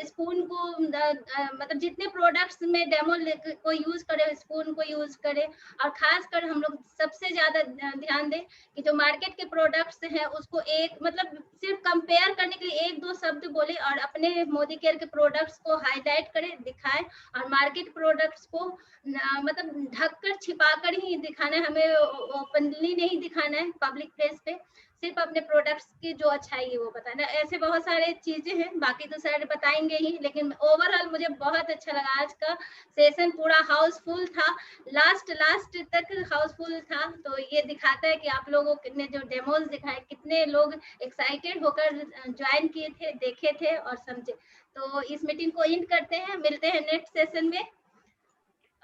स्पून को मतलब जितने प्रोडक्ट्स में डेमो को यूज करें, स्पून को यूज करें। और खासकर हम लोग सबसे ज्यादा ध्यान दें कि जो मार्केट के प्रोडक्ट्स हैं उसको एक मतलब सिर्फ कंपेयर करने के लिए 1-2 शब्द बोले और अपने मोदी केयर के प्रोडक्ट्स को हाईलाइट करें, दिखाएं। और मार्केट प्रोडक्ट्स को मतलब ढककर छिपाकर ही दिखाना है, हमें ओपनली नहीं दिखाना है पब्लिक प्लेस पे, सिर्फ अपने प्रोडक्ट्स की जो अच्छाई है वो बताना। ऐसे बहुत सारे चीजें हैं, बाकी तो सर बताएंगे ही, लेकिन ओवरऑल मुझे बहुत अच्छा लगा। आज का सेशन पूरा हाउसफुल था, लास्ट तक हाउसफुल था, तो ये दिखाता है कि आप लोगों ने जो डेमोज दिखाए कितने लोग एक्साइटेड होकर ज्वाइन किए थे, देखे थे और समझे। तो इस मीटिंग को एंड करते हैं, मिलते हैं नेक्स्ट सेशन में।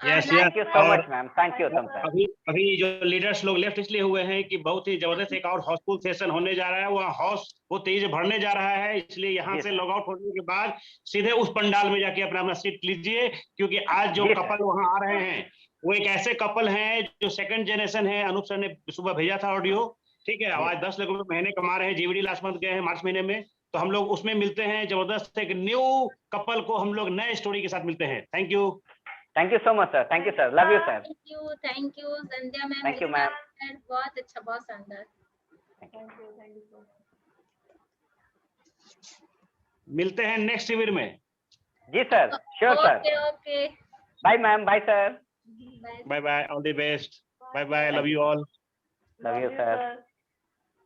Thank you so much ma'am, thank you sir. अभी जो लीडर्स लोग लेफ्ट इसलिए हुए हैं कि बहुत ही जबरदस्त एक और हाउसफुल सेशन होने जा रहा है, वहाँ हाउस वो तेजी से भरने जा रहा है, इसलिए यहाँ से लॉग आउट होने के बाद सीधे उस पंडाल में जाके अपना सीट लीजिए, क्योंकि आज जो कपल वहाँ आ रहे हैं वो एक ऐसे कपल हैं जो 2nd जनरेशन है। अनूप सर ने सुबह भेजा था ऑडियो, ठीक है, आज 10 लाख रुपए महीने कमा रहे हैं, जीवीडी लास्ट मंथ गए हैं मार्च महीने में, तो हम लोग उसमें मिलते हैं। जबरदस्त एक न्यू कपल को हम लोग नए स्टोरी के साथ मिलते हैं। Thank you so much sir, thank you sir, love you sir. Thank you Sandhya ma'am, thank you ma'am, बहुत अच्छा, बहुत शानदार। मिलते हैं नेक्स्ट शिविर में। जी sir, sure sir. Okay, bye ma'am, bye sir, bye bye, all the best, bye bye, love you all, love you sir.